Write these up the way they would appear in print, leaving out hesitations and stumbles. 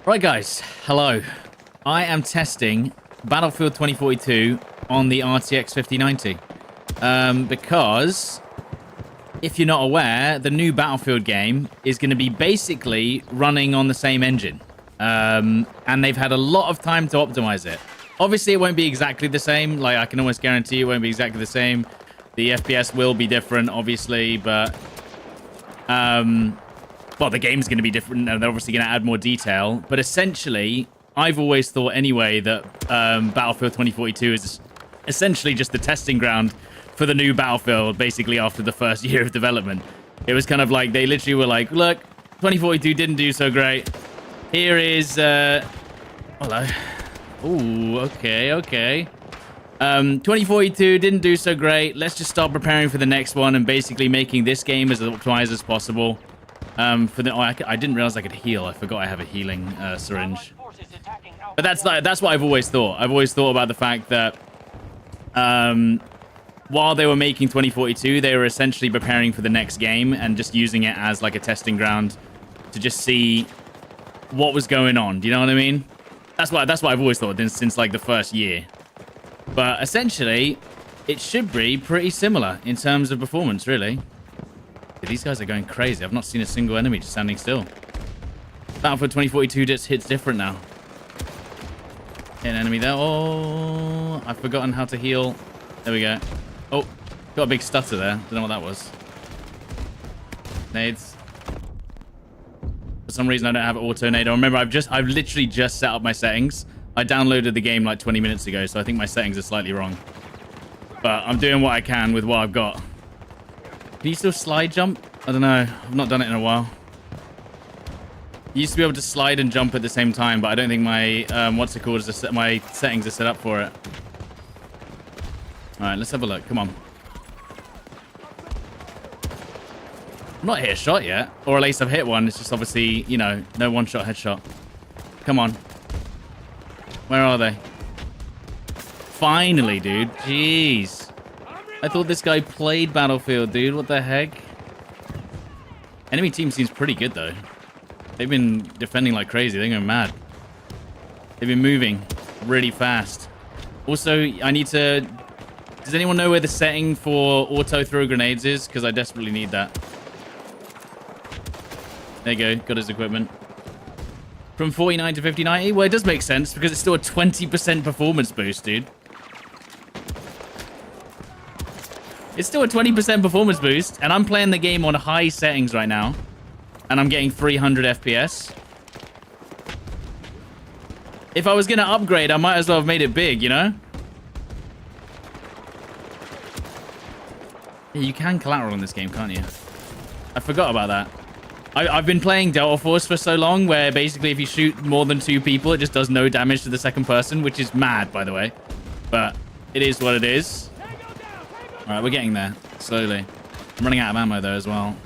Right, guys. Hello. I am testing Battlefield 2042 on the RTX 5090 because if you're not aware, the new Battlefield game is going to be basically running on the same engine, and they've had a lot of time to optimize it. Obviously, it won't be exactly the same. Like, I can almost guarantee it won't be exactly the same. The FPS will be different, obviously, but well, the game's going to be different, and they're obviously going to add more detail. But essentially, I've always thought anyway that Battlefield 2042 is essentially just the testing ground for the new Battlefield, basically after the first year of development. It was kind of like they literally were like, look, 2042 didn't do so great. Here is... hello. Ooh, okay. 2042 didn't do so great. Let's just start preparing for the next one and basically making this game as optimized as possible. I didn't realize I could heal. I forgot I have a healing syringe. But that's what I've always thought. I've always thought about the fact that while they were making 2042, they were essentially preparing for the next game and just using it as like a testing ground to just see what was going on. Do you know what I mean? That's what I've always thought since like the first year. But essentially, it should be pretty similar in terms of performance, really. These guys are going crazy. I've not seen a single enemy just standing still. Battlefield 2042 just hits different now. Hit an enemy there. Oh, I've forgotten how to heal. There we go. Oh, got a big stutter there. Don't know what that was. Nades. For some reason, I don't have auto nade. Remember, I've literally just set up my settings. I downloaded the game like 20 minutes ago, so I think my settings are slightly wrong. But I'm doing what I can with what I've got. Can you still slide jump? I don't know. I've not done it in a while. You used to be able to slide and jump at the same time, but I don't think my, my settings are set up for it. All right, let's have a look. Come on. I'm not hit a shot yet. Or at least I've hit one. It's just obviously, you know, no one-shot headshot. Come on. Where are they? Finally, dude. Jeez. I thought this guy played Battlefield, dude. What the heck? Enemy team seems pretty good, though. They've been defending like crazy. They're going mad. They've been moving really fast. Also, I need to... Does anyone know where the setting for auto throw grenades is? Because I desperately need that. There you go. Got his equipment. From 49 to 5090? Well, it does make sense because it's still a 20% performance boost, dude. It's still a 20% performance boost, and I'm playing the game on high settings right now. And I'm getting 300 FPS. If I was going to upgrade, I might as well have made it big, you know? Yeah, you can collateral in this game, can't you? I forgot about that. I've been playing Delta Force for so long, where basically if you shoot more than 2 people, it just does no damage to the second person, which is mad, by the way. But it is what it is. All right, we're getting there, slowly. I'm running out of ammo, though, as well.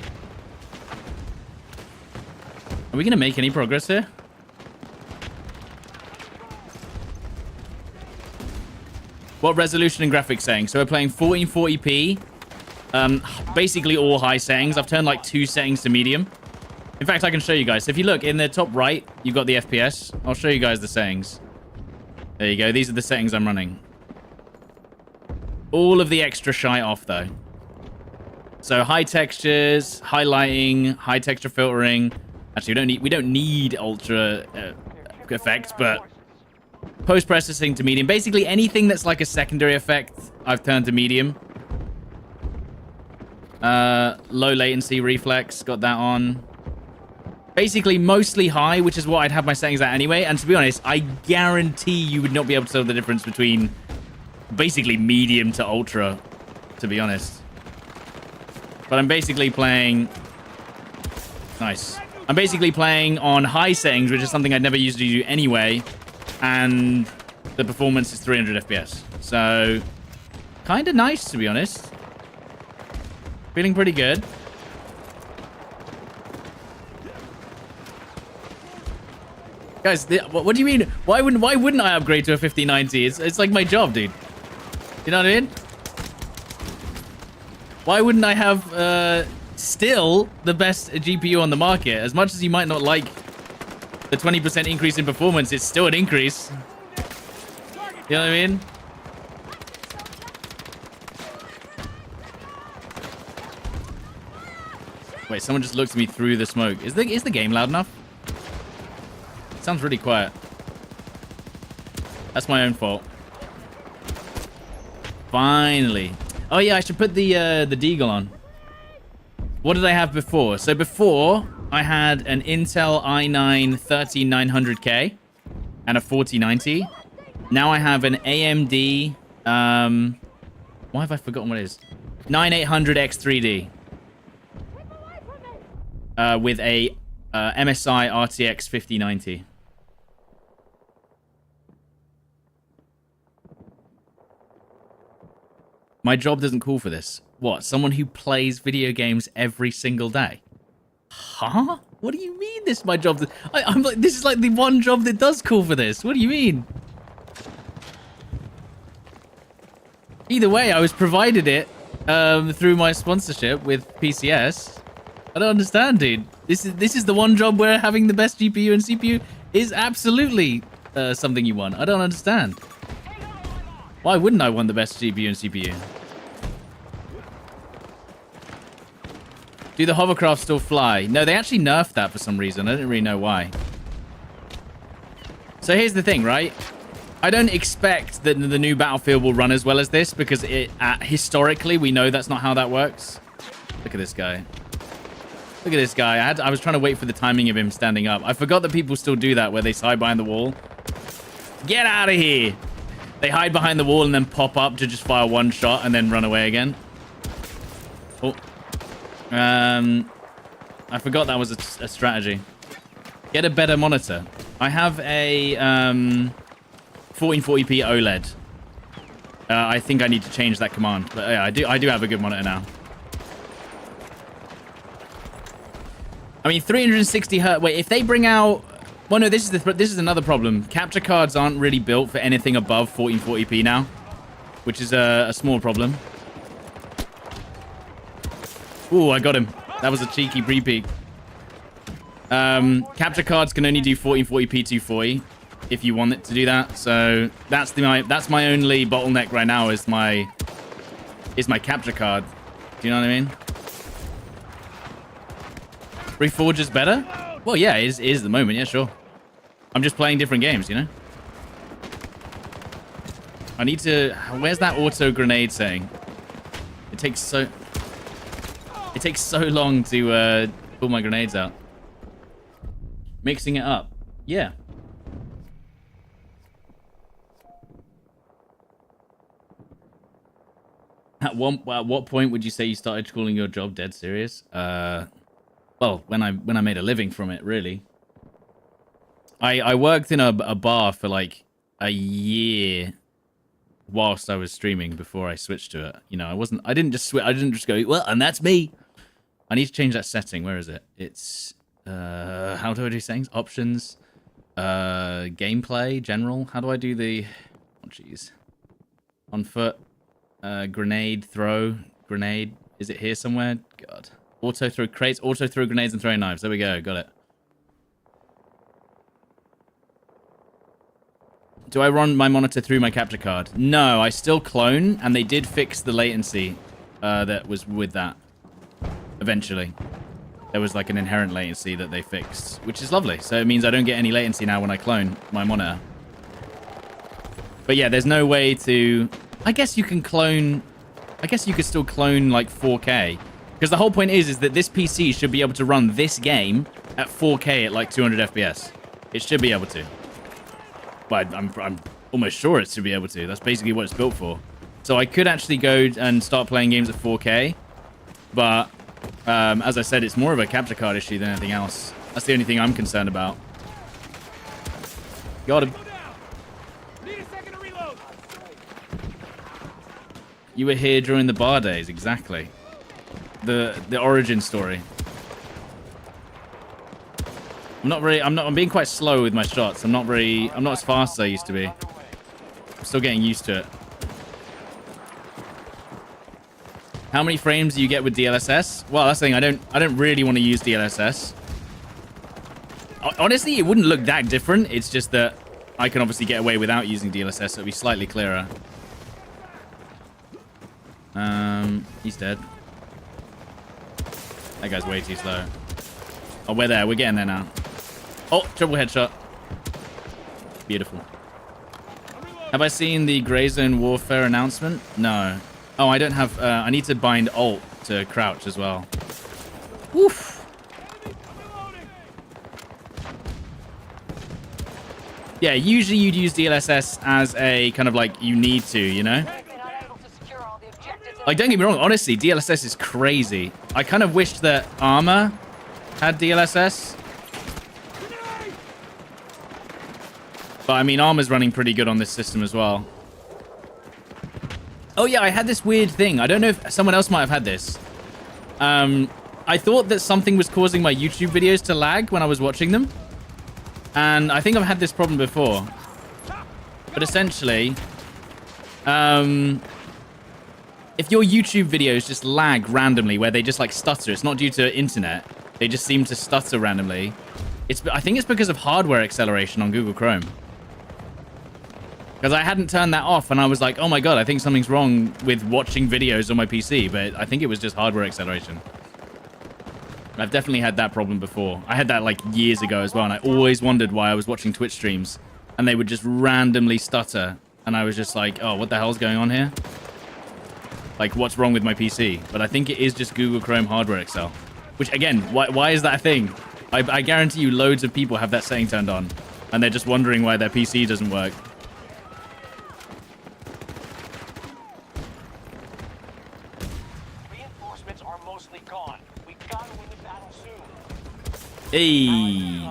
Are we going to make any progress here? What resolution and graphics setting? So we're playing 1440p. Basically all high settings. I've turned like 2 settings to medium. In fact, I can show you guys. So if you look in the top right, you've got the FPS. I'll show you guys the settings. There you go. These are the settings I'm running. All of the extra shite off, though. So high textures, highlighting, high texture filtering. Actually, we don't need ultra effects, but post-processing to medium. Basically, anything that's like a secondary effect, I've turned to medium. Low latency reflex, got that on. Basically, mostly high, which is what I'd have my settings at anyway. And to be honest, I guarantee you would not be able to tell the difference between basically medium to ultra, to be honest. But I'm basically playing... Nice. I'm basically playing on high settings, which is something I'd never usually do anyway. And the performance is 300 FPS. So, kind of nice, to be honest. Feeling pretty good. Guys, what do you mean? Why wouldn't I upgrade to a 5090? It's like my job, dude. You know what I mean? Why wouldn't I have still the best GPU on the market? As much as you might not like the 20% increase in performance, it's still an increase. You know what I mean? Wait, someone just looked at me through the smoke. Is the game loud enough? It sounds really quiet. That's my own fault. Finally. Oh yeah, I should put the Deagle on. What did I have before? So before, I had an Intel i9 13900K and a 4090. Now I have an AMD, why have I forgotten what it is? 9800X3D. With a MSI RTX 5090. My job doesn't call for this. What? Someone who plays video games every single day? Huh? What do you mean this is my job? I'm like, this is like the one job that does call for this. What do you mean? Either way, I was provided it through my sponsorship with PCS. I don't understand, dude. This is the one job where having the best GPU and CPU is absolutely something you want. I don't understand. Why wouldn't I want the best GPU and CPU? Do the hovercraft still fly? No, they actually nerfed that for some reason. I don't really know why. So here's the thing, right? I don't expect that the new Battlefield will run as well as this because historically we know that's not how that works. Look at this guy. Look at this guy. I was trying to wait for the timing of him standing up. I forgot that people still do that where they hide behind the wall. Get out of here. They hide behind the wall and then pop up to just fire one shot and then run away again. Oh. I forgot that was a strategy. Get a better monitor. I have a 1440p OLED. I think I need to change that command, but yeah, I do have a good monitor now. I mean, 360 hertz. Wait, if they bring out, well, no, this is another problem. Capture cards aren't really built for anything above 1440p now, which is a small problem. Ooh, I got him. That was a cheeky pre-peek. Capture cards can only do 1440p 240 if you want it to do that. So that's my only bottleneck right now is my capture card. Do you know what I mean? Reforge is better? Well, yeah, it is at the moment. Yeah, sure. I'm just playing different games, you know? I need to... Where's that auto grenade saying? It takes so long to pull my grenades out. Mixing it up. Yeah. At what point would you say you started calling your job dead serious? Well, when I made a living from it, really. I worked in a bar for like a year whilst I was streaming before I switched to it. You know, I didn't just go, well, and that's me. I need to change that setting. Where is it? It's how do I do settings? Options, gameplay, general. How do I do the? Oh, jeez. On foot, grenade, throw, grenade. Is it here somewhere? God. Auto throw crates, auto throw grenades and throwing knives. There we go. Got it. Do I run my monitor through my capture card? No, I still clone, and they did fix the latency that was with that. Eventually. There was like an inherent latency that they fixed, which is lovely. So it means I don't get any latency now when I clone my monitor. But yeah, there's no way to... I guess you can clone... I guess you could still clone like 4K. Because the whole point is that this PC should be able to run this game at 4K at like 200 FPS. It should be able to. But I'm almost sure it should be able to. That's basically what it's built for. So I could actually go and start playing games at 4K. But as I said, it's more of a capture card issue than anything else. That's the only thing I'm concerned about. Got him. You were here during the bar days, exactly. The origin story. I'm being quite slow with my shots. I'm not as fast as I used to be. I'm still getting used to it. How many frames do you get with DLSS? Well, that's the thing. I don't really want to use DLSS. Honestly, it wouldn't look that different. It's just that I can obviously get away without using DLSS, so it'll be slightly clearer. He's dead. That guy's way too slow. Oh, we're there. We're getting there now. Oh, triple headshot. Beautiful. Have I seen the Grey Zone Warfare announcement? No. Oh, I don't have... I need to bind Alt to crouch as well. Woof. Yeah, usually you'd use DLSS as a kind of like you need to, you know? Like, don't get me wrong, honestly, DLSS is crazy. I kind of wished that Armor had DLSS. But, I mean, Armor's running pretty good on this system as well. Oh, yeah, I had this weird thing. I don't know if someone else might have had this. I thought that something was causing my YouTube videos to lag when I was watching them. And I think I've had this problem before. But essentially, if your YouTube videos just lag randomly, where they just like stutter, it's not due to internet. They just seem to stutter randomly. I think it's because of hardware acceleration on Google Chrome. Because I hadn't turned that off, and I was like, oh my god, I think something's wrong with watching videos on my PC. But I think it was just hardware acceleration. I've definitely had that problem before. I had that like years ago as well, and I always wondered why I was watching Twitch streams and they would just randomly stutter, and I was just like, oh, what the hell's going on here? Like, what's wrong with my PC? But I think it is just Google Chrome hardware Excel. Which, again, why is that a thing? I guarantee you loads of people have that setting turned on, and they're just wondering why their PC doesn't work. Reinforcements are mostly gone. We gotta win the battle soon. Hey.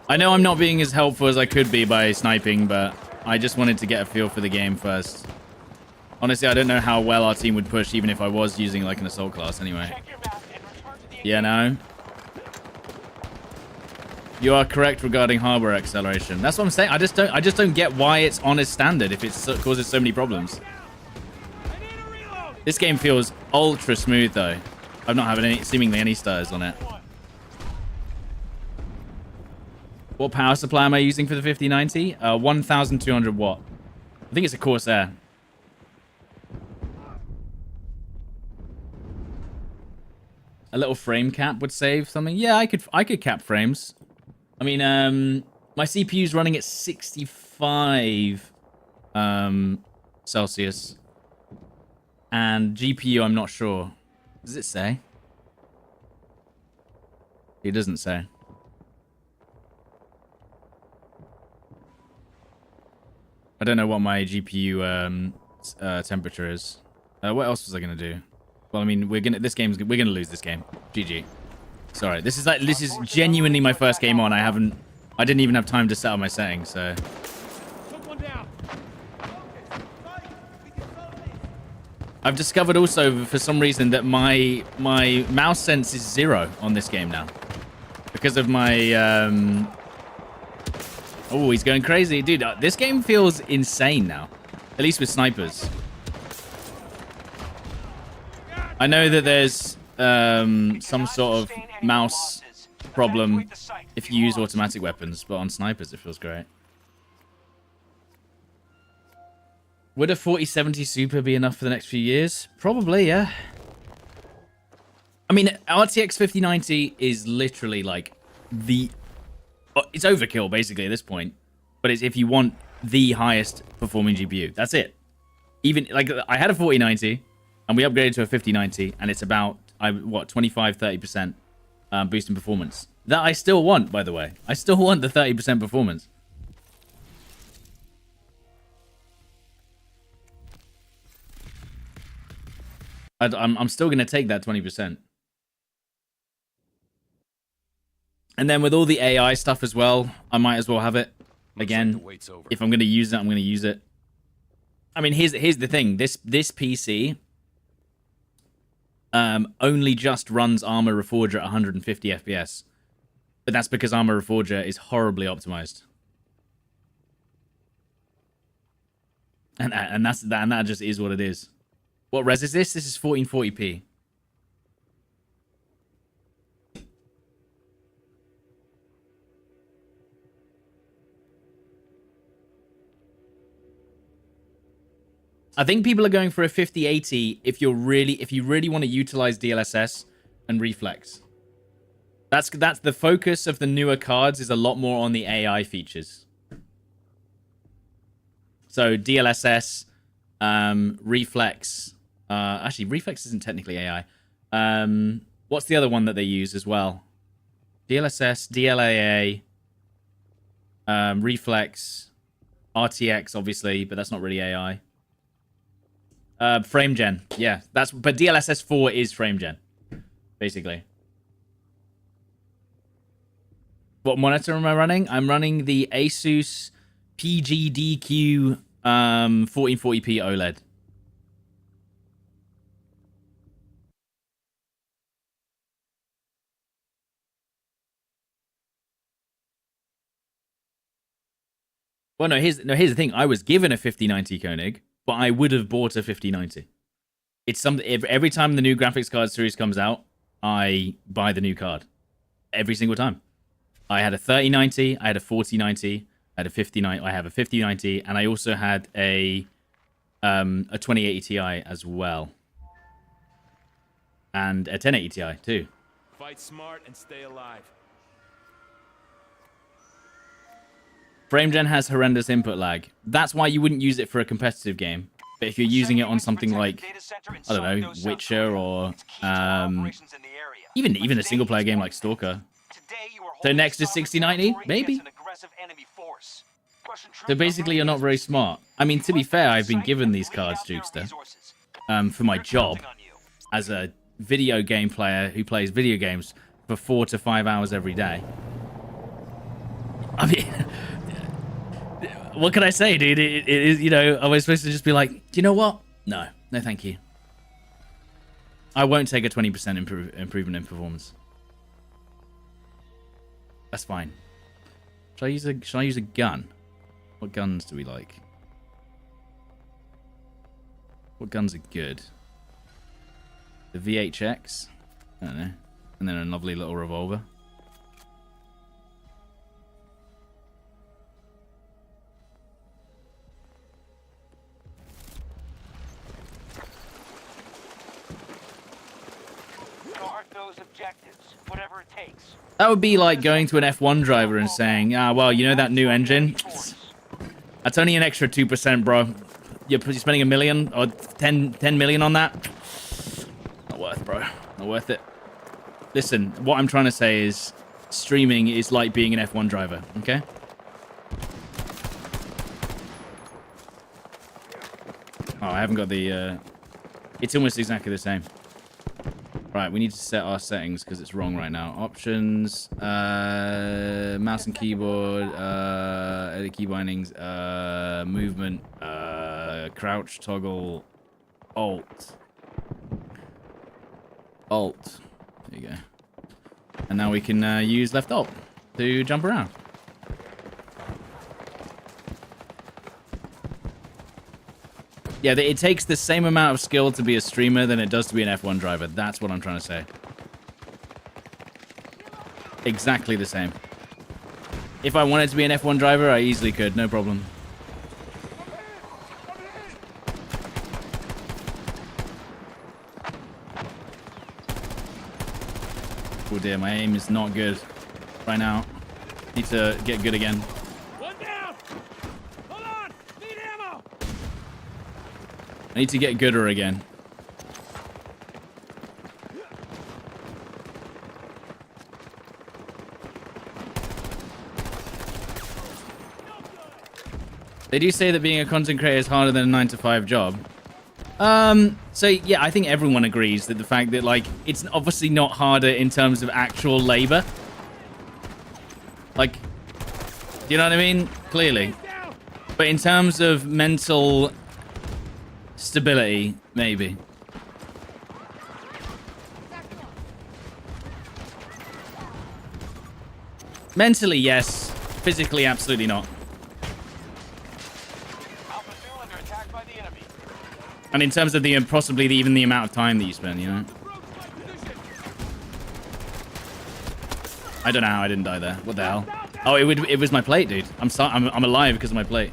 I know I'm not being as helpful as I could be by sniping, but I just wanted to get a feel for the game first. Honestly, I don't know how well our team would push, even if I was using like an assault class anyway. Yeah, no. You are correct regarding hardware acceleration. That's what I'm saying. I just don't get why it's on as standard if it causes so many problems. This game feels ultra smooth though. I'm not having seemingly any stirs on it. What power supply am I using for the 5090? 1200 watt. I think it's a Corsair. A little frame cap would save something. Yeah, I could cap frames. I mean, my CPU's running at 65 Celsius. And GPU, I'm not sure. Does it say? It doesn't say. I don't know what my GPU temperature is. What else was I gonna do? Well, I mean, we're gonna lose this game. GG. Sorry, this is genuinely my first game on. I didn't even have time to set up my settings, so. I've discovered also for some reason that my mouse sense is 0 on this game now. Because of my oh, he's going crazy. Dude, this game feels insane now. At least with snipers. I know that there's some sort of mouse problem if you use automatic weapons, but on snipers it feels great. Would a 4070 Super be enough for the next few years? Probably, yeah. I mean, RTX 5090 is literally like it's overkill basically at this point, but it's if you want the highest performing GPU. That's it. Even like I had a 4090 and we upgraded to a 5090 and it's about 25-30% boost in performance. That I still want, by the way. I still want the 30% performance. I'm still going to take that 20%. And then with all the AI stuff as well, I might as well have it. Again, if I'm going to use it, I'm going to use it. I mean, here's the thing. This PC only just runs Armor Reforger at 150 FPS. But that's because Armor Reforger is horribly optimized. And that just is what it is. What res is this? This is 1440p. I think people are going for a 5080 if you really want to utilize DLSS and reflex. That's the focus of the newer cards is a lot more on the AI features. So DLSS, reflex. Actually, reflex isn't technically AI. What's the other one that they use as well? DLSS, DLAA, reflex, RTX, obviously, but that's not really AI. Frame gen, yeah, but DLSS 4 is frame gen, basically. What monitor am I running? I'm running the Asus PGDQ 1440p OLED. Well, here's the thing. I was given a 5090 Koenig, but I would have bought a 5090. It's something. Every time the new graphics card series comes out, I buy the new card. Every single time. I had a 3090, I had a 4090, I had a 5090, I have a 5090, and I also had a 2080 Ti as well. And a 1080 Ti too. Fight smart and stay alive. FrameGen has horrendous input lag. That's why you wouldn't use it for a competitive game. But if you're using it on something like, I don't know, Witcher or even a single player game like Stalker. So next is 6090? Maybe. So basically you're not very smart. I mean, to be fair, I've been given these cards, Jukester, for my job as a video game player who plays video games for 4 to 5 hours every day. I mean, what can I say, dude? It is, you know, I was supposed to just be like, do you know what? No, thank you. I won't take a 20% improvement in performance. That's fine. Should I use a gun? What guns do we like? What guns are good? The VHX? I don't know. And then a lovely little revolver. Guard those objectives, whatever it takes. That would be like going to an F1 driver and saying, well, you know that new engine? That's only an extra 2%, bro. You're spending $1 million or 10 million on that? Not worth, bro. Not worth it. Listen, what I'm trying to say is streaming is like being an F1 driver, okay? Oh, I haven't got the... It's almost exactly the same. Right, we need to set our settings because it's wrong right now. Options, mouse and keyboard, edit key bindings, movement, crouch, toggle, alt. Alt. There you go. And now we can use left alt to jump around. Yeah, it takes the same amount of skill to be a streamer than it does to be an F1 driver. That's what I'm trying to say. Exactly the same. If I wanted to be an F1 driver, I easily could. No problem. Oh dear, my aim is not good right now. Need to get good again. I need to get gooder again. They do say that being a content creator is harder than a 9-to-5 job. So yeah, I think everyone agrees that the fact that, like, it's obviously not harder in terms of actual labor. Like, do you know what I mean? Clearly. But in terms of mental stability, maybe. Mentally, yes. Physically, absolutely not. And in terms of the possibly even the amount of time that you spend, you know. I don't know how I didn't die there. What the hell? Oh, it was my plate, dude. I'm alive because of my plate.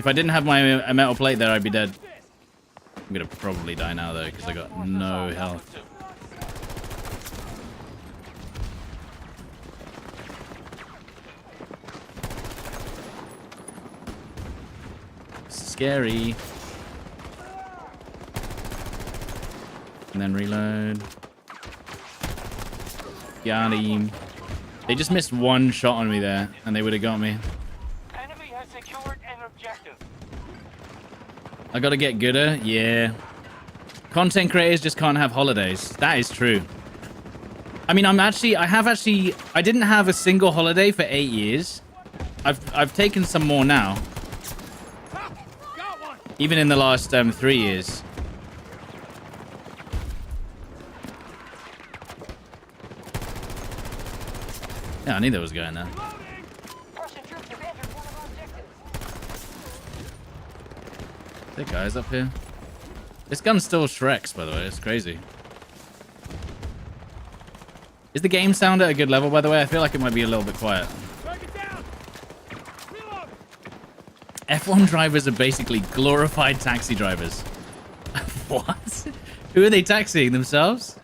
If I didn't have my metal plate there, I'd be dead. I'm gonna probably die now though, because I got no health. Scary. And then reload. Got him. They just missed one shot on me there, and they would have got me. Enemy has secured an objective. I gotta get gooder? Yeah. Content creators just can't have holidays. That is true. I mean, I didn't have a single holiday for 8 years. I've taken some more now. Even in the last 3 years. Yeah, I knew that was going there. There guys up here. This gun still Shrek's, by the way. It's crazy. Is the game sound at a good level, by the way? I feel like it might be a little bit quiet. F1 drivers are basically glorified taxi drivers. What? Who are they taxiing? Themselves?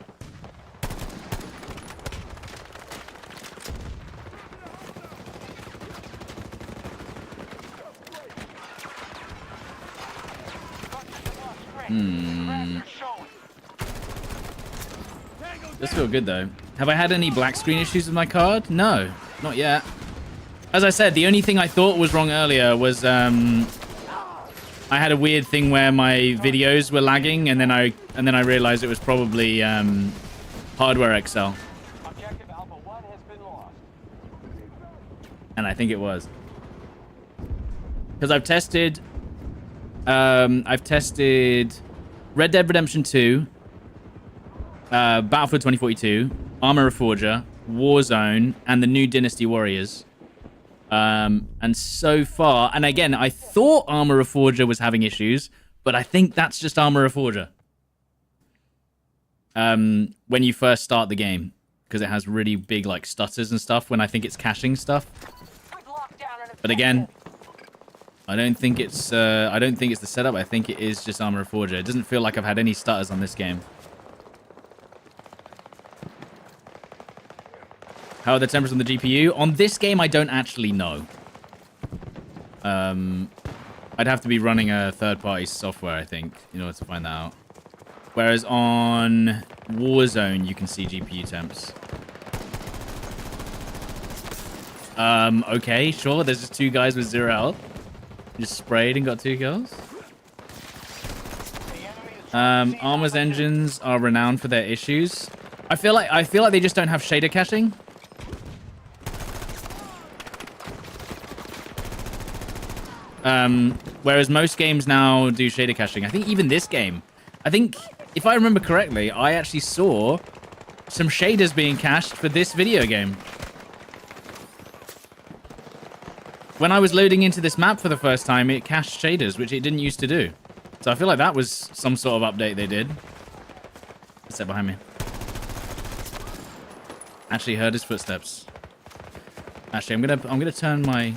This feels good though. Have I had any black screen issues with my card? No, not yet. As I said, the only thing I thought was wrong earlier was I had a weird thing where my videos were lagging, and then I realized it was probably hardware XL. Objective Alpha 1 has been lost. And I think it was. Because I've tested Red Dead Redemption 2, Battlefield 2042, Arma Reforger, Warzone, and the new Dynasty Warriors. And so far, and again, I thought Arma Reforger was having issues, but I think that's just Arma Reforger. When you first start the game, because it has really big like stutters and stuff when I think it's caching stuff. But again, I don't think it's the setup. I think it is just Arma Reforger. It doesn't feel like I've had any stutters on this game. How are the temperatures on the GPU? On this game, I don't actually know. I'd have to be running a third-party software, I think, in order to find that out. Whereas on Warzone, you can see GPU temps. Okay, sure. There's just 2 guys with 0 health. Just sprayed and got 2 kills. Arma's engines are renowned for their issues. I feel like they just don't have shader caching. Whereas most games now do shader caching. I think even this game, if I remember correctly, I actually saw some shaders being cached for this video game. When I was loading into this map for the first time, it cached shaders, which it didn't used to do. So I feel like that was some sort of update they did. What's that behind me? Actually heard his footsteps. Actually, I'm gonna turn my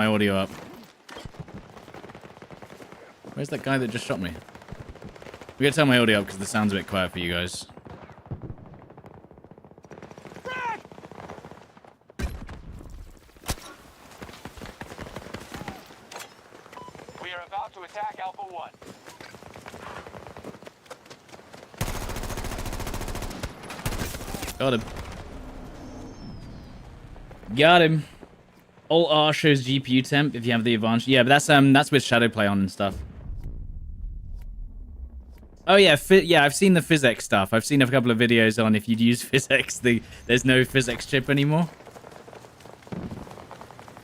audio up. Where's that guy that just shot me? I'm gonna turn my audio up because the sound's a bit quiet for you guys. We are about to attack Alpha 1. Got him. Got him. Alt R shows GPU temp if you have the advantage. Yeah, but that's with Shadowplay on and stuff. Oh yeah, yeah, I've seen the PhysX stuff. I've seen a couple of videos on if you'd use PhysX, there's no PhysX chip anymore.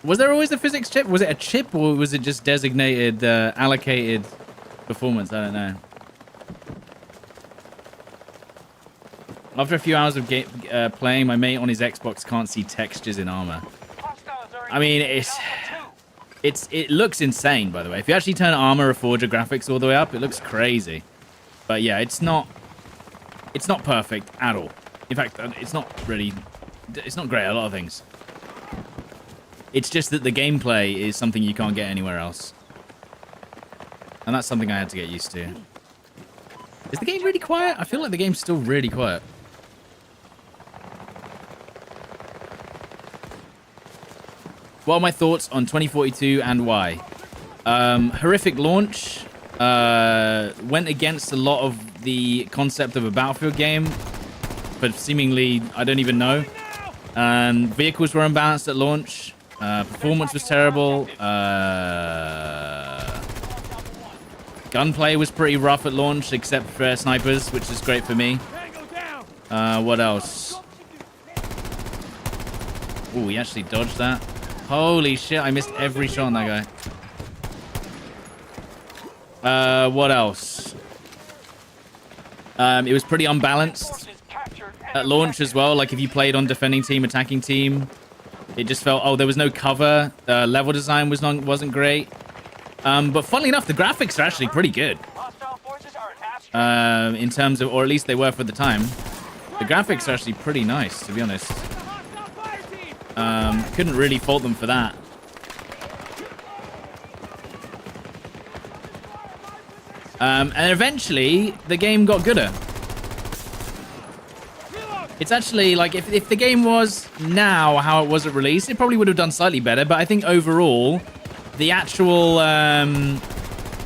Was there always a PhysX chip? Was it a chip or was it just designated, allocated performance? I don't know. After a few hours of playing, my mate on his Xbox can't see textures in Arma. I mean, it looks insane, by the way. If you actually turn Arma Reforger graphics all the way up, it looks crazy. But yeah, it's not perfect at all. In fact, it's not great at a lot of things. It's just that the gameplay is something you can't get anywhere else. And that's something I had to get used to. Is the game really quiet? I feel like the game's still really quiet. What are my thoughts on 2042 and why? Horrific launch. Went against a lot of the concept of a Battlefield game. But seemingly, I don't even know. Vehicles were unbalanced at launch. Performance was terrible. Gunplay was pretty rough at launch, except for snipers, which is great for me. What else? Ooh, he actually dodged that. Holy shit, I missed every shot on that guy. What else? It was pretty unbalanced at launch as well. Like, if you played on defending team, attacking team, it just felt, oh, there was no cover. Level design wasn't great. But funnily enough, the graphics are actually pretty good. In terms of, or at least they were for the time. The graphics are actually pretty nice, to be honest. Couldn't really fault them for that. And eventually, the game got gooder. It's actually, like, if the game was now how it was at release, it probably would have done slightly better. But I think overall, the actual,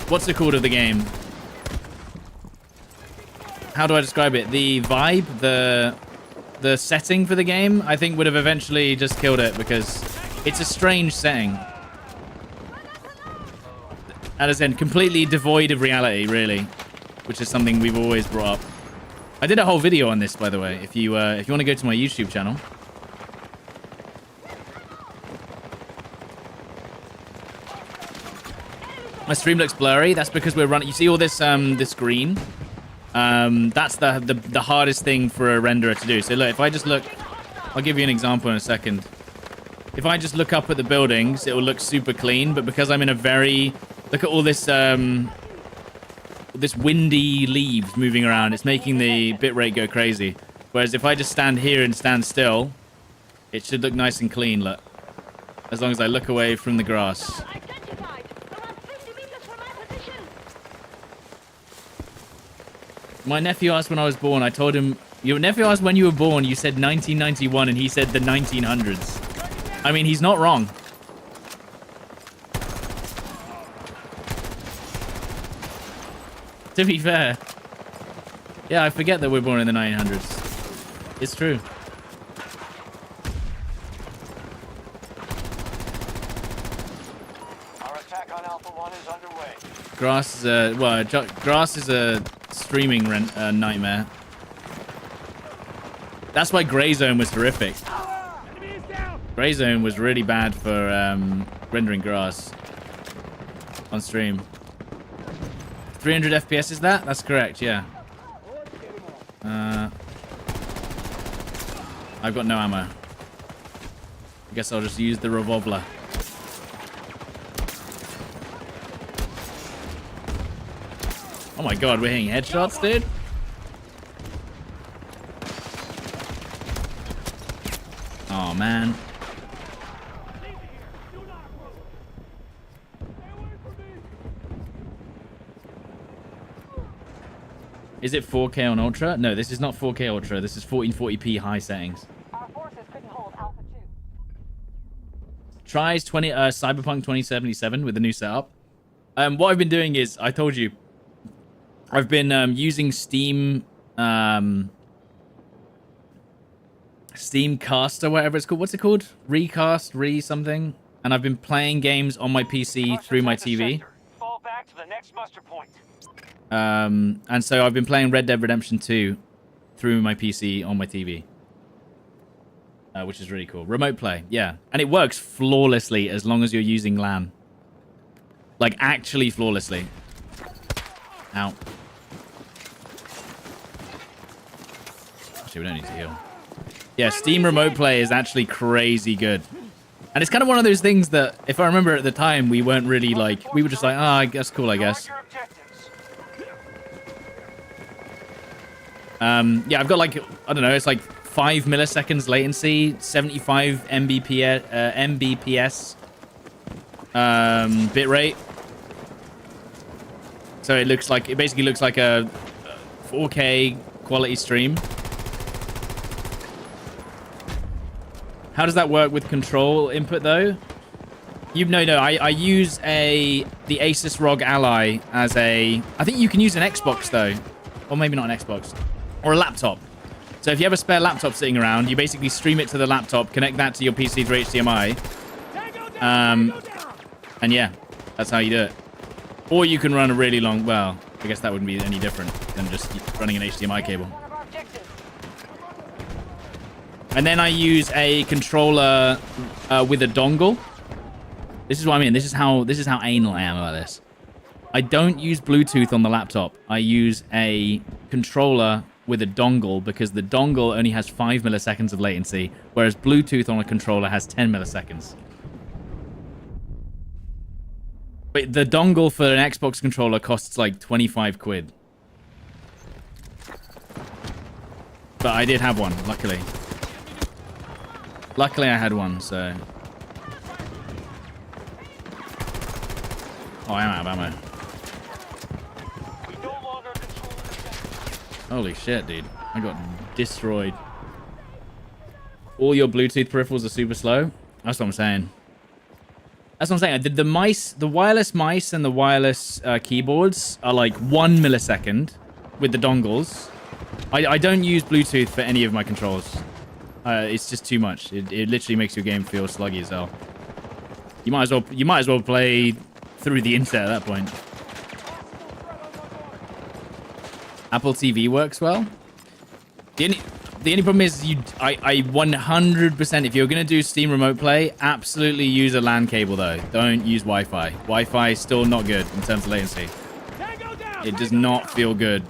what's it called of the game? How do I describe it? The vibe, the setting for the game, I think would have eventually just killed it because it's a strange setting. As in, completely devoid of reality, really, which is something we've always brought up. I did a whole video on this, by the way, if you want to go to my YouTube channel. My stream looks blurry. That's because we're running. You see all this this green? That's the hardest thing for a renderer to do. So look, if I just look, I'll give you an example in a second. If I just look up at the buildings, it will look super clean. But because I'm in a very, look at all this this windy leaves moving around, it's making the bitrate go crazy. Whereas if I just stand here and stand still, it should look nice and clean. Look, as long as I look away from the grass. My nephew asked when I was born. I told him, your nephew asked when you were born. You said 1991, and he said the 1900s. I mean, he's not wrong. To be fair. Yeah, I forget that we're born in the 1900s. It's true. Our attack on Alpha 1 is underway. Grass is a, well, grass is a streaming nightmare. That's why Gray Zone was horrific. Gray Zone was really bad for rendering grass on stream. 300 FPS is that? That's correct, yeah. I've got no ammo. I guess I'll just use the revolver. Oh my god, we're hitting headshots, dude. Oh man. Is it 4K on Ultra? No, this is not 4K Ultra. This is 1440p high settings. Our forces couldn't hold Alpha 2. Tries Cyberpunk 2077 with the new setup. What I've been doing is, I told you, I've been using Steam Cast or whatever it's called. What's it called? Recast, something. And I've been playing games on my PC through my TV. Fall back to the next muster point. And so I've been playing Red Dead Redemption 2 through my PC on my TV. Which is really cool. Remote play, yeah. And it works flawlessly as long as you're using LAN. Like, actually flawlessly. Ow. Actually, we don't need to heal. Yeah, Steam Remote Play is actually crazy good. And it's kind of one of those things that, if I remember at the time, we weren't really like... We were just like, oh, I guess cool, I guess. Yeah, I've got like, I don't know, it's like 5 milliseconds latency, 75 Mbps bitrate. So it basically looks like a 4K quality stream. How does that work with control input though? I use the Asus ROG Ally as I think you can use an Xbox though. Or maybe not an Xbox. Or a laptop. So if you have a spare laptop sitting around, you basically stream it to the laptop, connect that to your PC through HDMI. And yeah, that's how you do it. Or you can run a really long, well, I guess that wouldn't be any different than just running an HDMI cable. And then I use a controller with a dongle. This is what I mean. This is how anal I am about this. I don't use Bluetooth on the laptop. I use a controller with a dongle because the dongle only has 5 milliseconds of latency, whereas Bluetooth on a controller has 10 milliseconds. But the dongle for an Xbox controller costs like 25 quid. But I did have one, luckily. Luckily I had one, so... Oh, I'm out of ammo. Holy shit, dude. I got destroyed. All your Bluetooth peripherals are super slow? That's what I'm saying. That's what I'm saying. The wireless mice and the wireless keyboards are like 1 millisecond with the dongles. I don't use Bluetooth for any of my controls. It's just too much. It literally makes your game feel sluggy as hell. You might as well play through the internet at that point. Apple TV works well. The only problem is I 100%, if you're going to do Steam Remote Play, absolutely use a LAN cable though. Don't use Wi-Fi. Wi-Fi is still not good in terms of latency. It does not feel good.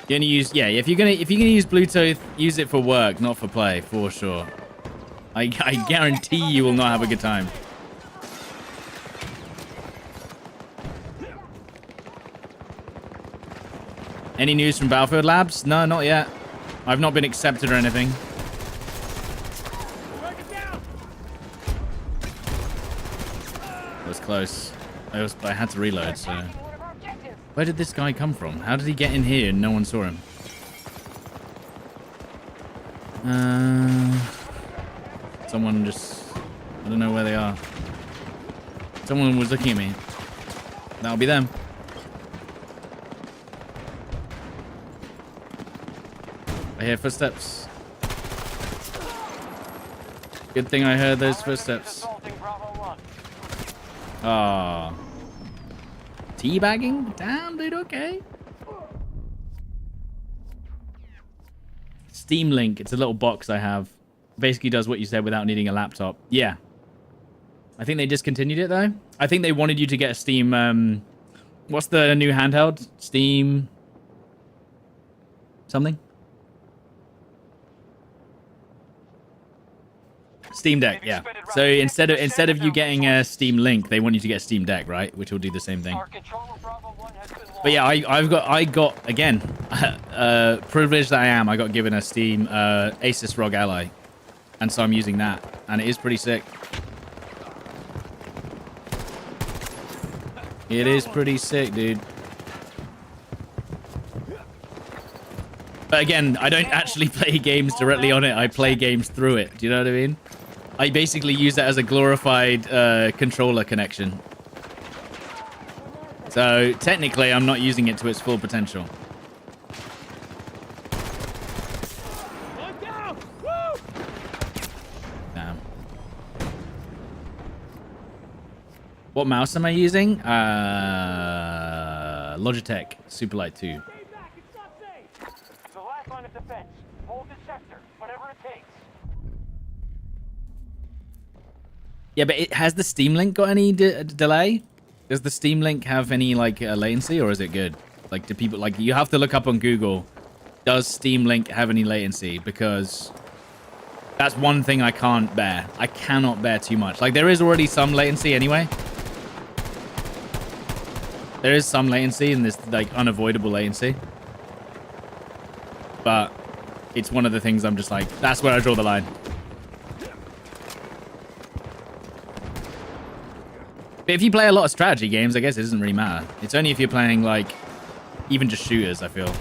You're gonna use, yeah, if you're gonna use Bluetooth, use it for work, not for play, for sure. I guarantee you will not have a good time. Any news from Battlefield Labs? No, not yet. I've not been accepted or anything. That was close. I had to reload, so... Where did this guy come from? How did he get in here and no one saw him? Someone just... I don't know where they are. Someone was looking at me. That'll be them. I hear footsteps. Good thing I heard those footsteps. Ah. Teabagging? Damn, dude, okay. Steam Link. It's a little box I have. Basically does what you said without needing a laptop. Yeah. I think they discontinued it, though. I think they wanted you to get a Steam... what's the new handheld? Steam... something? Steam Deck, yeah. So instead of you getting a Steam Link, they want you to get a Steam Deck, right? Which will do the same thing. But yeah, I got again, privileged that I am. I got given a Steam Asus ROG Ally, and so I'm using that, and it is pretty sick. It is pretty sick, dude. But again, I don't actually play games directly on it. I play games through it. Do you know what I mean? I basically use that as a glorified controller connection. So technically, I'm not using it to its full potential. Damn. What mouse am I using? Logitech Superlight 2. The last line of defense. Hold the sector, whatever it takes. Yeah, but has the Steam Link got any delay? Does the Steam Link have any like latency, or is it good? Like, do people like you have to look up on Google? Does Steam Link have any latency? Because that's one thing I can't bear. I cannot bear too much. Like, there is already some latency anyway, There is some latency and this like unavoidable latency. But it's one of the things I'm just like, that's where I draw the line. But if you play a lot of strategy games, I guess it doesn't really matter. It's only if you're playing like even just shooters, I feel.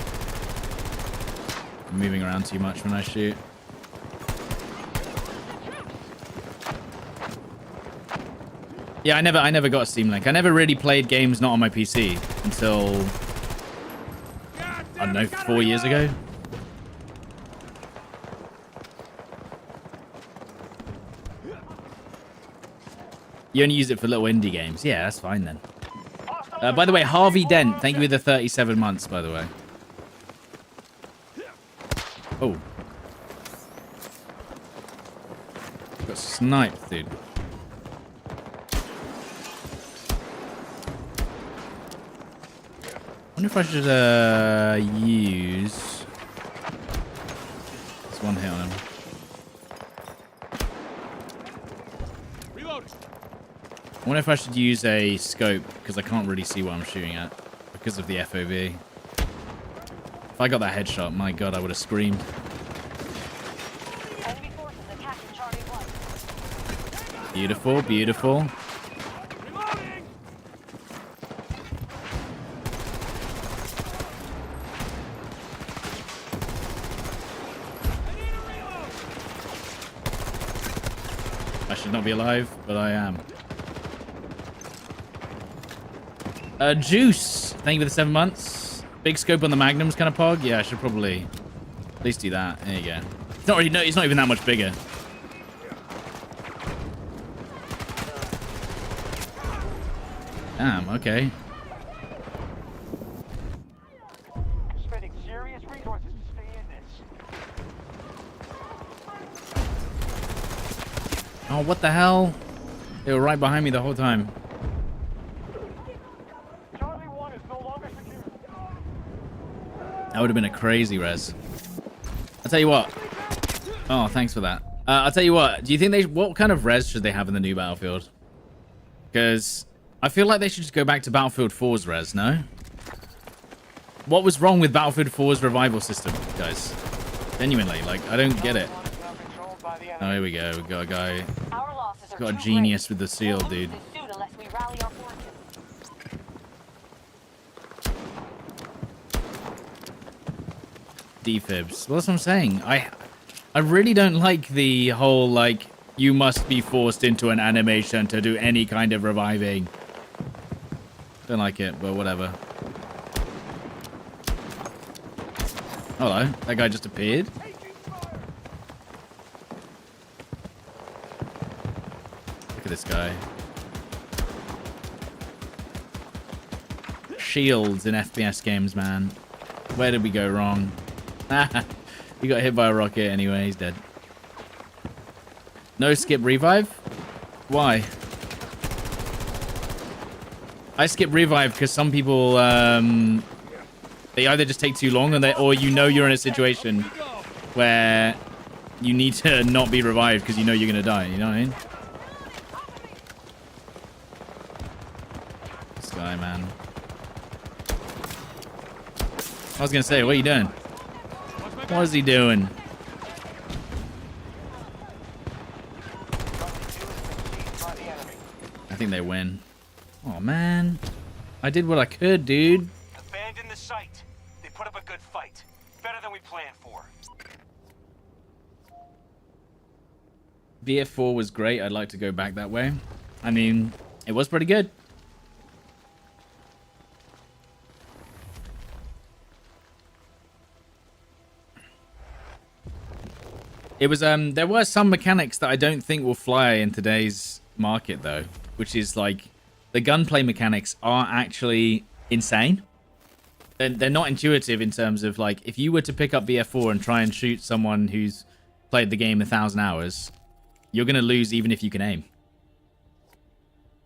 I'm moving around too much when I shoot. Yeah, I never got a Steam Link. I never really played games not on my PC until I don't know, 4 years ago. You only use it for little indie games. Yeah, that's fine then. By the way, Harvey Dent, thank you for the 37 months, by the way. Oh. Got sniped, dude. I wonder if I should use... There's one hit on him. I wonder if I should use a scope, because I can't really see what I'm shooting at because of the FOV. If I got that headshot, my god, I would have screamed. Enemy forces attacking Charlie 1. Beautiful, beautiful. I should not be alive, but I am. Juice, thank you for the 7 months. Big scope on the Magnums kind of pog. Yeah, I should probably at least do that. There you go. It's not really, no, it's not even that much bigger. Damn, okay. Spending serious resources to stay in this. Oh, what the hell? They were right behind me the whole time. Charlie 1 is no longer secure. That would have been a crazy res. I'll tell you what. Oh, thanks for that. I'll tell you what. Do you think what kind of res should they have in the new Battlefield? Because I feel like they should just go back to Battlefield 4's res, no? What was wrong with Battlefield 4's revival system, guys? Genuinely, like, I don't get it. Oh, here we go. We got a guy. Our losses are Got a too genius great. with the shield, We'll lose dude. this soon unless we rally our forces. Defibs. Well, that's what I'm saying. I really don't like the whole, like, you must be forced into an animation to do any kind of reviving. Don't like it, but whatever. Hello. That guy just appeared. Look at this guy. Shields in FPS games, man. Where did we go wrong? He got hit by a rocket anyway. He's dead. No skip revive? Why? I skip revive because some people, they either just take too long or you know you're in a situation where you need to not be revived because you know you're going to die. You know what I mean? This guy, man. I was going to say, what are you doing? What is he doing? I think they win. Oh, man. I did what I could, dude. Abandon the site. They put up a good fight. Better than we planned for. BF4 was great. I'd like to go back that way. I mean, it was pretty good. It was, there were some mechanics that I don't think will fly in today's market, though, which is like the gunplay mechanics are actually insane. They're not intuitive in terms of like, if you were to pick up BF4 and try and shoot someone who's played the game 1,000 hours, you're going to lose even if you can aim.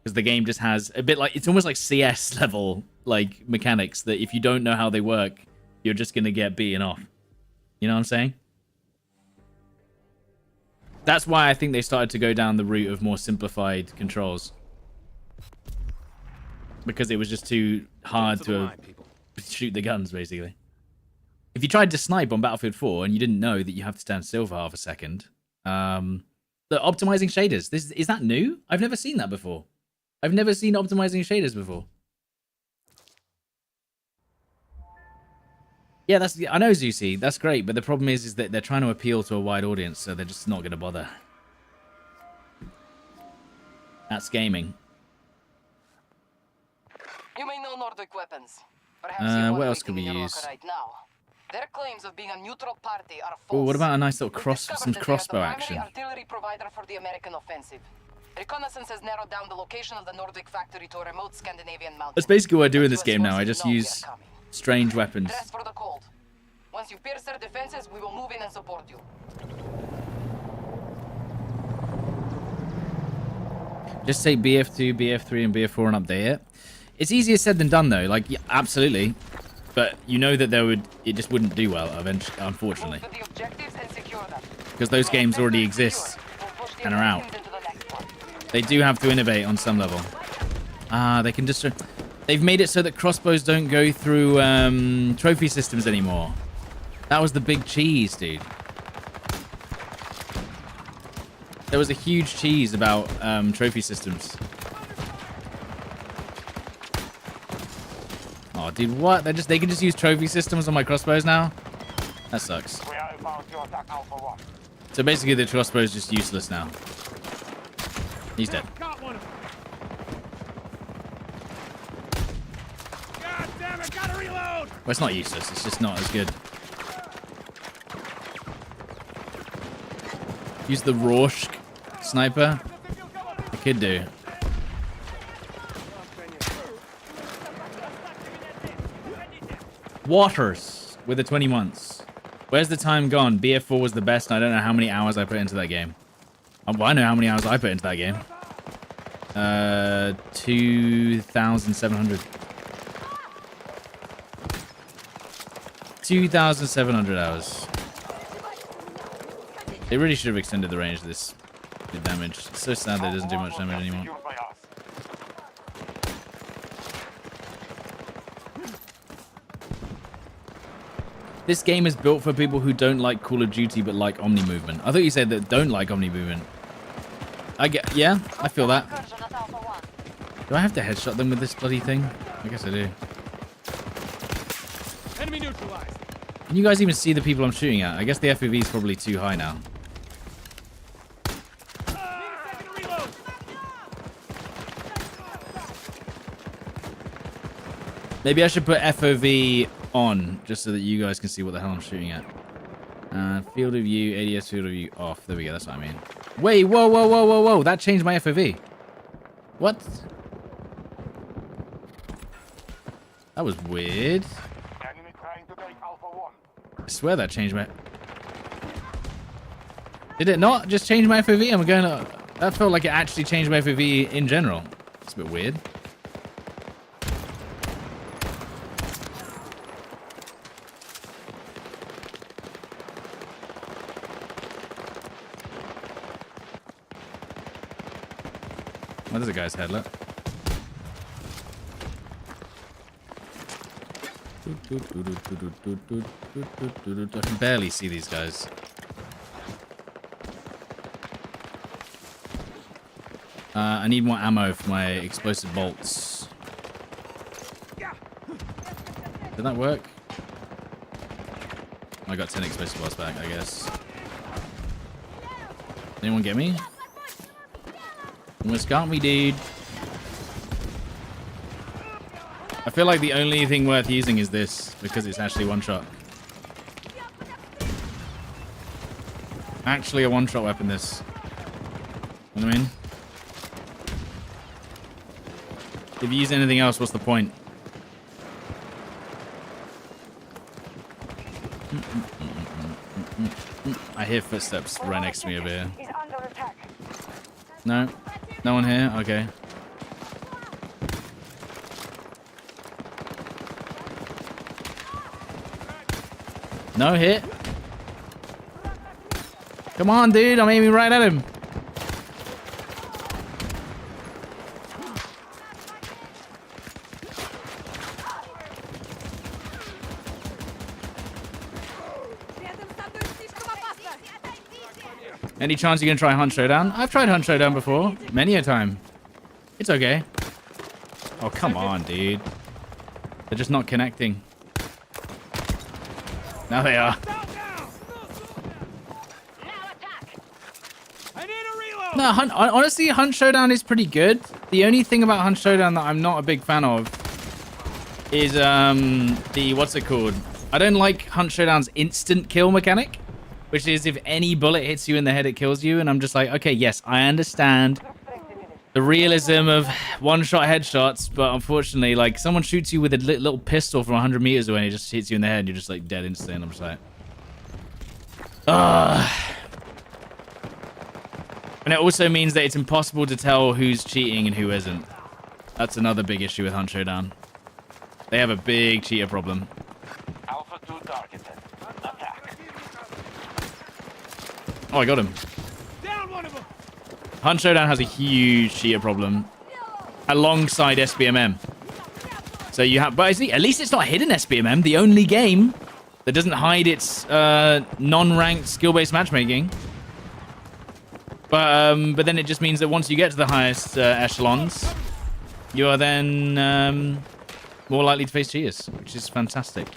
Because the game just has a bit like, it's almost like CS level, like mechanics that if you don't know how they work, you're just going to get beaten off. You know what I'm saying? That's why I think they started to go down the route of more simplified controls. because it was just too hard To the to line, people. shoot the guns, basically. If you tried to snipe on Battlefield 4 and you didn't know that you have to stand still for half a second, the optimizing shaders. Is that new? I've never seen that before. I've never seen optimizing shaders before. Yeah, I know, Zusi. That's great, but the problem is that they're trying to appeal to a wide audience, so they're just not going to bother. That's gaming. You may know Nordic weapons. Perhaps you What are else could waiting we in your use? locker right now. Their claims of being a neutral party are Oh, false. what about a nice little We've discovered that they are the crossbow primary action? artillery provider for the American offensive. Reconnaissance has narrowed down the location of the Nordic factory to a remote Scandinavian mountain. That's basically what I do in this But you game now. I explosives just know we are use coming. strange weapons. Dress for the cold. Once you pierce their defenses, we will move in and support you. Just say BF2, BF3, and BF4 and update it. It's easier said than done, though. Like, yeah, absolutely. But you know that it just wouldn't do well, eventually, unfortunately. Move to the objectives and secure them. Because those games already exist We'll push the and are out. Americans into the next one. They do have to innovate on some level. They can just... They've made it so that crossbows don't go through trophy systems anymore. That was the big cheese, dude. There was a huge cheese about trophy systems. Oh, dude, what? They can just use trophy systems on my crossbows now? That sucks. We are about to attack Alpha 1. So basically the crossbow is just useless now. He's dead. Got one of them. God damn it, gotta reload! Well, it's not useless. It's just not as good. Use the Rorschach sniper. I could do. Waters with the 20 months. Where's the time gone? BF4 was the best. I don't know how many hours I put into that game. Well, I know how many hours I put into that game. 2,700. 2,700 hours. They really should have extended the range of this damage. It's so sad that it doesn't do much damage anymore. Secured by us. This game is built for people who don't like Call of Duty but like Omni movement. I thought you said that don't like Omni movement. Yeah, I feel that. Incursion at Alpha 1. Do I have to headshot them with this bloody thing? I guess I do. Enemy neutralized. Can you guys even see the people I'm shooting at? I guess the FPV is probably too high now. Need a second to reload. Maybe I should put FOV on just so that you guys can see what the hell I'm shooting at. Field of view, ADS field of view off. There we go, that's what I mean. Wait, whoa, whoa, whoa, whoa, whoa. That changed my FOV. What? That was weird. Enemy trying to take Alpha 1. I swear that changed my... Did it not just change my FOV? I'm going to... That felt like it actually changed my FOV in general. It's a bit weird. Oh, there's a guy's head, look. I can barely see these guys. I need more ammo for my explosive bolts. Did that work? I got 10 explosive bolts back, I guess. Anyone get me? Almost got me, dude. I feel like the only thing worth using is this, because it's actually one shot. Actually a one-shot weapon, this. You know what I mean? If you use anything else, what's the point? I hear footsteps right next to me over here. He's under attack. No? No one here? Okay. No hit? Come on, dude. I'm aiming right at him. Any chance you're gonna try Hunt Showdown? I've tried Hunt Showdown before, many a time. It's okay. Oh, come on, dude. They're just not connecting. Now they are. I need a reload. No, honestly, Hunt Showdown is pretty good. The only thing about Hunt Showdown that I'm not a big fan of is the what's it called? I don't like Hunt Showdown's instant kill mechanic, which is if any bullet hits you in the head, it kills you. And I'm just like, okay, yes, I understand the realism of one-shot headshots, but unfortunately, like, someone shoots you with a little pistol from 100 meters away and it just hits you in the head and you're just like dead instant. I'm just like, and it also means that it's impossible to tell who's cheating and who isn't. That's another big issue with Hunt Showdown. They have a big cheater problem. Alpha 2 targeted. Attack. Oh, I got him. Down one of them. Hunt Showdown has a huge cheater problem alongside SBMM. So you have, but at least it's not hidden SBMM, the only game that doesn't hide its non-ranked skill-based matchmaking. But then it just means that once you get to the highest echelons, you are then more likely to face cheaters, which is fantastic.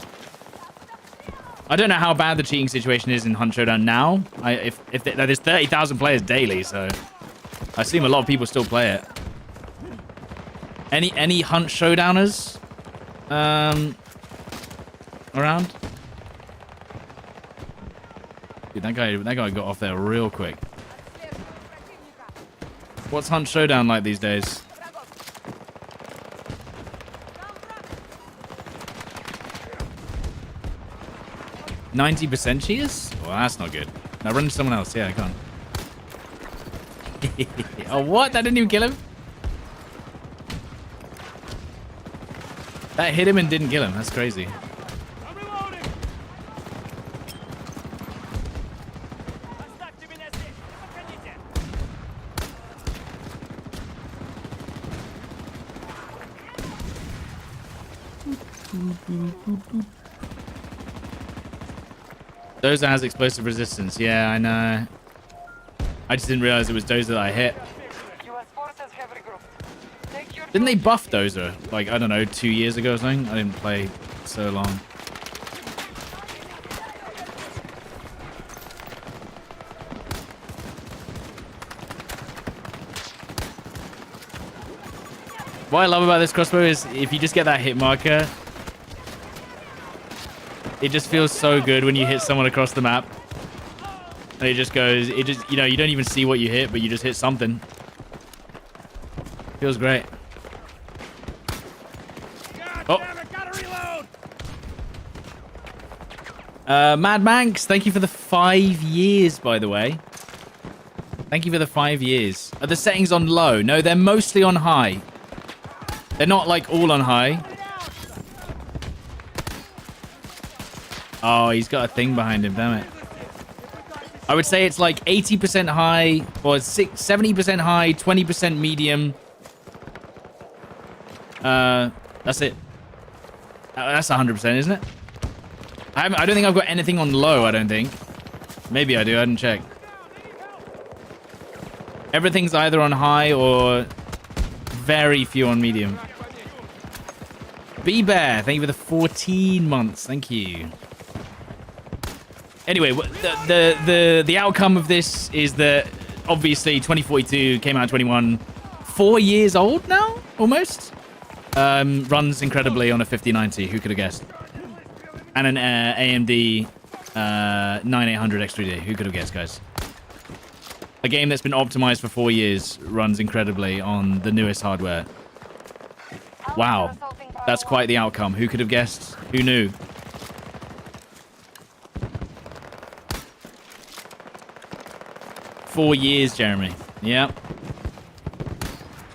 I don't know how bad the cheating situation is in Hunt Showdown now. If there's 30,000 players daily, so I assume a lot of people still play it. Any Hunt Showdowners around? Dude, that guy got off there real quick. What's Hunt Showdown like these days? %90 cheers? Well, that's not good. Now run to someone else. Yeah, come on. Oh, what? That didn't even kill him? That hit him and didn't kill him. That's crazy. I'm reloading. Оставьте меня здесь. Подходите. Dozer has explosive resistance. Yeah, I know. I just didn't realize it was Dozer that I hit. US forces have regrouped. Take your Didn't they buff Dozer? Like, I don't know, 2 years ago or something? I didn't play so long. What I love about this crossbow is if you just get that hit marker, it just feels so good when you hit someone across the map. And it just goes, you don't even see what you hit, but you just hit something. Feels great. God damn it, gotta reload. Mad Manx, thank you for the 5 years, by the way. Thank you for the 5 years. Are the settings on low? No, they're mostly on high. They're not like all on high. Oh, he's got a thing behind him, damn it. I would say it's like 80% high, or 70% high, 20% medium. That's it. That's 100%, isn't it? I don't think I've got anything on low, I don't think. Maybe I do, I didn't check. Everything's either on high or very few on medium. B-Bear, thank you for the 14 months. Thank you. Anyway, the outcome of this is that obviously 2042 came out in 21, 4 years old now, almost. Runs incredibly on a 5090. Who could have guessed? And an AMD 9800 X3D. Who could have guessed, guys? A game that's been optimized for 4 years runs incredibly on the newest hardware. Wow, that's quite the outcome. Who could have guessed? Who knew? "4 years, Jeremy." Yep.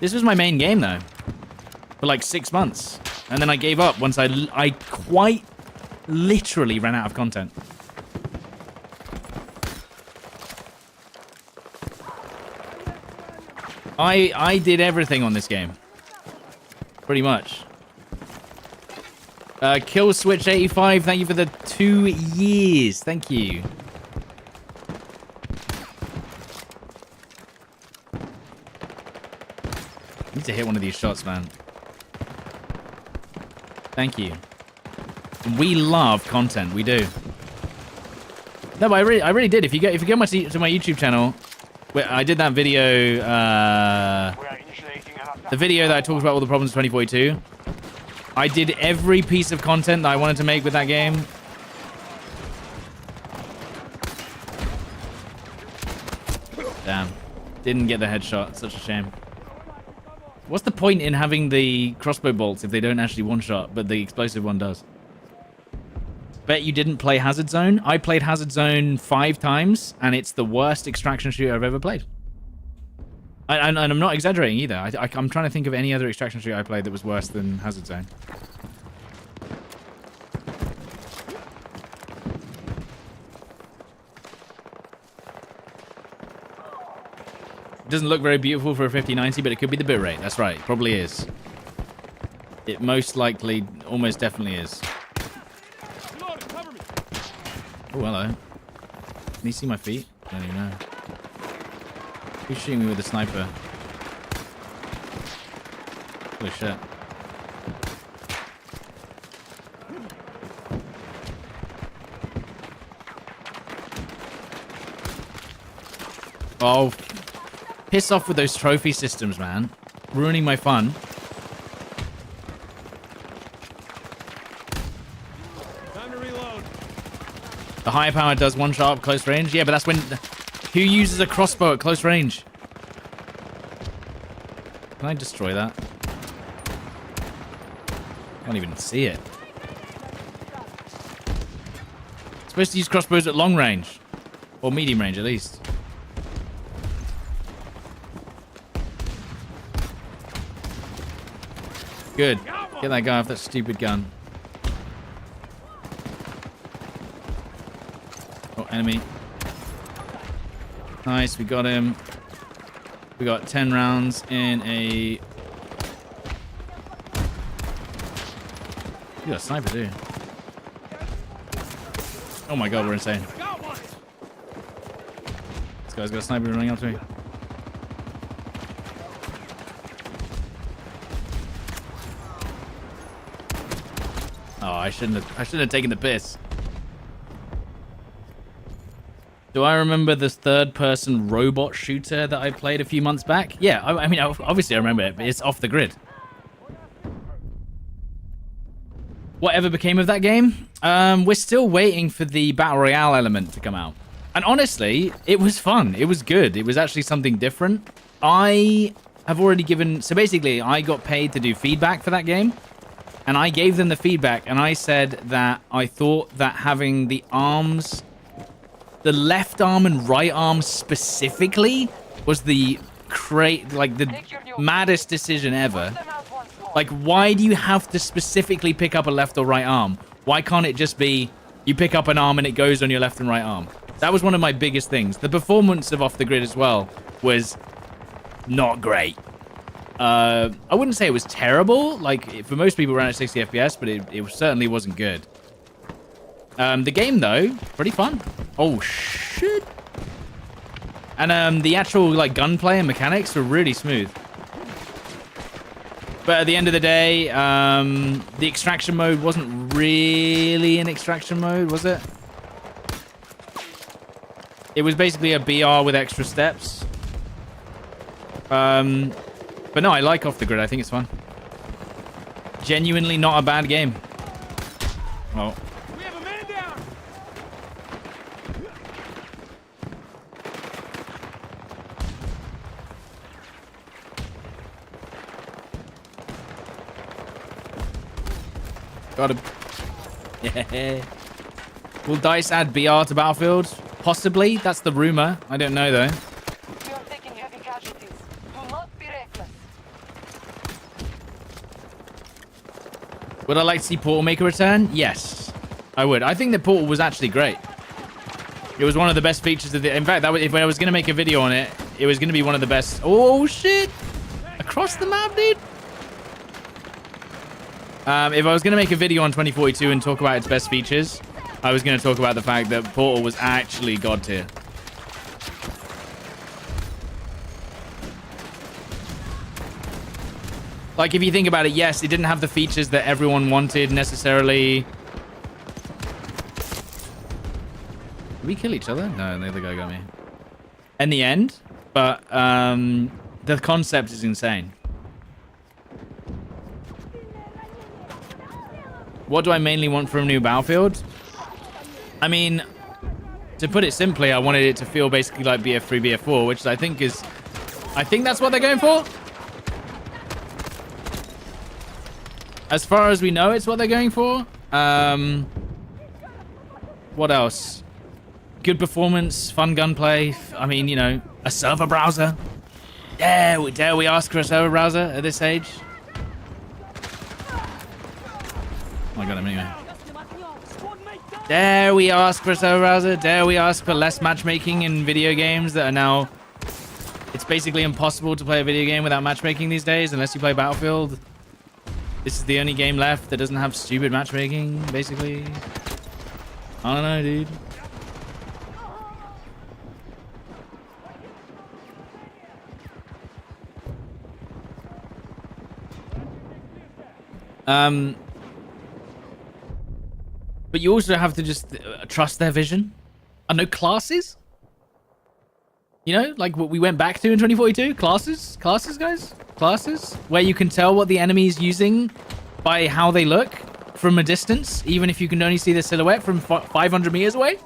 This was my main game, though. For like 6 months. And then I gave up once I quite literally ran out of content. I did everything on this game. Pretty much. Kill Switch 85, thank you for the 2 years. Thank you. Need to hit one of these shots, man. Thank you. We love content. We do. No, but I really did. If you go to my YouTube channel, where I did that video, We are initiating an attack. the video that I talked about all the problems of 2042. I did every piece of content that I wanted to make with that game. Damn. Didn't get the headshot. Such a shame. What's the point in having the crossbow bolts if they don't actually one-shot, but the explosive one does? Bet you didn't play Hazard Zone. I played Hazard Zone 5 times, and it's the worst extraction shooter I've ever played. And I'm not exaggerating either. I'm trying to think of any other extraction shooter I played that was worse than Hazard Zone. It doesn't look very beautiful for a 5090, but it could be the bitrate. That's right. It probably is. It most likely, almost definitely is. Reloading, cover me. Oh, hello. Can you see my feet? I don't even know. Who's shooting me with a sniper? Holy shit. Oh, piss off with those trophy systems, man. Ruining my fun. Time to reload. The higher power does one shot up close range. Yeah, but that's when... Who uses a crossbow at close range? Can I destroy that? I can't even see it. Supposed to use crossbows at long range. Or medium range, at least. Good. Get that guy off that stupid gun. Oh, enemy. Nice, we got him. We got 10 rounds in a... You got a sniper, too. Oh my god, we're insane. Got one. This guy's got a sniper running up to me. Oh, I shouldn't have taken the piss. Do I remember this third-person robot shooter that I played a few months back? Yeah, I mean, obviously I remember it, but it's off the grid. Whatever became of that game? We're still waiting for the Battle Royale element to come out. And honestly, it was fun. It was good. It was actually something different. I have already given... So basically, I got paid to do feedback for that game. And I gave them the feedback, and I said that I thought that having the arms... The left arm and right arm specifically was the maddest decision ever. Like, why do you have to specifically pick up a left or right arm? Why can't it just be you pick up an arm and it goes on your left and right arm? That was one of my biggest things. The performance of Off the Grid as well was not great. I wouldn't say it was terrible. Like, for most people around at 60 FPS, but it certainly wasn't good. The game, though, pretty fun. Oh, shit. And the actual, like, gunplay and mechanics were really smooth. But at the end of the day, the extraction mode wasn't really an extraction mode, was it? It was basically a BR with extra steps. But no, I like Off the Grid. I think it's fun. Genuinely not a bad game. Oh. We have a man down. Got him. Yeah. Will DICE add BR to Battlefield? Possibly. That's the rumor. I don't know, though. We are taking heavy casualties. Do not be reckless. Would I like to see Portal make a return? Yes, I would. I think that Portal was actually great. It was one of the best features of the... In fact, if I was going to make a video on it, it was going to be one of the best... Oh, shit. Across the map, dude. If I was going to make a video on 2042 and talk about its best features, I was going to talk about the fact that Portal was actually god tier. Like, if you think about it, yes, it didn't have the features that everyone wanted necessarily. Did we kill each other? No, the other guy got me. In the end, but the concept is insane. What do I mainly want from a new Battlefield? I mean, to put it simply, I wanted it to feel basically like BF3, BF4, which I think that's what they're going for. As far as we know, it's what they're going for. What else? Good performance, fun gunplay. I mean, you know, a server browser. Dare we ask for a server browser at this age? Oh, I got him anyway. Dare we ask for a server browser? Dare we ask for less matchmaking in video games that are now... It's basically impossible to play a video game without matchmaking these days, unless you play Battlefield. This is the only game left that doesn't have stupid matchmaking, basically. I don't know, dude. But you also have to just trust their vision. I know classes. You know, like what we went back to in 2042. Classes, guys. Classes where you can tell what the enemy is using by how they look from a distance, even if you can only see the silhouette from 500 meters away.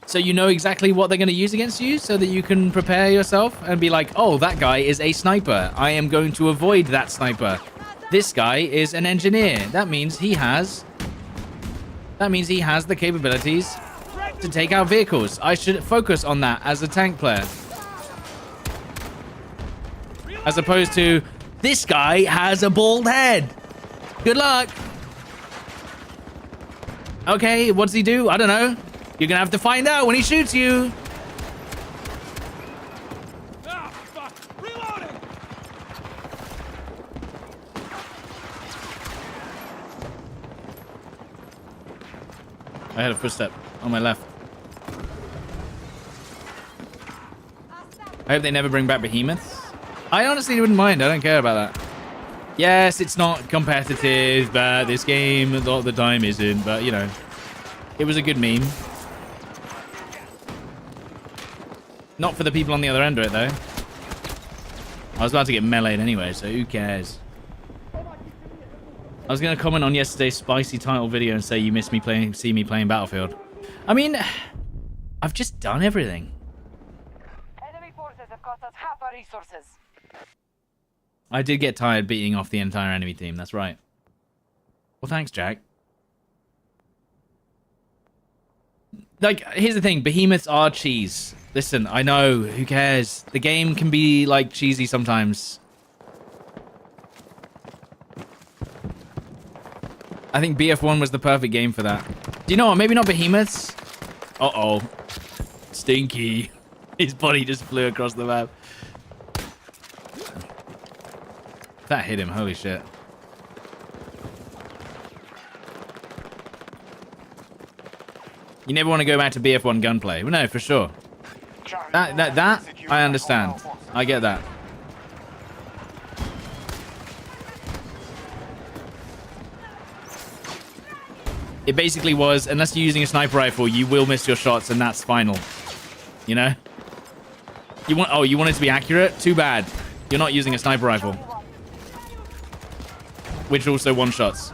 So you know exactly what they're going to use against you, so that you can prepare yourself and be like, oh, that guy is a sniper. I am going to avoid that sniper. This guy is an engineer. That means he has the capabilities to take out vehicles. I should focus on that as a tank player. As opposed to, this guy has a bald head. Good luck. Okay, what does he do? I don't know. You're gonna have to find out when he shoots you. Ah, fuck! Reloading! I had a footstep on my left. I hope they never bring back behemoths. I honestly wouldn't mind. I don't care about that. Yes, it's not competitive, but this game a lot of the time isn't. But, you know, it was a good meme. Not for the people on the other end of it, though. I was about to get meleeed anyway, so who cares? I was going to comment on yesterday's spicy title video and say you miss me playing, see me playing Battlefield. I mean, I've just done everything. Enemy forces have cost us half our resources. I did get tired beating off the entire enemy team, that's right. Well, thanks, Jack. Like, here's the thing, behemoths are cheese. Listen, I know, who cares? The game can be, like, cheesy sometimes. I think BF1 was the perfect game for that. Do you know what? Maybe not behemoths. Uh-oh. Stinky. His body just flew across the map. That hit him. Holy shit. You never want to go back to BF1 gunplay. Well, no, for sure. That, I understand. I get that. It basically was, unless you're using a sniper rifle, you will miss your shots, and that's final. You know? You want it to be accurate? Too bad. You're not using a sniper rifle. Which also one-shots.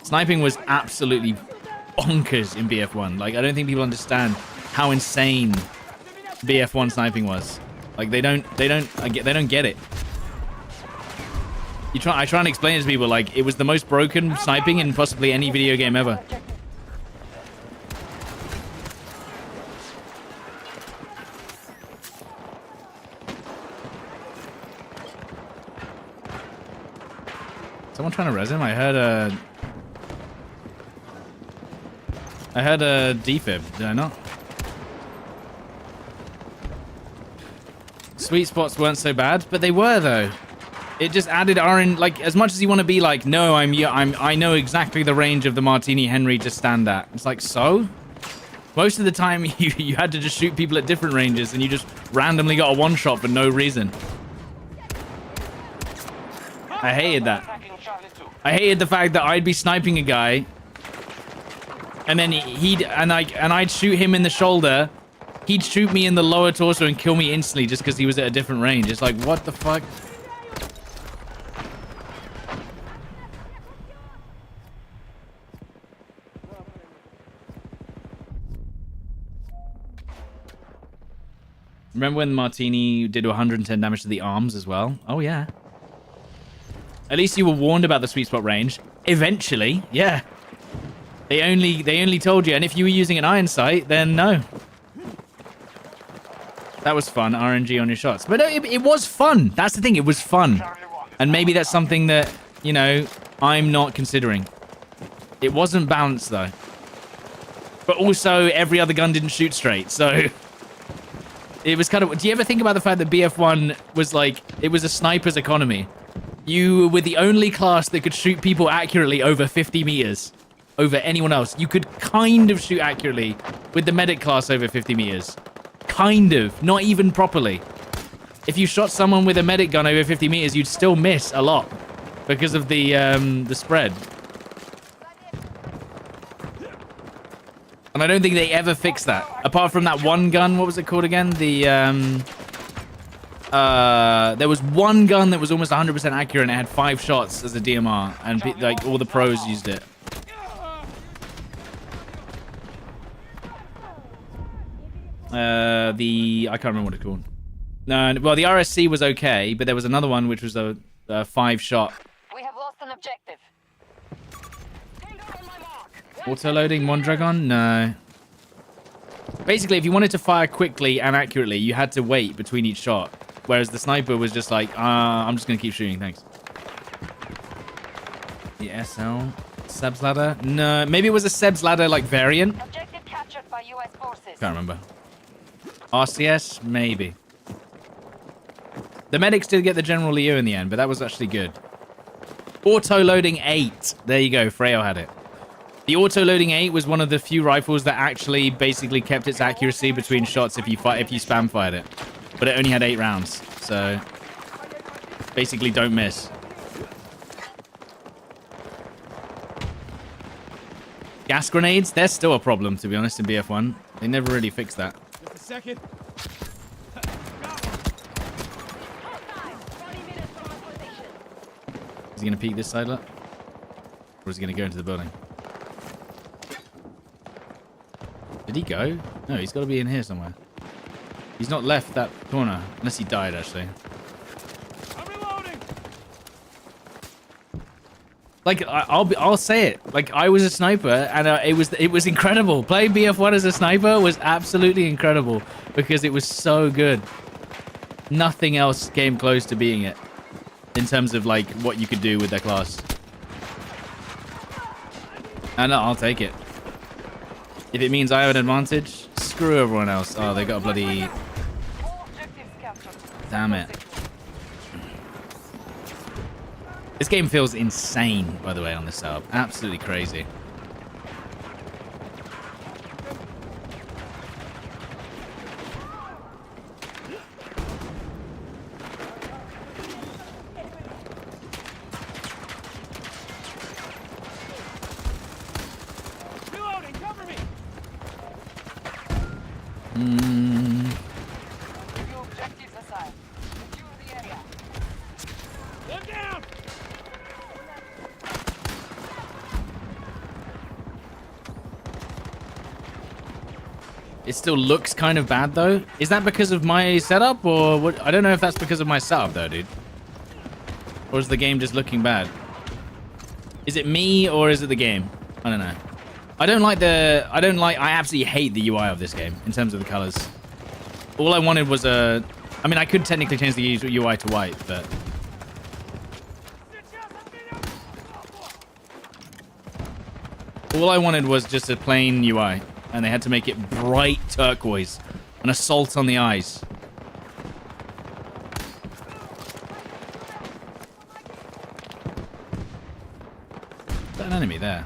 Sniping was absolutely bonkers in BF1. Like, I don't think people understand how insane BF1 sniping was. Like, they don't get it. I try and explain it to people, like, it was the most broken sniping in possibly any video game ever. Someone trying to res him? I heard a defib, did I not? Sweet spots weren't so bad, but they were though. It just added like, as much as you want to be like, no, I know exactly the range of the Martini Henry to stand at. It's like, so? Most of the time, you had to just shoot people at different ranges, and you just randomly got a one-shot for no reason. I hated that. Attacking Charlie 2. I hated the fact that I'd be sniping a guy, and then I'd shoot him in the shoulder. He'd shoot me in the lower torso and kill me instantly just because he was at a different range. It's like, what the fuck? Remember when Martini did 110 damage to the arms as well? Oh, yeah. At least you were warned about the sweet spot range. Eventually, yeah. They only told you. And if you were using an iron sight, then no. That was fun, RNG on your shots. But it was fun. That's the thing. It was fun. And maybe that's something that, you know, I'm not considering. It wasn't balanced, though. But also, every other gun didn't shoot straight, so... It was kind of... Do you ever think about the fact that BF1 was like... It was a sniper's economy. You were the only class that could shoot people accurately over 50 meters. Over anyone else. You could kind of shoot accurately with the medic class over 50 meters. Kind of. Not even properly. If you shot someone with a medic gun over 50 meters, you'd still miss a lot. Because of the spread. And I don't think they ever fixed that. Apart from that one gun, what was it called again? There was one gun that was almost 100% accurate and it had 5 shots as a DMR. And like all the pros used it. I can't remember what it's called. No, well, the RSC was okay, but there was another one which was a 5-shot. We have lost an objective. Auto-loading Mondragon? No. Basically, if you wanted to fire quickly and accurately, you had to wait between each shot. Whereas the sniper was just like, I'm just going to keep shooting, thanks. The SL? Seb's Ladder? No, maybe it was a Seb's Ladder, like, variant? Objective captured by US forces. Can't remember. RCS? Maybe. The medics did get the General Leo in the end, but that was actually good. Auto-loading 8. There you go, Freyo had it. The auto-loading 8 was one of the few rifles that actually basically kept its accuracy between shots if you spam fired it. But it only had 8 rounds, so basically don't miss. Gas grenades, they're still a problem, to be honest, in BF1. They never really fixed that. Just a second. Is he going to peek this side up? Or is he going to go into the building? Did he go? No, he's got to be in here somewhere. He's not left that corner. Unless he died, actually. I'm reloading. Like, I'll say it. Like, I was a sniper, and it was incredible. Playing BF1 as a sniper was absolutely incredible. Because it was so good. Nothing else came close to being it. In terms of, like, what you could do with their class. And I'll take it. If it means I have an advantage, screw everyone else. Oh, they got a bloody... Damn it. This game feels insane, by the way, on this setup. Absolutely crazy. Reloading. Cover me. Review objectives assigned. Secure the area. One down. It still looks kind of bad, though. Is that because of my setup, or what? I don't know if that's because of my setup, though, dude. Or is the game just looking bad? Is it me, or is it the game? I don't know. I absolutely hate the UI of this game, in terms of the colors. All I wanted was a... I mean, I could technically change the UI to white, but... All I wanted was just a plain UI. And they had to make it bright turquoise. An assault on the eyes. Is that an enemy there?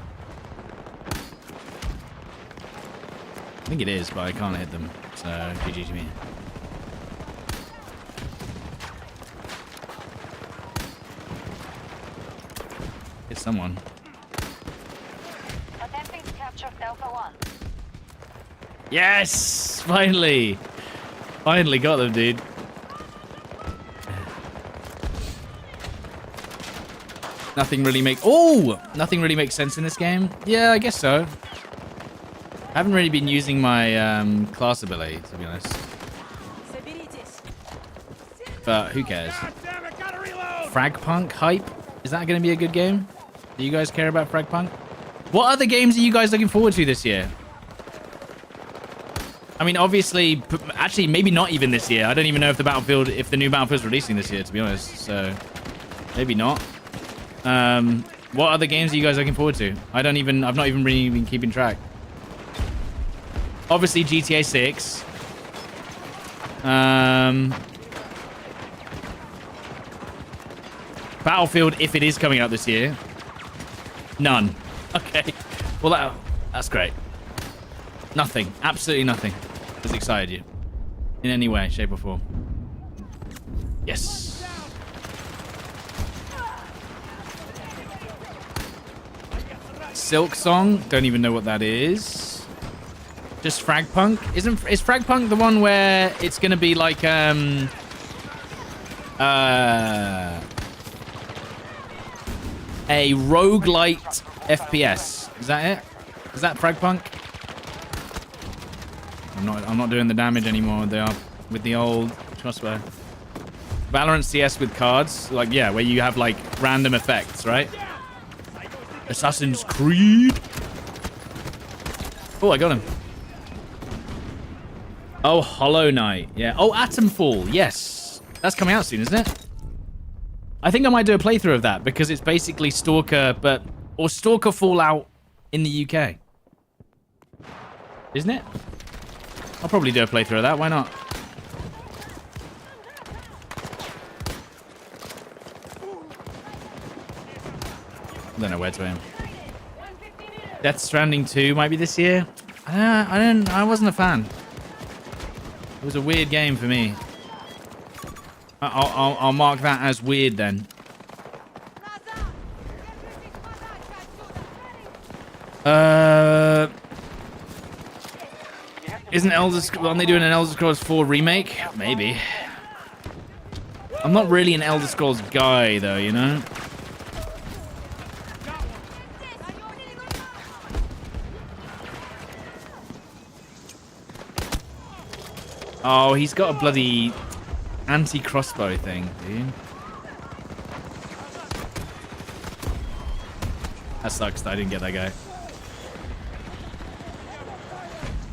think it is, but I can't hit them. So, GG to me. Hit someone. Attempting to capture Delta 1. Yes! Finally! Finally got them, dude. Nothing really makes sense in this game. Yeah, I guess so. I haven't really been using my class ability, to be honest. But who cares? God damn it, gotta reload! Fragpunk hype? Is that going to be a good game? Do you guys care about Fragpunk? What other games are you guys looking forward to this year? I mean, obviously, actually, maybe not even this year. I don't even know if the new Battlefield's releasing this year, to be honest. So, maybe not. What other games are you guys looking forward to? I've not even really been keeping track. Obviously, GTA 6. Battlefield, if it is coming out this year. None. Okay. Well, that's great. Nothing. Absolutely nothing has excited you. In any way, shape, or form. Yes. Silk Song. Don't even know what that is. Just Fragpunk. Is Fragpunk the one where it's gonna be like a roguelite FPS? Is that it? Is that Fragpunk? I'm not doing the damage anymore. They are with the old crossbow. Valorant CS with cards, like yeah, where you have like random effects, right? Assassin's Creed. Oh, I got him. Oh, Hollow Knight. Yeah. Oh, Atomfall. Yes. That's coming out soon, isn't it? I think I might do a playthrough of that because it's basically Stalker, or Stalker Fallout in the UK. Isn't it? I'll probably do a playthrough of that. Why not? I don't know where to aim. Death Stranding 2 might be this year. I wasn't a fan. It was a weird game for me. I'll mark that as weird then. Aren't they doing an Elder Scrolls 4 remake? Maybe. I'm not really an Elder Scrolls guy though, you know? Oh, he's got a bloody anti-crossbow thing, dude. That sucks that I didn't get that guy.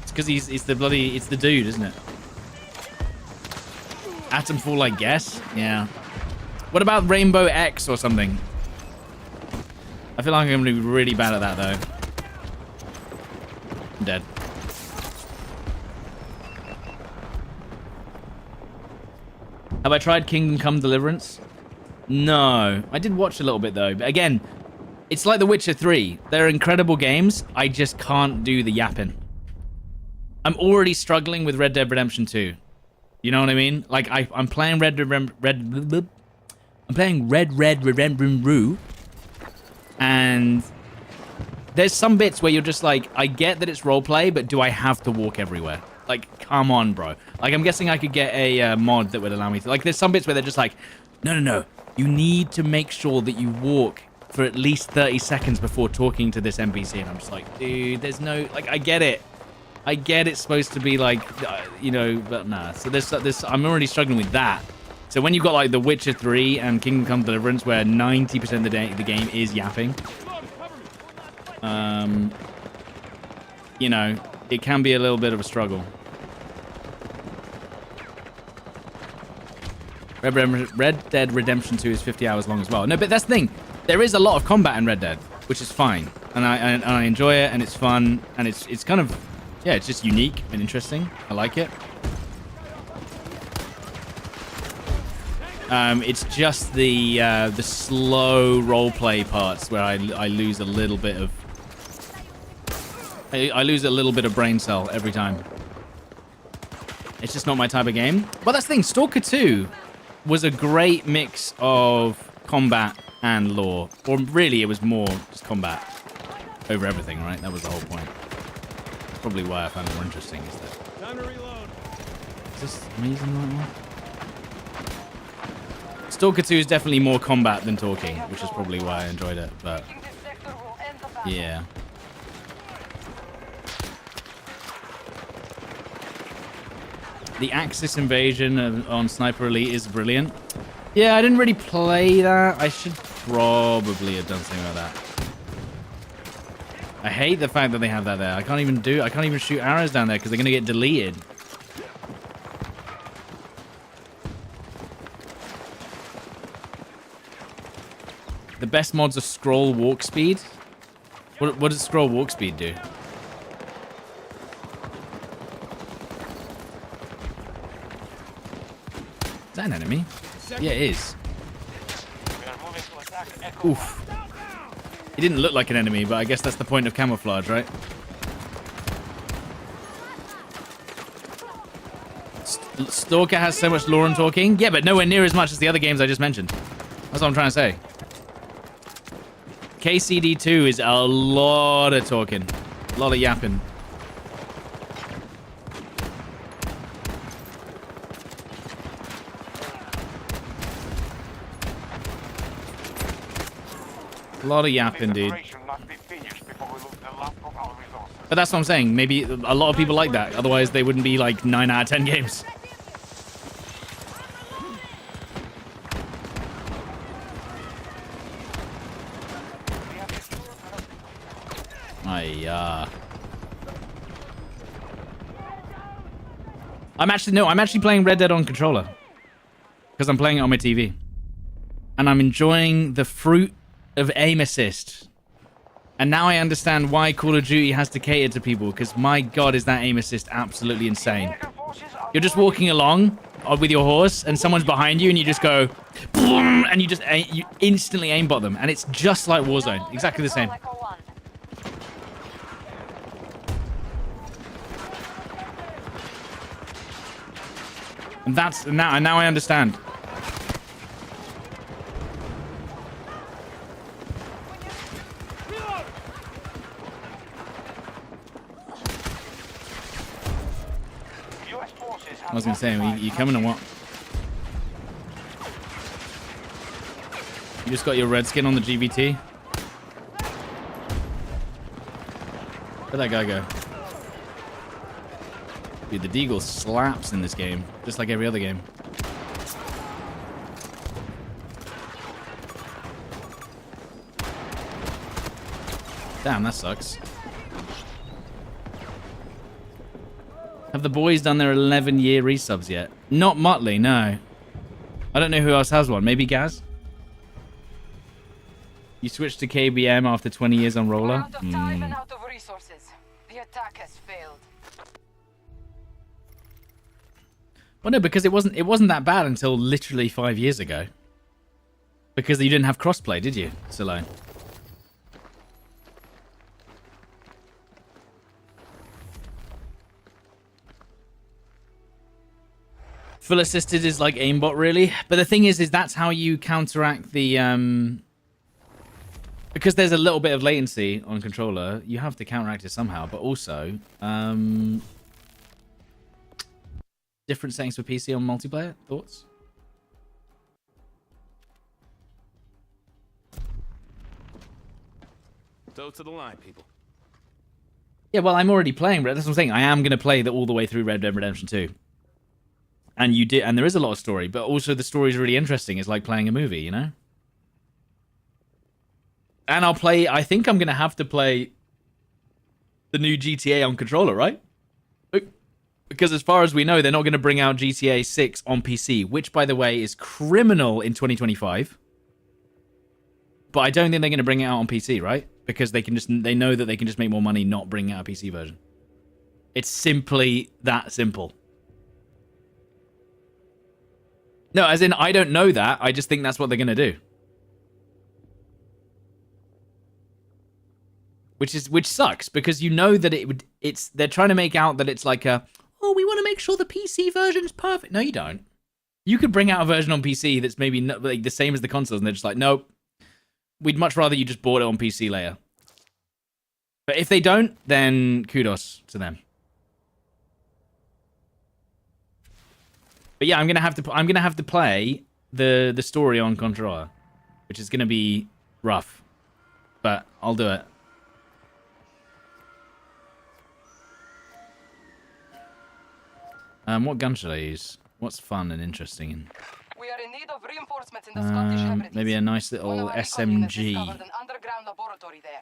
It's because it's the dude, isn't it? Atomfall, I guess. Yeah. What about Rainbow X or something? I feel like I'm gonna be really bad at that though. I'm dead. Have I tried Kingdom Come Deliverance? No. I did watch a little bit though. But again, it's like The Witcher 3. They're incredible games. I just can't do the yapping. I'm already struggling with Red Dead Redemption 2. You know what I mean? Like I'm playing Red Redemption, and there's some bits where you're just like, I get that it's roleplay, but do I have to walk everywhere? Like, come on, bro. Like, I'm guessing I could get a mod that would allow me to... Like, there's some bits where they're just like, no. You need to make sure that you walk for at least 30 seconds before talking to this NPC. And I'm just like, dude, there's no... Like, I get it. I get it's supposed to be like, you know, but nah. So this I'm already struggling with that. So when you've got like The Witcher 3 and Kingdom Come Deliverance, where 90% of the game is yapping, you know, it can be a little bit of a struggle. Red Dead Redemption 2 is 50 hours long as well. No, but that's the thing. There is a lot of combat in Red Dead, which is fine, and I enjoy it, and it's fun, and it's kind of, yeah, it's just unique and interesting. I like it. It's just the slow roleplay parts where I lose a little bit of I lose a little bit of brain cell every time. It's just not my type of game. But that's the thing. Stalker 2 was a great mix of combat and lore. Or really, it was more just combat over everything, right? That was the whole point. Probably why I found it more interesting. Is that... Time to reload. Is this me using the right one? Stalker 2 is definitely more combat than talking, which is probably why I enjoyed it. But Taking this sector will end the battle. yeah. The Axis invasion on Sniper Elite is brilliant. Yeah, I didn't really play that. I should probably have done something like that. I hate the fact that they have that there. I can't even shoot arrows down there because they're going to get deleted. The best mods are scroll walk speed. What does scroll walk speed do? Is that an enemy? Yeah, it is. We are moving to attack Echo. Oof. He didn't look like an enemy, but I guess that's the point of camouflage, right? Stalker has so much lore and talking. Yeah, but nowhere near as much as the other games I just mentioned. That's what I'm trying to say. KCD2 is a lot of talking. A lot of yapping. A lot of yapping, dude. But that's what I'm saying. Maybe a lot of people like that. Otherwise, they wouldn't be like 9 out of 10 games. I'm actually playing Red Dead on controller. Because I'm playing it on my TV. And I'm enjoying the fruit of aim assist. And now I understand why Call of Duty has to cater to people, because my god, is that aim assist absolutely insane. You're just walking along with your horse, and someone's behind you, and you just go, boom, and you instantly aimbot them, and it's just like Warzone, exactly the same. Echo 1. And that's now I understand. I was gonna say, you coming or what? You just got your red skin on the GVT? Where'd that guy go? Dude, the Deagle slaps in this game, just like every other game. Damn, that sucks. Have the boys done their 11-year resubs yet? Not Motley, no. I don't know who else has one. Maybe Gaz? You switched to KBM after 20 years on We're roller? out of time and out of resources. The attack has failed. Well, no, because it wasn't that bad until literally 5 years ago. Because you didn't have crossplay, did you, Salone? Full assisted is like aimbot, really. But the thing is that's how you counteract the because there's a little bit of latency on controller. You have to counteract it somehow. But also, different settings for PC on multiplayer. Thoughts? Toe to the line, people. Yeah, well, I'm already playing, but that's what I'm saying. I am going to play all the way through Red Dead Redemption 2. And and there is a lot of story, but also the story is really interesting. It's like playing a movie, you know? And I think I'm going to have to play the new GTA on controller, right? Because as far as we know, they're not going to bring out GTA 6 on PC, which, by the way, is criminal in 2025. But I don't think they're going to bring it out on PC, right? Because they know that they can just make more money not bringing out a PC version. It's simply that simple. No, as in, I don't know that. I just think that's what they're going to do. which sucks because you know that they're trying to make out that it's like oh, we want to make sure the PC version's perfect. No, you don't. You could bring out a version on PC that's maybe not, like, the same as the consoles, and they're just like, nope. We'd much rather you just bought it on PC later. But if they don't, then kudos to them. But yeah, I'm gonna have to play the story on Controller, which is gonna be rough, but I'll do it. What gun should I use? What's fun and interesting? We are in need of reinforcements in the Scottish Hebrides. Maybe a nice little One of our communists SMG. discovered an underground laboratory there.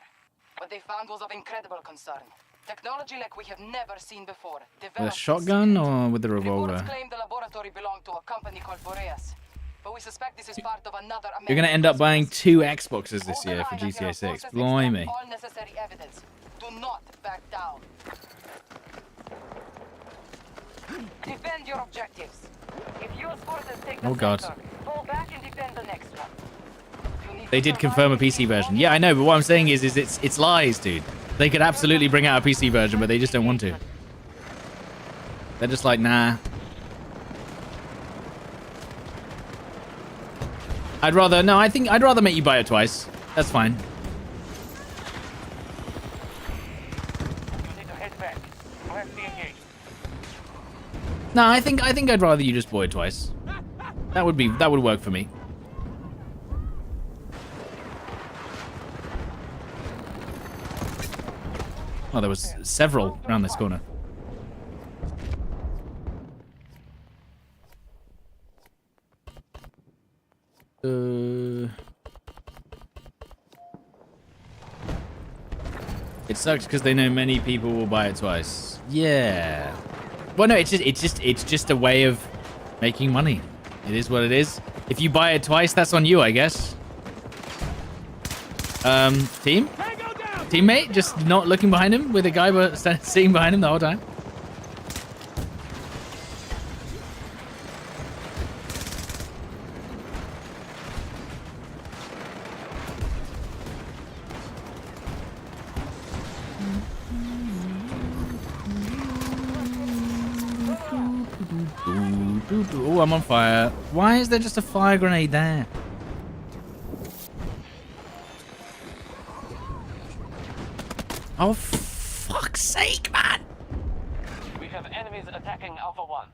What they found was of incredible concern. Technology like we have never seen before. With a Developed shotgun secret. or with a revolver? Reports claim the laboratory belonged to a company called Boreas. But we suspect this is part of another American You're gonna end up buying conspiracy. 2 Xboxes this year for Hold the line GTA until 6. forces extract Blimey. all necessary evidence. Do not back down. Defend your objectives. If US forces take the Oh, God. sector, fall back and defend the next one. You need They to did survive confirm a the PC version. only Yeah, I know, but what I'm saying is it's lies, dude. They could absolutely bring out a PC version, but they just don't want to. They're just like, nah. I'd rather make you buy it twice. That's fine. You need to head back. Press the engage. No, I think I'd rather you just buy it twice. That would work for me. Oh, there was several around this corner. It sucks because they know many people will buy it twice. Yeah. Well, no, it's just a way of making money. It is what it is. If you buy it twice, that's on you, I guess. Team? Tango down! Teammate? Just not looking behind him with a guy sitting behind him the whole time? Oh, I'm on fire. Why is there just a fire grenade there? Oh, fuck's sake, man! We have enemies attacking Alpha 1.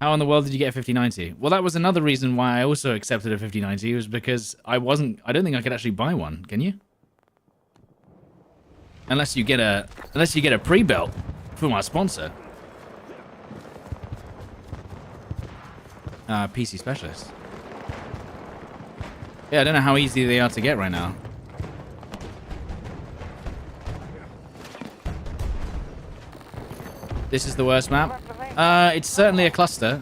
How in the world did you get a 5090? Well, that was another reason why I also accepted a 5090, was because I don't think I could actually buy one. Can you? Unless you get a pre-built from our sponsor. PC Specialist. Yeah, I don't know how easy they are to get right now. This is the worst map. It's certainly a cluster.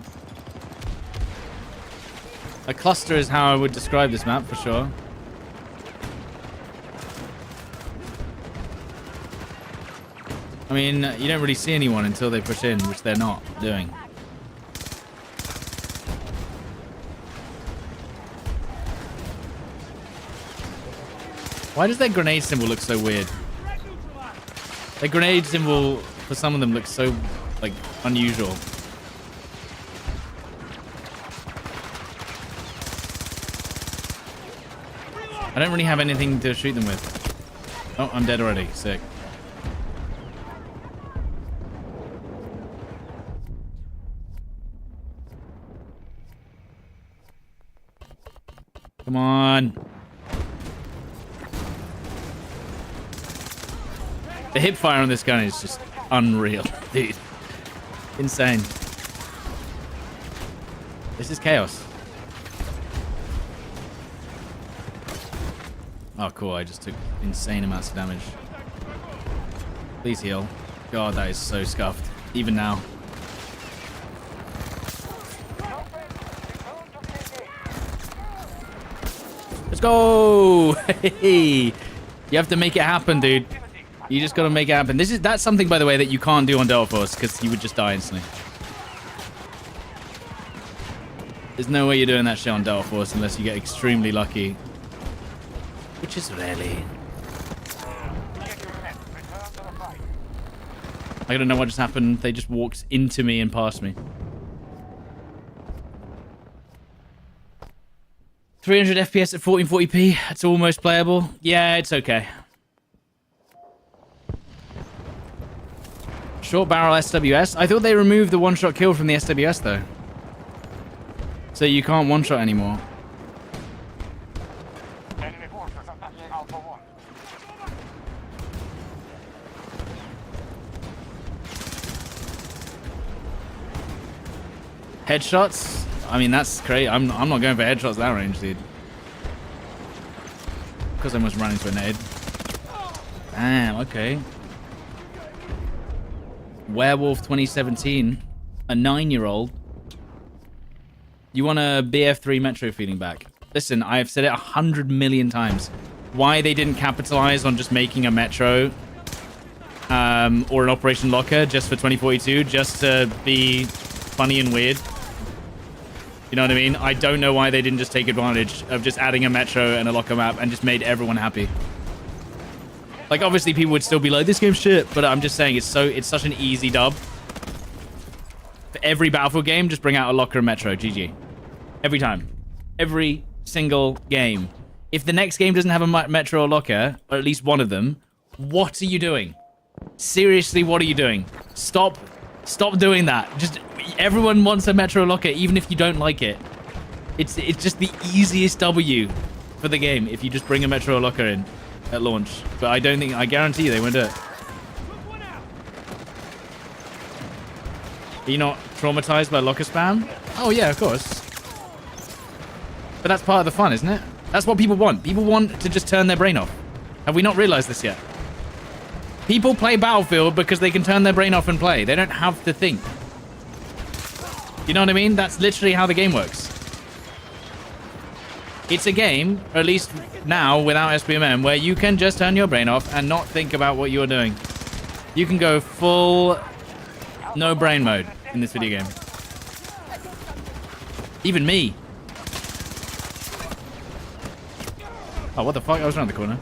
A cluster is how I would describe this map, for sure. I mean, you don't really see anyone until they push in, which they're not doing. Why does that grenade symbol look so weird? The grenade symbol, for some of them, looks so, like, unusual. I don't really have anything to shoot them with. Oh, I'm dead already. Sick. Come on. The hip fire on this gun is just unreal, dude. Insane. This is chaos. Oh, cool. I just took insane amounts of damage. Please heal. God, that is so scuffed. Even now. Let's go! Hey! You have to make it happen, dude. You just gotta make it happen. That's something, by the way, that you can't do on Delta Force, because you would just die instantly. There's no way you're doing that shit on Delta Force unless you get extremely lucky. Which is rarely. I don't know what just happened. They just walked into me and past me. 300 FPS at 1440p. It's almost playable. Yeah, it's okay. Short barrel SWS. I thought they removed the one-shot kill from the SWS, though. So you can't one-shot anymore. Enemy forces attacking Alpha 1. Headshots? I mean, that's great. I'm not going for headshots that range, dude. Because I almost ran into a nade. Damn, okay. Werewolf 2017. A 9-year-old. You want a BF3 Metro feeling back? Listen, I have said it 100 million times. Why they didn't capitalize on just making a Metro or an Operation Locker just for 2042, just to be funny and weird. You know what I mean? I don't know why they didn't just take advantage of just adding a Metro and a Locker map and just made everyone happy. Like, obviously, people would still be like, this game's shit, but I'm just saying it's such an easy dub. For every Battlefield game, just bring out a Locker and Metro. GG. Every time. Every single game. If the next game doesn't have a Metro or Locker, or at least one of them, what are you doing? Seriously, what are you doing? Stop doing that. Just, everyone wants a Metro or Locker, even if you don't like it. It's just the easiest W for the game if you just bring a Metro or Locker in at launch. But I guarantee you they won't do it. Are you not traumatized by Locker spam? Oh yeah, of course. But that's part of the fun, isn't it? That's what people want. People want to just turn their brain off. Have we not realized this yet? People play Battlefield because they can turn their brain off and play. They don't have to think. You know what I mean? That's literally how the game works. It's a game, or at least now without SBMM, where you can just turn your brain off and not think about what you're doing. You can go full no brain mode in this video game. Even me. Oh, what the fuck? I was around the corner.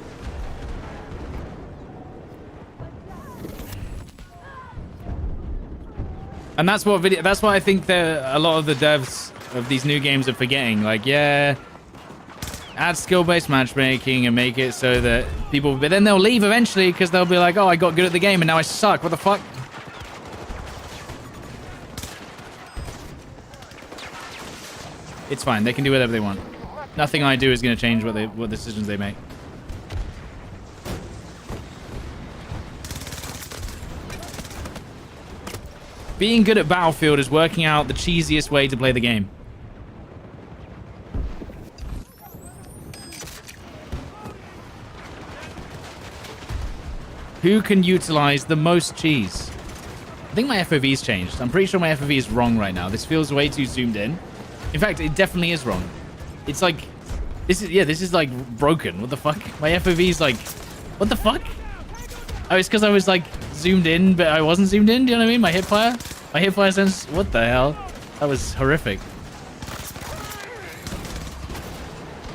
And that's what I think a lot of the devs of these new games are forgetting. Like, yeah, add skill-based matchmaking and make it so that people, but then they'll leave eventually because they'll be like, oh, I got good at the game and now I suck. What the fuck? It's fine. They can do whatever they want. Nothing I do is going to change what decisions they make. Being good at Battlefield is working out the cheesiest way to play the game. Who can utilize the most cheese? I think my FOV's changed. I'm pretty sure my FOV is wrong right now. This feels way too zoomed in. In fact, it definitely is wrong. It's like, this is like broken. What the fuck? My FOV's like, what the fuck? Oh, it's because I was like zoomed in, but I wasn't zoomed in. Do you know what I mean? My hipfire sense. What the hell? That was horrific.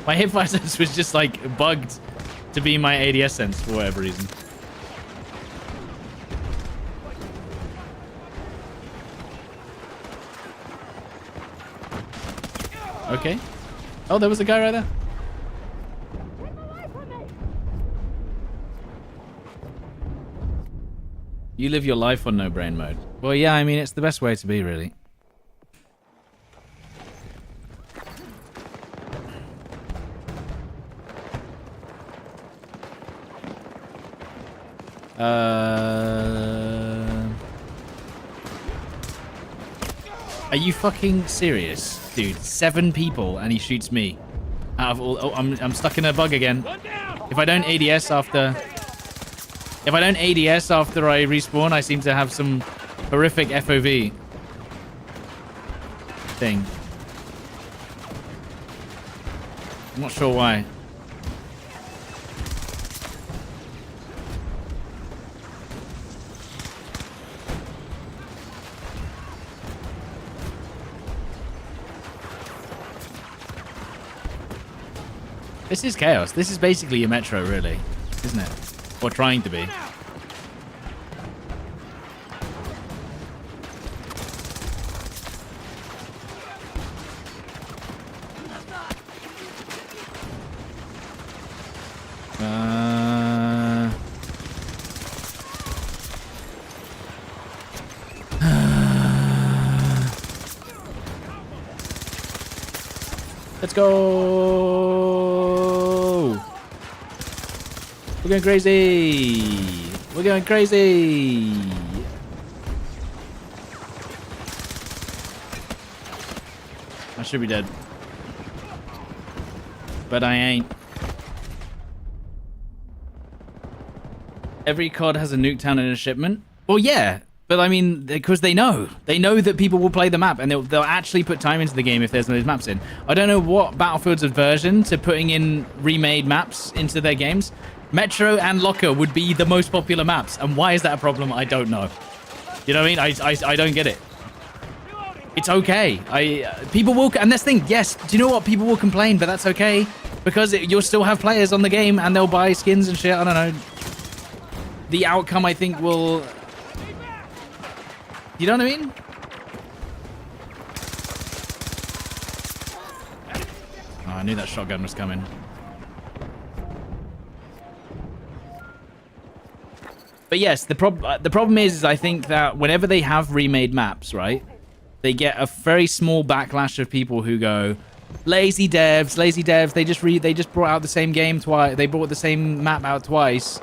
My hipfire sense was just like bugged to be my ADS sense for whatever reason. Okay. Oh, there was a guy right there. You live your life on no brain mode. Well, yeah, I mean, it's the best way to be, really. Are you fucking serious? Dude, 7 people and he shoots me. Out of all, oh, I'm stuck in a bug again. If I don't ADS after I respawn, I seem to have some horrific FOV thing. I'm not sure why. This is chaos. This is basically a Metro, really, isn't it? Or trying to be. Let's go. We're going crazy. We're going crazy. I should be dead. But I ain't. Every COD has a nuke town in a shipment. Well, yeah. But I mean, because they know that people will play the map, and they'll actually put time into the game if there's those maps in. I don't know what Battlefield's aversion to putting in remade maps into their games. Metro and Locker would be the most popular maps, and why is that a problem? I don't know. You know what I mean? I don't get it. It's okay. People will, and this thing, yes. Do you know what? People will complain, but that's okay because you'll still have players on the game, and they'll buy skins and shit. I don't know. The outcome, I think, will. You know what I mean? Oh, I knew that shotgun was coming. But yes, the problem is I think that whenever they have remade maps, right, they get a very small backlash of people who go, lazy devs. They just brought out the same game twice. They brought the same map out twice,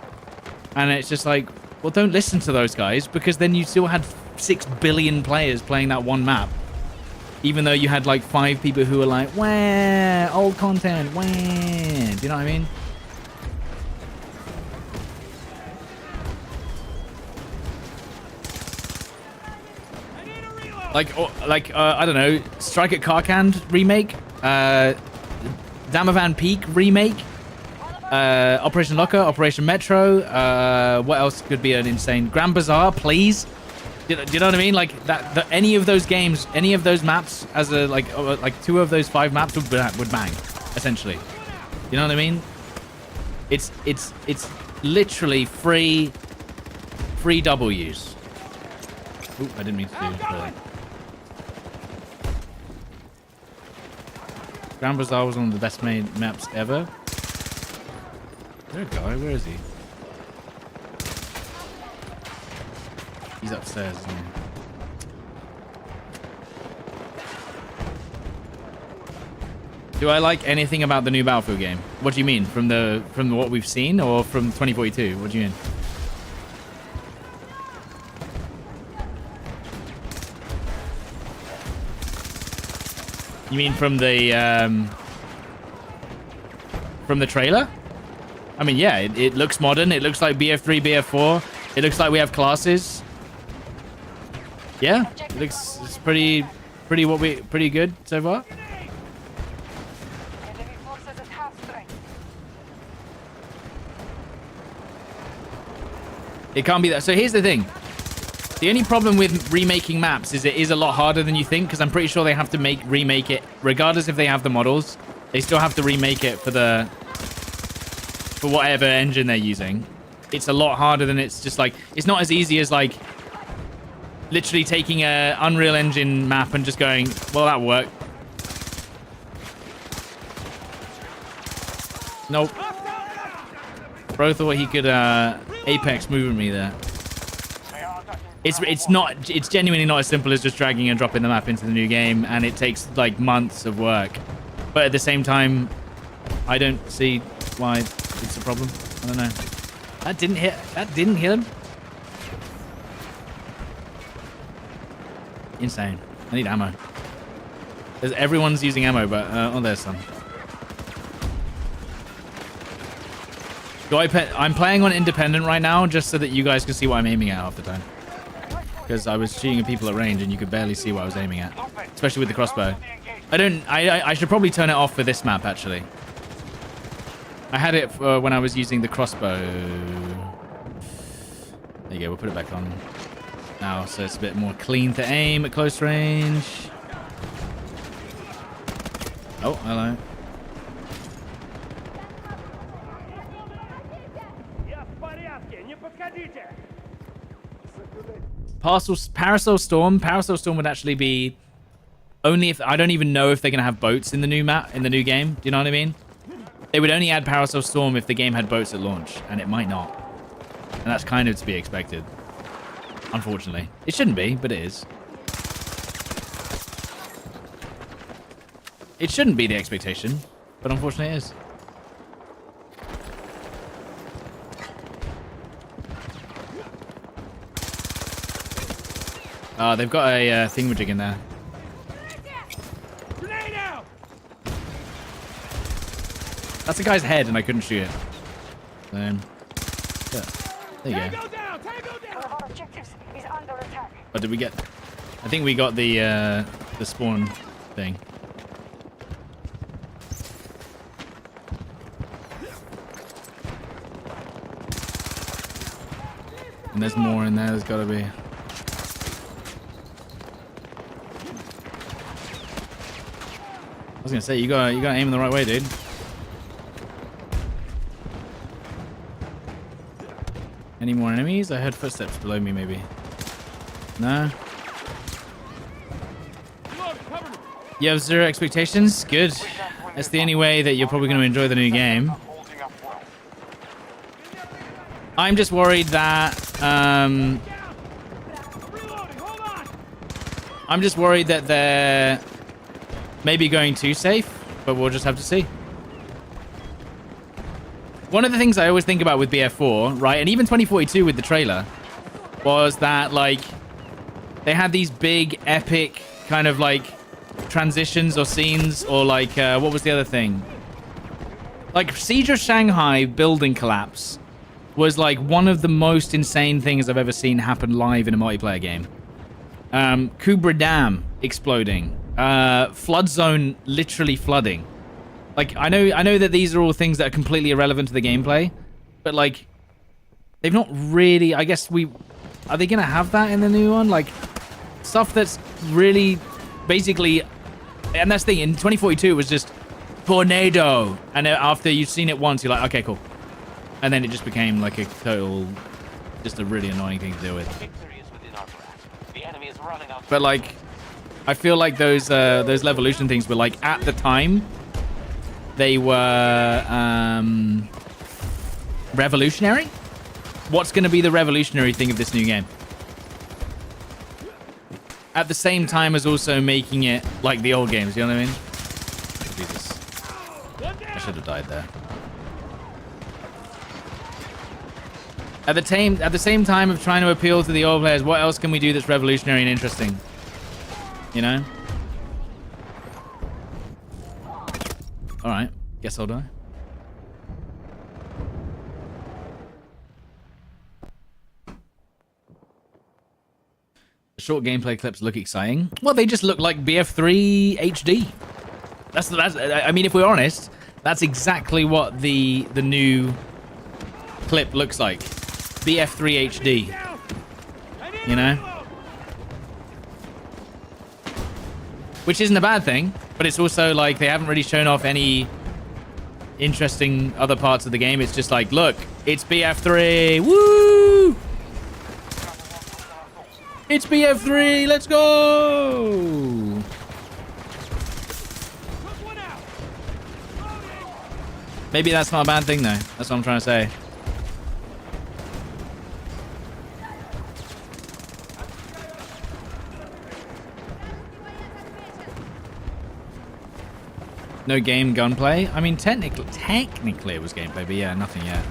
and it's just like, well, don't listen to those guys because then you still had 6 billion players playing that one map, even though you had like 5 people who were like, wah, old content, wah. Do you know what I mean? Like I don't know, Strike at Karkand remake, Damavan Peak remake, Operation Locker, Operation Metro. What else could be an insane? Grand Bazaar, please. Do you know what I mean? Like that, any of those games, any of those maps, as a like 2 of those 5 maps would bang, essentially. You know what I mean? It's literally free W's. Ooh, I didn't mean to do that. Grand Bazaar was one of the best made maps ever. There a guy? Where is he? He's upstairs, isn't he? Do I like anything about the new Battlefield game? What do you mean? From what we've seen, or from 2042? What do you mean? You mean from the trailer? I mean, yeah, it looks modern. It looks like BF3, BF4. It looks like we have classes. Yeah, it looks it's pretty good so far. It can't be that. So here's the thing. The only problem with remaking maps is it is a lot harder than you think, because I'm pretty sure they have to remake it regardless if they have the models. They still have to remake it for whatever engine they're using. It's a lot harder than it's just like, it's not as easy as like literally taking a Unreal Engine map and just going, well, that worked. Nope. Bro thought he could Apex moving me there. It's genuinely not as simple as just dragging and dropping the map into the new game, and it takes like months of work. But at the same time, I don't see why it's a problem. I don't know. That didn't hit him. Insane. I need ammo. Everyone's using ammo, but oh, there's some. I'm playing on independent right now, just so that you guys can see what I'm aiming at half the time. Because I was shooting at people at range, and you could barely see what I was aiming at, especially with the crossbow. I should probably turn it off for this map, actually. I had it when I was using the crossbow. There you go. We'll put it back on now, so it's a bit more clean to aim at close range. Oh, hello. Parasol Storm. Parasol Storm would actually be only if I don't even know if they're gonna have boats in the new map, in the new game. Do you know what I mean? They would only add Parasol Storm if the game had boats at launch, and it might not. And that's kind of to be expected. Unfortunately. It shouldn't be, but it is. It shouldn't be the expectation, but unfortunately it is. They've got a thingamajig in there. Grenade out! That's a guy's head, and I couldn't shoot it. Yeah, there you go. Tango down! Tango One down! of our objectives is under attack. Oh, did we get... I think we got the spawn thing. And there's more in there. There's got to be. I was gonna say you gotta aim in the right way, dude. Any more enemies? I heard footsteps below me, maybe. No. Reloading, cover me! You have zero expectations? Good. That's the only way that you're probably going to enjoy the new game. Holding up well. I'm just worried that Down! Reloading, hold on! I'm just worried that they're maybe going too safe, but we'll just have to see. One of the things I always think about with BF4, right, and even 2042 with the trailer, was that, like, they had these big, epic kind of, like, transitions or scenes, or, like, what was the other thing? Like, Siege of Shanghai building collapse was, like, one of the most insane things I've ever seen happen live in a multiplayer game. Kubra Dam exploding. Flood zone literally flooding. Like, I know that these are all things that are completely irrelevant to the gameplay, but, like, they've not really, I guess are they going to have that in the new one? Like, stuff that's really, basically, and that's the thing, in 2042 it was just, tornado, and after you've seen it once, you're like, okay, cool. And then it just became, like, just a really annoying thing to deal with. Victory is within our grasp. The enemy is running out. But, like, I feel like those Levolution things were, like, at the time, they were revolutionary. What's going to be the revolutionary thing of this new game? At the same time as also making it like the old games, you know what I mean? Jesus. I should have died there. At the same time of trying to appeal to the old players, what else can we do that's revolutionary and interesting? You know? Alright. Guess I'll die. The short gameplay clips look exciting. Well, they just look like BF3 HD. That's. I mean, if we're honest, that's exactly what the new clip looks like. BF3 HD. You know? Which isn't a bad thing, but it's also like they haven't really shown off any interesting other parts of the game. It's just like, look, it's BF3. Woo! It's BF3. Let's go! Maybe that's not a bad thing, though. That's what I'm trying to say. No game gunplay? I mean, technically it was gameplay, but yeah, nothing yet.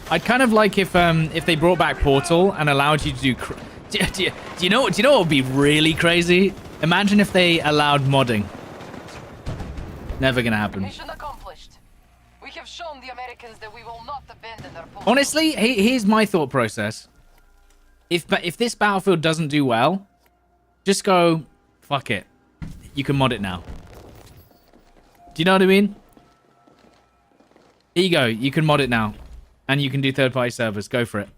I'd kind of like if they brought back Portal and allowed you to do... Do you know what would be really crazy? Imagine if they allowed modding. Never gonna happen. Mission accomplished. We have shown the Americans that we will not abandon their post. Honestly, here's my thought process. If this Battlefield doesn't do well, just go, fuck it. You can mod it now. Do you know what I mean? Here you go. You can mod it now. And you can do third-party servers. Go for it.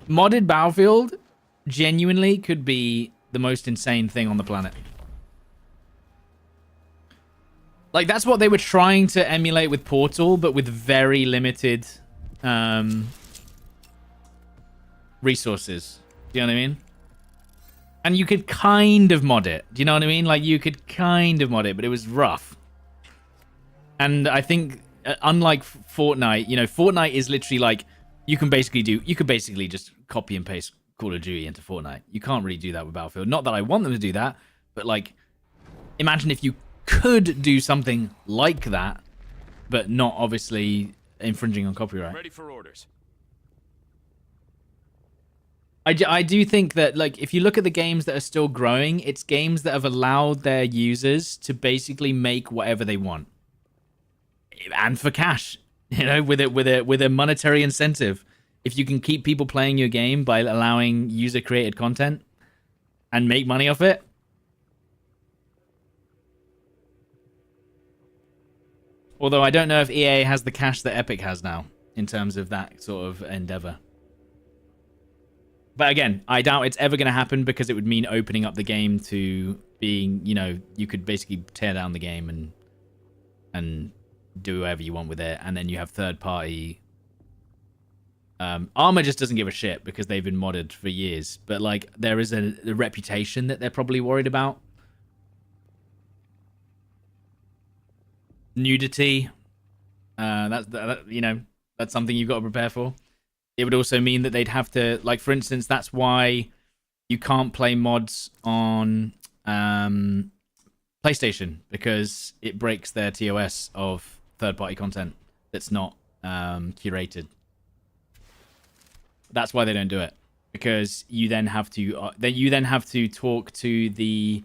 Modded Battlefield genuinely could be the most insane thing on the planet. Like, that's what they were trying to emulate with Portal, but with very limited resources. Do you know what I mean? And you could kind of mod it. Do you know what I mean? Like, you could kind of mod it, but it was rough. And I think unlike Fortnite, you know, Fortnite is literally like you could basically just copy and paste Call of Duty into Fortnite. You can't really do that with Battlefield. Not that I want them to do that, but like, imagine if you could do something like that, but not obviously infringing on copyright. Ready for orders. I do think that, like, if you look at the games that are still growing, it's games that have allowed their users to basically make whatever they want, and for cash, you know, with a monetary incentive. If you can keep people playing your game by allowing user created content and make money off it. Although I don't know if EA has the cash that Epic has now in terms of that sort of endeavor. But again, I doubt it's ever going to happen because it would mean opening up the game to being, you know, you could basically tear down the game and do whatever you want with it. And then you have third party. Armor just doesn't give a shit because they've been modded for years. But like, there is a reputation that they're probably worried about. Nudity. You know, that's something you've got to prepare for. It would also mean that they'd have to, like, for instance, that's why you can't play mods on PlayStation, because it breaks their TOS of third-party content that's not curated. That's why they don't do it, because you then have to talk to the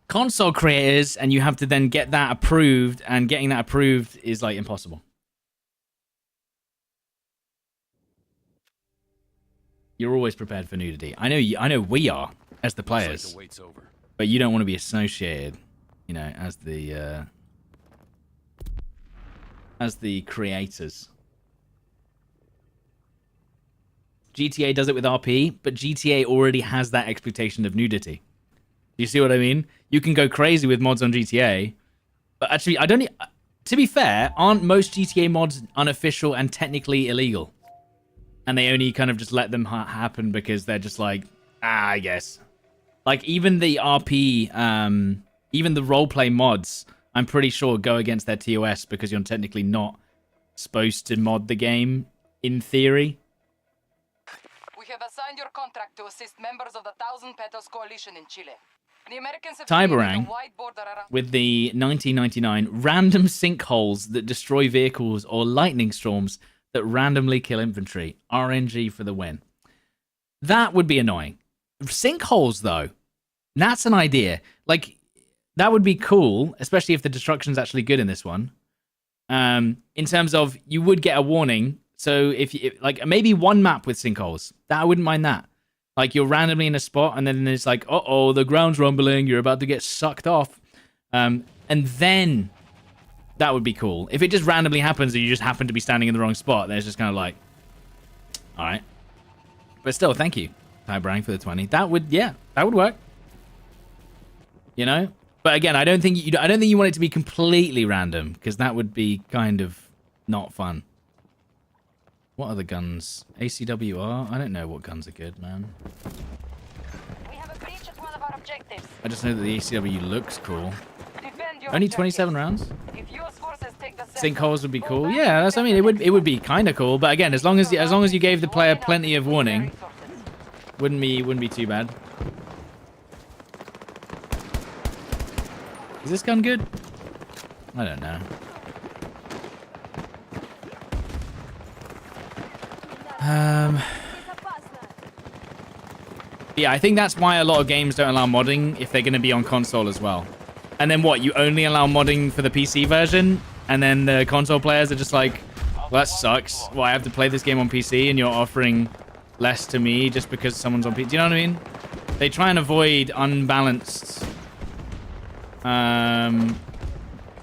console creators, and you have to then get that approved, and getting that approved is like impossible. You're always prepared for nudity. I know we are as the players, but you don't want to be associated, you know, as the creators. GTA does it with RP, but GTA already has that expectation of nudity. Do you see what I mean? You can go crazy with mods on GTA, but actually, to be fair, aren't most GTA mods unofficial and technically illegal? And they only kind of just let them happen because they're just like, I guess. Like, even the RP, even the roleplay mods, I'm pretty sure go against their TOS because you're technically not supposed to mod the game, in theory. We have assigned your contract to assist members of the Thousand Petals Coalition in Chile. The Americans have Tiberang, a wide border around with the 1999 random sinkholes that destroy vehicles or lightning storms that randomly kill infantry. RNG for the win. That would be annoying. Sinkholes, though, that's an idea. Like, that would be cool, especially if the destruction's actually good in this one. In terms of, you would get a warning. So if like, maybe one map with sinkholes, I wouldn't mind that. Like, you're randomly in a spot, and then it's like, uh-oh, the ground's rumbling, you're about to get sucked off. And then that would be cool. If it just randomly happens and you just happen to be standing in the wrong spot, then it's just kind of like, all right. But still, thank you, Tybrang, for the 20. That would work. You know? But again, I don't think you want it to be completely random, because that would be kind of not fun. What are the guns? ACWR? I don't know what guns are good, man. We have a breach at one of our objectives. I just know that the ACW looks cool. Defend your Only objectives. 27 rounds? If US forces take the Sinkholes would be cool. Yeah, that's. I mean, it would be kind of cool. But again, as long as you gave the player plenty of warning, wouldn't be too bad. Is this gun good? I don't know. Yeah, I think that's why a lot of games don't allow modding if they're going to be on console as well. And then what? You only allow modding for the PC version, and then the console players are just like, well, that sucks. Well, I have to play this game on PC, and you're offering less to me just because someone's on PC. Do you know what I mean? They try and avoid unbalanced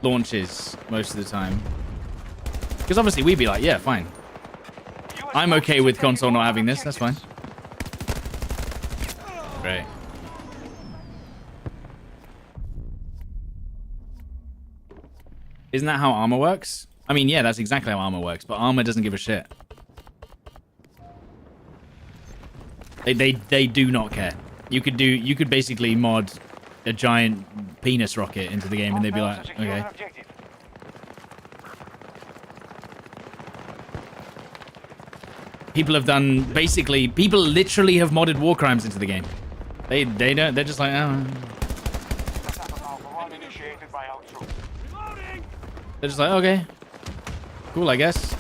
launches most of the time. Because obviously we'd be like, yeah, fine. I'm okay with console not having this. That's fine. Great. Isn't that how armor works? I mean, yeah, that's exactly how armor works, but armor doesn't give a shit. They do not care. You could basically mod a giant penis rocket into the game, and they'd be like, okay. People have done basically. People literally have modded war crimes into the game. They don't. They're just like, oh. One initiated by our troops. Reloading! They're just like, okay, cool, I guess.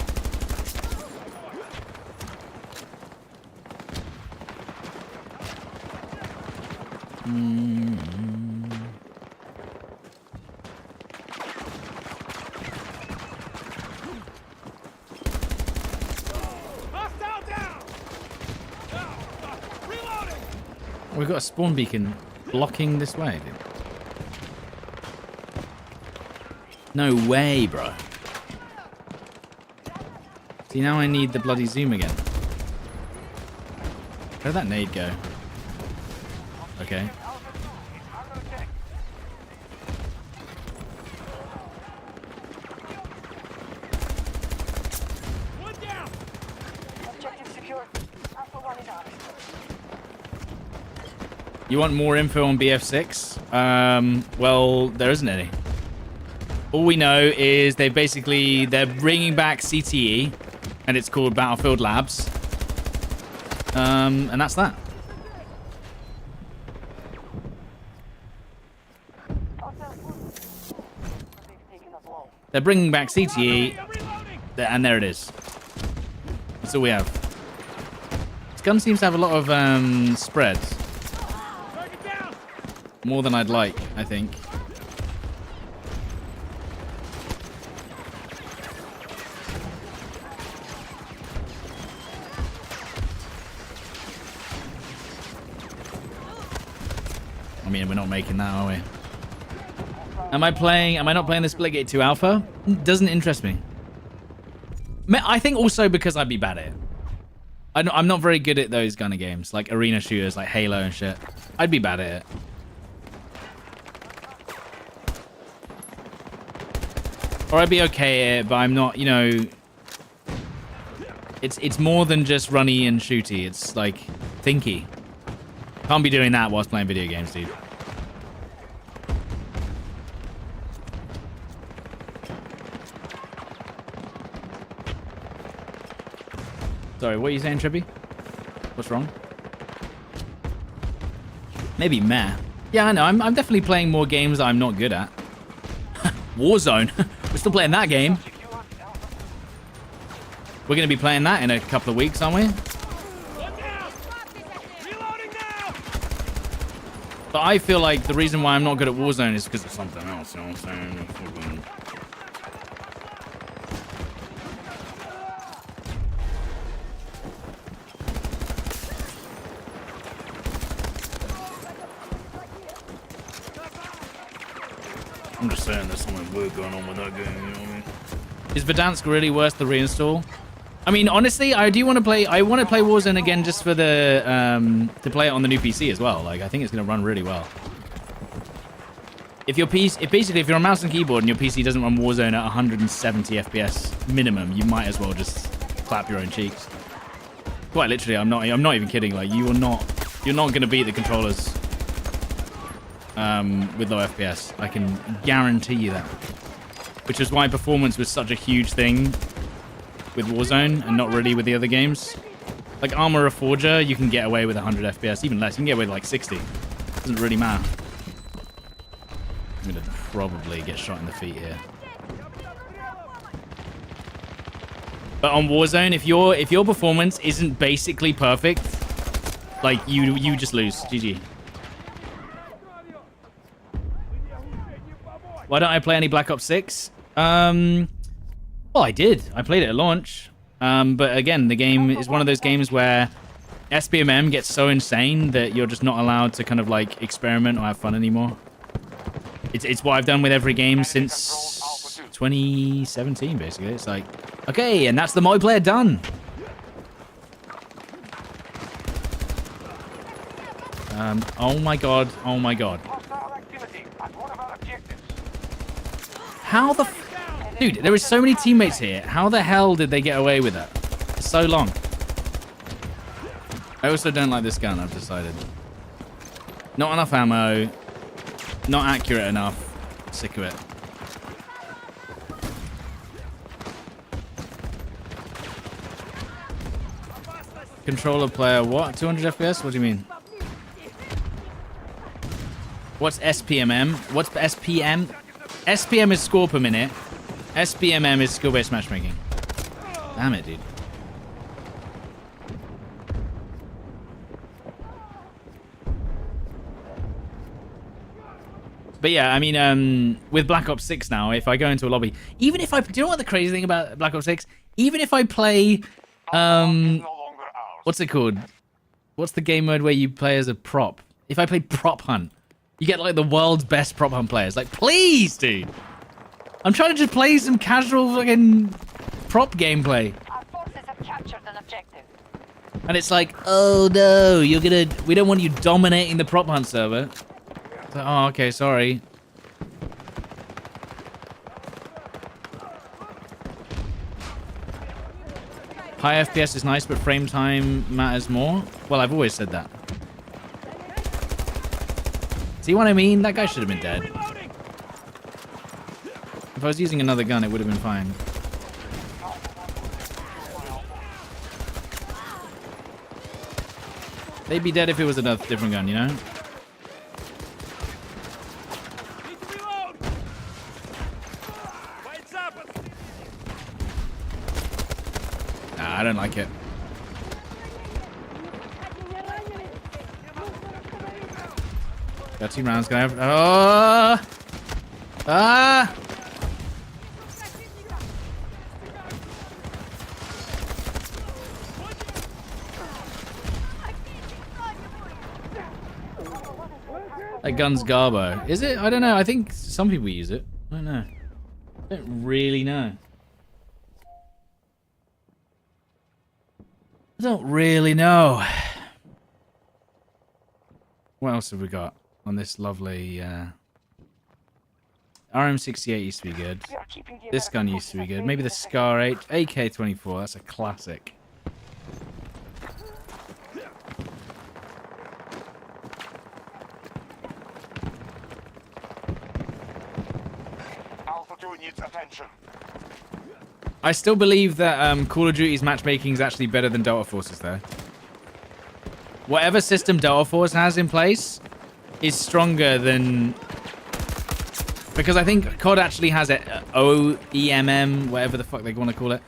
Hostile down! Reloading! We've got a spawn beacon blocking this way, dude. No way, bro. See, now I need the bloody zoom again. Where'd that nade go? Okay. One down! Objective secure. Alpha 1 is ours. You want more info on BF6? Well, there isn't any. All we know is they're bringing back CTE, and it's called Battlefield Labs. And that's that. They're bringing back CTE, and there it is. That's all we have. This gun seems to have a lot of spreads. Target down! More than I'd like, I think. I mean, we're not making that, are we? Am I not playing the Splitgate 2 Alpha? Doesn't interest me. I think also because I'd be bad at it. I'm not very good at those kind of games, like arena shooters, like Halo and shit. I'd be bad at it. Or I'd be okay at it, but I'm not, you know... It's more than just runny and shooty. It's like thinky. Can't be doing that whilst playing video games, dude. Sorry, what are you saying, Trippy? What's wrong? Maybe meh. Yeah, I know. I'm definitely playing more games that I'm not good at. Warzone. We're still playing that game. We're going to be playing that in a couple of weeks, aren't we? One down! Reloading now! But I feel like the reason why I'm not good at Warzone is because of something else. You know what I'm saying? I'm just saying there's something weird going on with that game, you know what I mean? Is Verdansk really worth the reinstall? I mean, honestly, I want to play Warzone again just for the to play it on the new PC as well. Like, I think it's going to run really well. If you're a mouse and keyboard and your PC doesn't run Warzone at 170 FPS minimum, you might as well just clap your own cheeks. Quite literally, I'm not even kidding. Like, you're not going to beat the controllers with low FPS. I can guarantee you that. Which is why performance was such a huge thing with Warzone and not really with the other games. Like Armor of Forger, you can get away with 100 FPS, even less. You can get away with like 60. Doesn't really matter. I'm gonna probably get shot in the feet here. But on Warzone, if your performance isn't basically perfect, like you just lose. GG. Why don't I play any Black Ops 6? Well, I did. I played it at launch. But again, the game is one of those games where SBMM gets so insane that you're just not allowed to kind of like experiment or have fun anymore. It's what I've done with every game since 2017, basically. It's like, okay, and that's the multiplayer done. Oh my god. Oh my god. Hostile activity at one of our objectives. How the... Dude, there is so many teammates here. How the hell did they get away with that for so long? I also don't like this gun, I've decided. Not enough ammo. Not accurate enough. Sick of it. Controller player, what? 200 FPS? What do you mean? What's SPMM? What's SPM? SPM is score per minute. SPMM is skill-based matchmaking. Damn it, dude. But yeah, I mean, with Black Ops 6 now, if I go into a lobby, even if I... Do you know what the crazy thing about Black Ops 6? Even if I play... what's it called? What's the game mode where you play as a prop? If I play Prop Hunt, you get, like, the world's best Prop Hunt players. Like, please, dude! I'm trying to just play some casual fucking prop gameplay. Our forces have captured an objective. And it's like, oh no, you're gonna... We don't want you dominating the Prop Hunt server. It's like, oh, okay, sorry. High FPS is nice, but frame time matters more. Well, I've always said that. See what I mean? That guy should have been dead. If I was using another gun, it would have been fine. They'd be dead if it was a different gun, you know? Nah, I don't like it. Got 2 rounds. Can I have... Oh! Ah! That gun's Garbo. Is it? I don't know. I think some people use it. I don't know. I don't really know. I don't really know. What else have we got on this lovely... RM68 used to be good. This gun used to be good. Maybe the Scar 8. AK-24. That's a classic. Needs attention. I still believe that Call of Duty's matchmaking is actually better than Delta Force's, though. Whatever system Delta Force has in place is stronger than... Because I think COD actually has it OEMM, whatever the fuck they want to call it.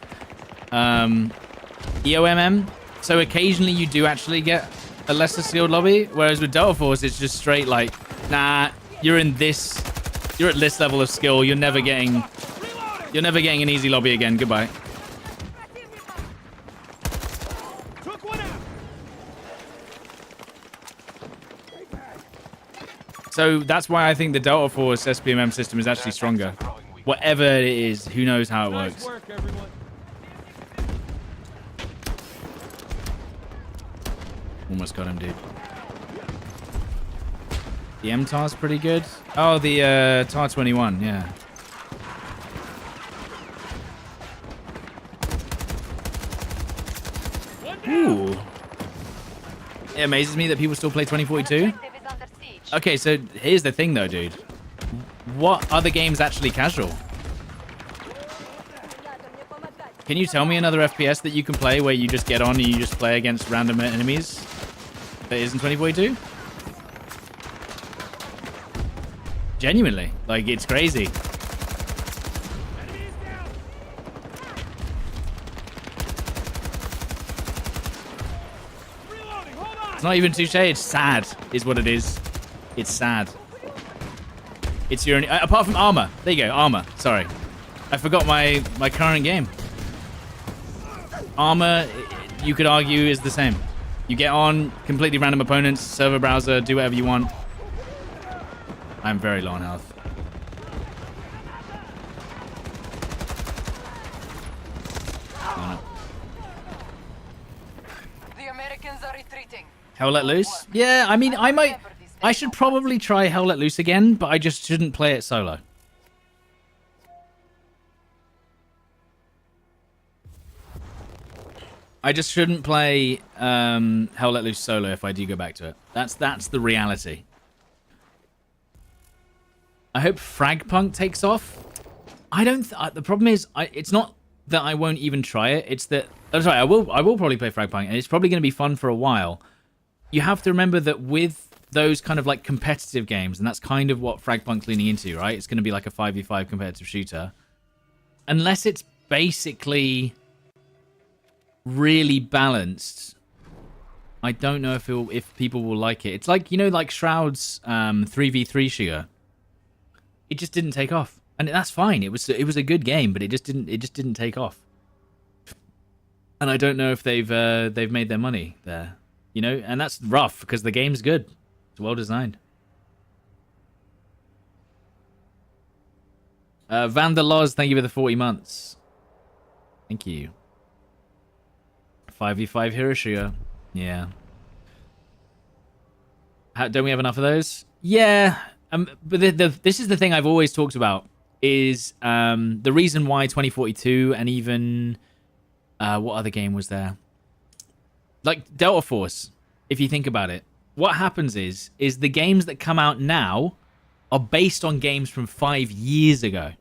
EOMM. So occasionally you do actually get a lesser sealed lobby, whereas with Delta Force it's just straight like, nah, you're in this... You're at this level of skill. You're never getting an easy lobby again. Goodbye. So that's why I think the Delta Force SPMM system is actually stronger. Whatever it is, who knows how it works. Almost got him, dude. The MTAR's pretty good. Oh, the TAR 21, yeah. Ooh. It amazes me that people still play 2042. Okay, so here's the thing though, dude. What other games actually casual? Can you tell me another FPS that you can play where you just get on and you just play against random enemies that isn't 2042? Genuinely, like, it's crazy. It's not even touche, it's sad, is what it is. It's sad. It's your only... apart from armor. There you go, armor. Sorry. I forgot my current game. Armor, you could argue, is the same. You get on, completely random opponents, server browser, do whatever you want. I'm very low on health. The Americans are retreating. Hell Let Loose? Yeah, I mean, I should probably try Hell Let Loose again, but I just shouldn't play it solo. I just shouldn't play Hell Let Loose solo if I do go back to it. That's the reality. I hope Fragpunk takes off. I don't... the problem is, it's not that I won't even try it. It's that I'm sorry, I will probably play Fragpunk, and it's probably going to be fun for a while. You have to remember that with those kind of like competitive games, and that's kind of what Fragpunk's leaning into, right? It's going to be like a 5v5 competitive shooter. Unless it's basically really balanced, I don't know if people will like it. It's like, you know, like Shroud's 3v3 shooter. It just didn't take off, and that's fine. It was a good game, but it just didn't take off. And I don't know if they've made their money there, you know, and that's rough because the game's good. It's well designed. Van der Loz, thank you for the 40 months. Thank you. 5v5 Hiroshima. Yeah. Don't we have enough of those? Yeah. But this is the thing I've always talked about is the reason why 2042 and even what other game was there? Like Delta Force, if you think about it. What happens is the games that come out now are based on games from 5 years ago.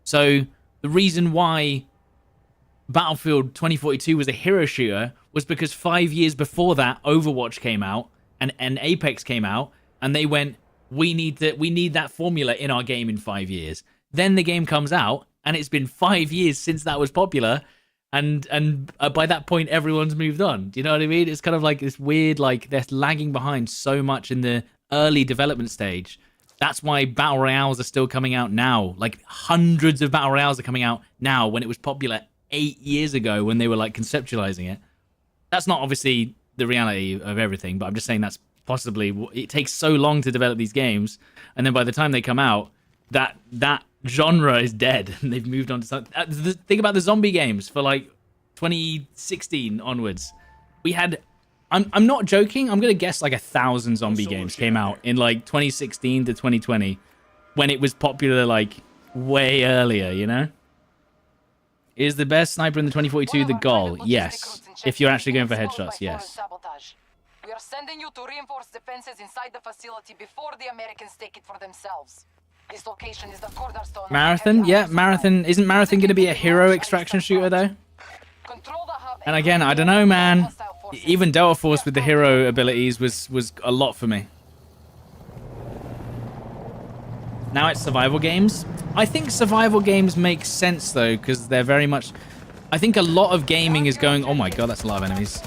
So the reason why Battlefield 2042 was a hero shooter was because 5 years before that, Overwatch came out and Apex came out, and they went, we need that formula in our game in 5 years. Then the game comes out, and it's been 5 years since that was popular, and by that point, everyone's moved on. Do you know what I mean? It's kind of like this weird, like, they're lagging behind so much in the early development stage. That's why Battle Royales are still coming out now. Like, hundreds of Battle Royales are coming out now when it was popular 8 years ago when they were, like, conceptualizing it. That's not obviously the reality of everything, but I'm just saying that's possibly... It takes so long to develop these games, and then by the time they come out, that genre is dead, and they've moved on to something. Think about the zombie games for, like, 2016 onwards. We had... I'm not joking. I'm going to guess like 1,000 zombie games came out in like 2016 to 2020 when it was popular like way earlier, you know? Is the best sniper in the 2042 the goal? Yes. If you're actually going for headshots, yes. We are sending you to reinforce defenses inside the facility before the Americans take it for themselves. This location is the cornerstone. Marathon? Yeah, Marathon. Isn't Marathon going to be a hero extraction shooter though? And again, I don't know, man. Even Delta Force with the hero abilities was a lot for me. Now it's survival games. I think survival games make sense though, because they're very much... I think a lot of gaming is going... Oh my god, that's a lot of enemies.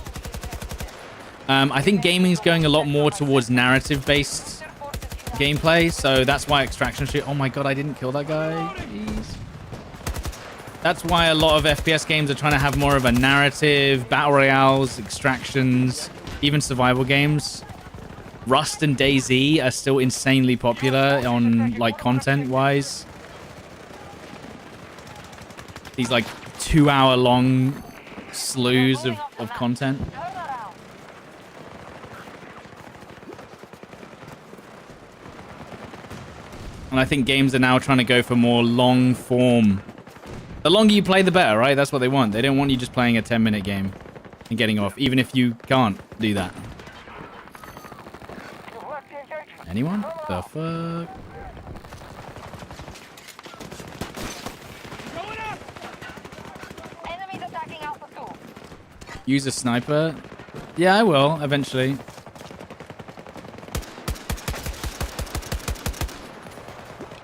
I think gaming is going a lot more towards narrative-based gameplay, so that's why extraction shoot... Oh my god, I didn't kill that guy. Jeez. That's why a lot of FPS games are trying to have more of a narrative, battle royales, extractions, even survival games. Rust and DayZ are still insanely popular on, like, content-wise. These, like, 2-hour-long slews of content. And I think games are now trying to go for more long-form. The longer you play, the better, right? That's what they want. They don't want you just playing a 10-minute game and getting off, even if you can't do that. Anyone? The fuck? Enemies attacking Alpha 2. Use a sniper? Yeah, I will, eventually.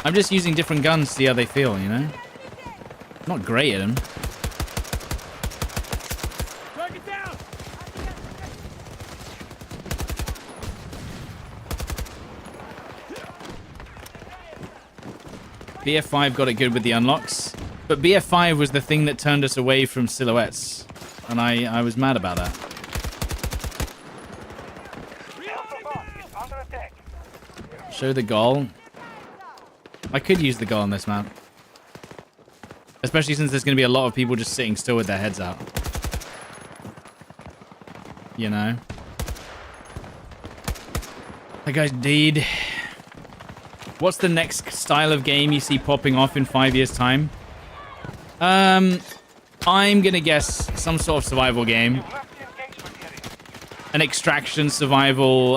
I'm just using different guns to see how they feel, you know? Not great at them. Target down. BF5 got it good with the unlocks, but BF5 was the thing that turned us away from silhouettes, and I was mad about that. Show the goal. I could use the goal on this map. Especially since there's going to be a lot of people just sitting still with their heads out. You know? Hey guys, indeed. What's the next style of game you see popping off in 5 years' time? I'm going to guess some sort of survival game. An extraction survival,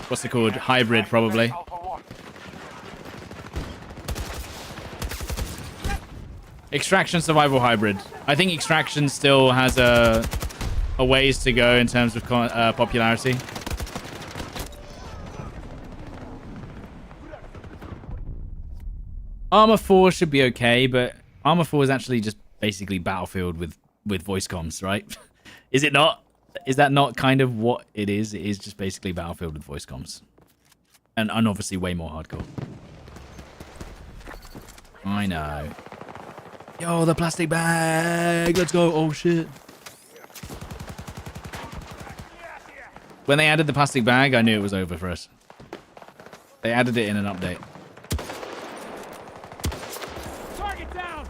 what's it called? Hybrid, probably. Extraction survival hybrid. I think Extraction still has a ways to go in terms of popularity. Arma 4 should be okay, but Arma 4 is actually just basically Battlefield with voice comms, right? Is it not? Is that not kind of what it is? It is just basically Battlefield with voice comms. And obviously way more hardcore. I know. Yo, the plastic bag! Let's go! Oh, shit. When they added the plastic bag, I knew it was over for us. They added it in an update. Target down.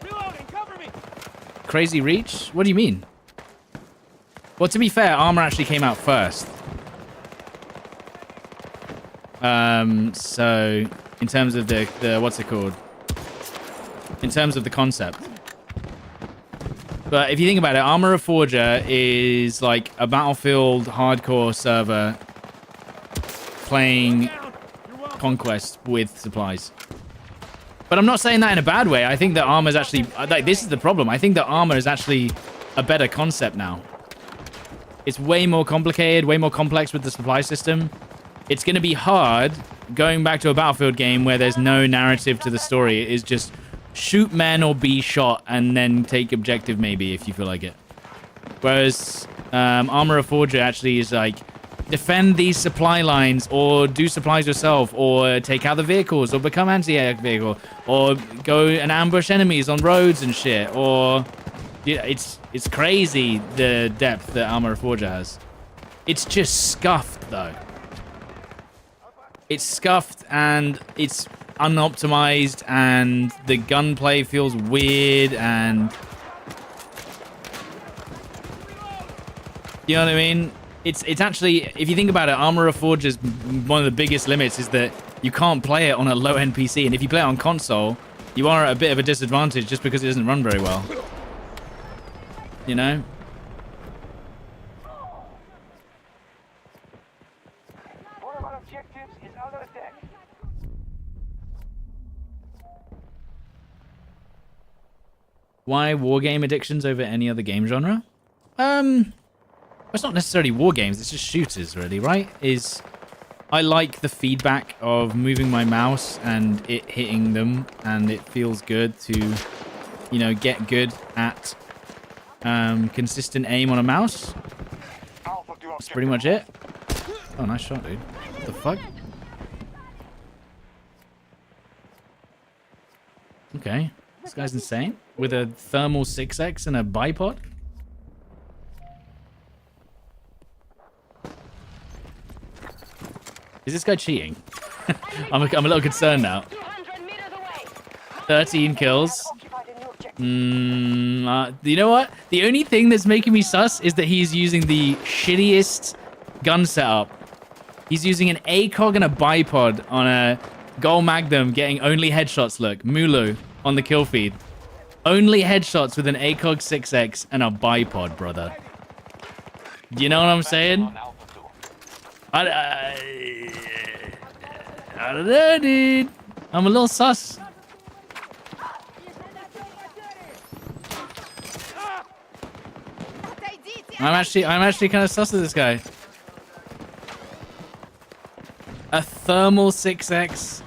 Reloading. Cover me. Crazy reach? What do you mean? Well, to be fair, Armor actually came out first. So in terms of the what's it called? In terms of the concept. But if you think about it, Armor Reforger is like a Battlefield hardcore server playing Conquest with supplies. But I'm not saying that in a bad way. I think that Armor is actually, like, this is the problem. I think that Armor is actually a better concept now. It's way more complicated, way more complex with the supply system. It's going to be hard going back to a Battlefield game where there's no narrative to the story. It is just shoot men or be shot and then take objective maybe if you feel like it. Whereas Armor Reforger actually is like, defend these supply lines or do supplies yourself or take out the vehicles or become anti-air vehicle or go and ambush enemies on roads and shit. Or yeah, it's crazy the depth that Armor Reforger has. It's just scuffed though. It's scuffed and it's unoptimized and the gunplay feels weird and you know what I mean? It's actually, if you think about it, Armor Reforger's one of the biggest limits is that you can't play it on a low-end PC, and if you play it on console, you are at a bit of a disadvantage just because it doesn't run very well. You know? One of our objectives is under attack. Why wargame addictions over any other game genre? It's not necessarily war games, it's just shooters really, right? I like the feedback of moving my mouse and it hitting them, and it feels good to, you know, get good at consistent aim on a mouse. That's pretty much it. Oh, nice shot, dude. What the fuck? Okay, this guy's insane. With a thermal 6X and a bipod? Is this guy cheating? I'm a little concerned now. 13 kills. You know what? The only thing that's making me sus is that he's using the shittiest gun setup. He's using an ACOG and a bipod on a Gold Magnum, getting only headshots. Look, Mulu on the kill feed. Only headshots with an ACOG 6X and a bipod, brother. Do you know what I'm saying? I don't know, dude. I'm a little sus. I'm actually kind of sus of this guy. A thermal 6X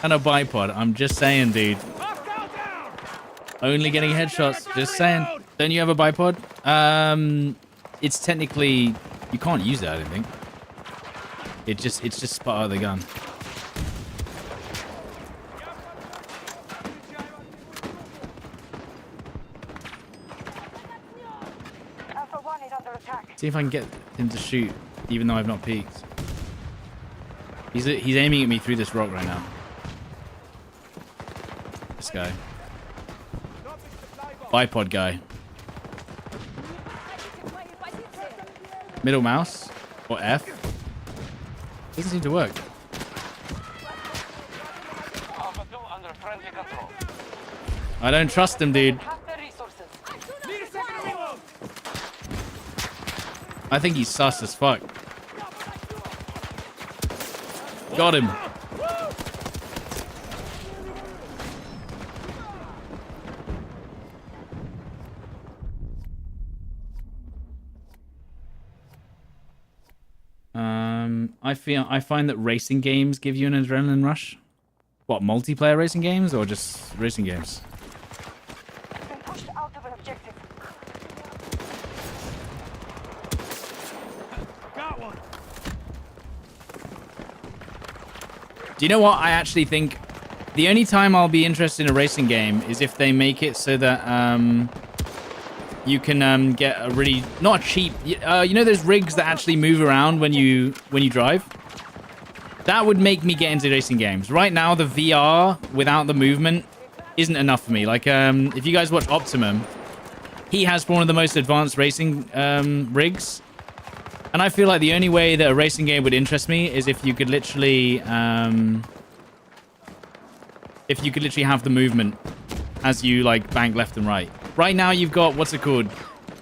and a bipod. I'm just saying, dude. Only getting headshots. Just saying. Don't you have a bipod? It's technically, you can't use it, I don't think. It's just part of the gun. Alpha 1 is under attack. See if I can get him to shoot, even though I've not peeked. He's aiming at me through this rock right now. This guy. Bipod guy. Middle mouse or F. Doesn't seem to work. Alpha 2 under friendly control. I don't trust him, dude. Need a second to reload. I think he's sus as fuck. Got him. I find that racing games give you an adrenaline rush. What, multiplayer racing games or just racing games? Been pushed out of an objective. Got one. Do you know what? I actually think the only time I'll be interested in a racing game is if they make it so that you can get a really not a cheap. You know those rigs that actually move around when you drive. That would make me get into racing games. Right now, the VR without the movement isn't enough for me. Like if you guys watch Optimum, he has one of the most advanced racing rigs. And I feel like the only way that a racing game would interest me is if you could literally have the movement as you like bank left and right. Right now you've got, what's it called?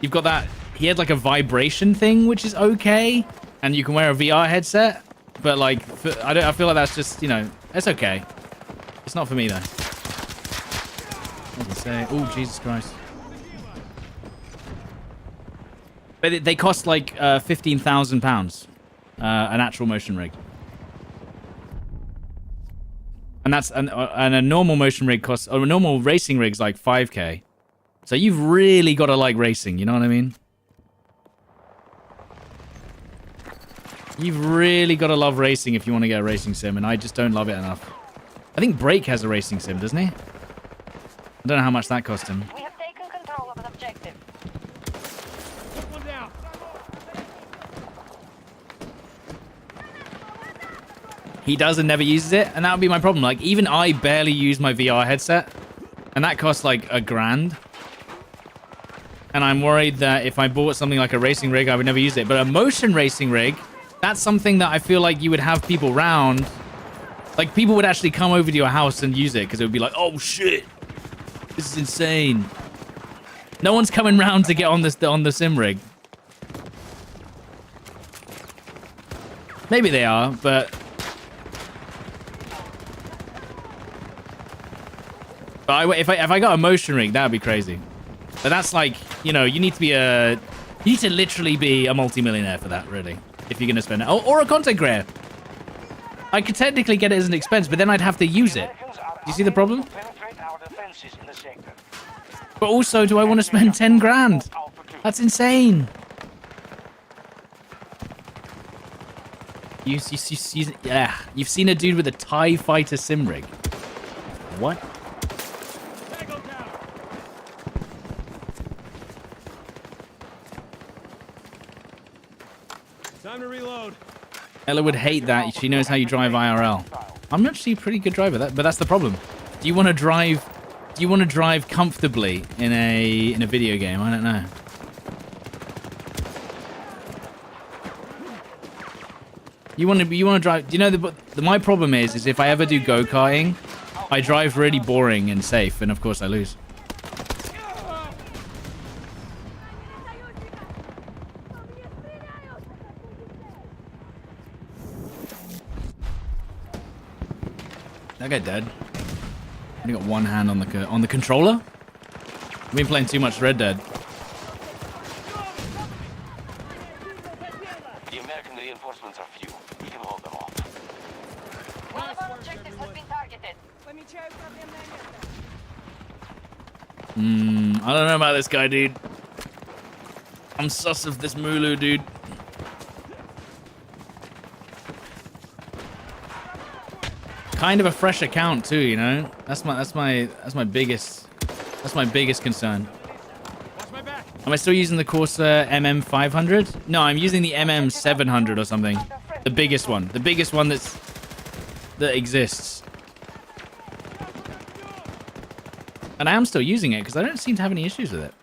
You've got that, he had like a vibration thing, which is okay. And you can wear a VR headset. But like, I feel like that's just, you know, it's okay. It's not for me though. What was I say? Oh, Jesus Christ. But they cost like £15,000, an actual motion rig, and that's and a normal motion rig costs, or a normal racing rig's like 5K. So you've really got to like racing, you know what I mean? You've really got to love racing if you want to get a racing sim, and I just don't love it enough. I think Break has a racing sim, doesn't he? I don't know how much that cost him. We have taken control of an objective. Took one down. He does and never uses it, and that would be my problem. Like, even I barely use my VR headset, and that costs like $1,000. And I'm worried that if I bought something like a racing rig, I would never use it. But a motion racing rig, that's something that I feel like you would have people round. Like, people would actually come over to your house and use it, because it would be like, oh shit, this is insane. No one's coming round to get on the sim rig. Maybe they are, but if I got a motion rig, that would be crazy. But that's like, you know, you need to literally be a multi-millionaire for that, really, if you're gonna spend it. Or a content creator. I could technically get it as an expense, but then I'd have to use it. Do you see the problem? But also, do I want to spend 10 grand? That's insane. You've seen a dude with a TIE fighter sim rig. What? Time to reload. Ella would hate that. She knows how you drive IRL. I'm actually a pretty good driver, but that's the problem. Do you want to drive comfortably in a video game? I don't know. You want to drive. Do you know my problem is if I ever do go-karting, I drive really boring and safe, and of course I lose. That guy dead. Only got one hand on the controller. I've been playing too much Red Dead. The American reinforcements are few. We can hold them off. One of our objectives has been targeted. I don't know about this guy, dude. I'm sus of this Mulu, dude. Kind of a fresh account too, you know. That's my biggest concern. Watch my back. Am I still using the Corsair MM500? No, I'm using the MM700 or something. The biggest one that exists. And I am still using it because I don't seem to have any issues with it.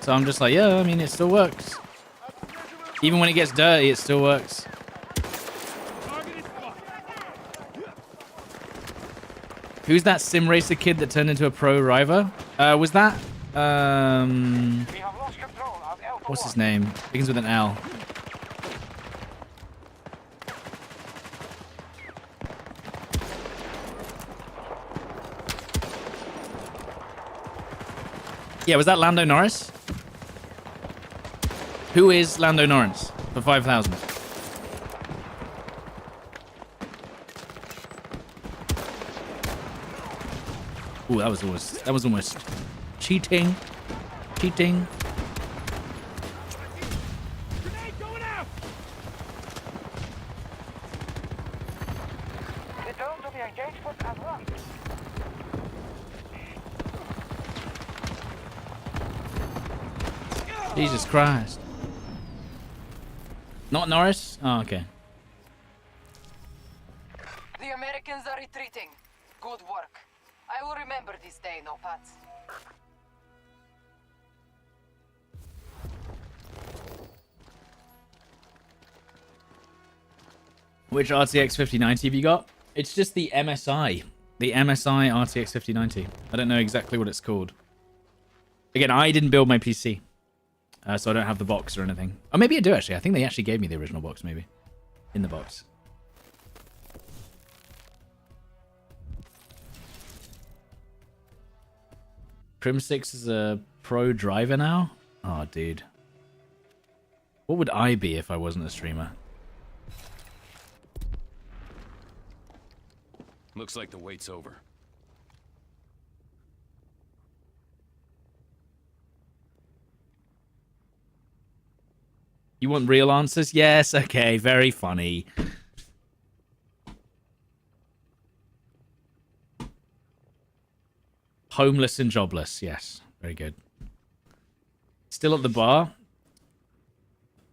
So I'm just like, yeah, I mean, it still works. Even when it gets dirty, it still works. Who's that sim racer kid that turned into a pro driver? Was that We have lost control of Alpha what's 1. his name? Begins with an L. Yeah, was that Lando Norris? Who is Lando Norris for 5,000? Ooh, that was almost cheating. Cheating. Grenade going out! The drones will be engaged for as well. Jesus Christ. Not Norris? Oh, okay. The Americans are retreating. Good work. I will remember this day, no Pats. Which RTX 5090 have you got? It's just the MSI. The MSI RTX 5090. I don't know exactly what it's called. Again, I didn't build my PC. So I don't have the box or anything. Oh, maybe I do, actually. I think they actually gave me the original box, maybe. In the box. Crim 6 is a pro driver now? Oh, dude. What would I be if I wasn't a streamer? Looks like the wait's over. You want real answers? Yes, okay, very funny. Homeless and jobless, yes. Very good. Still at the bar?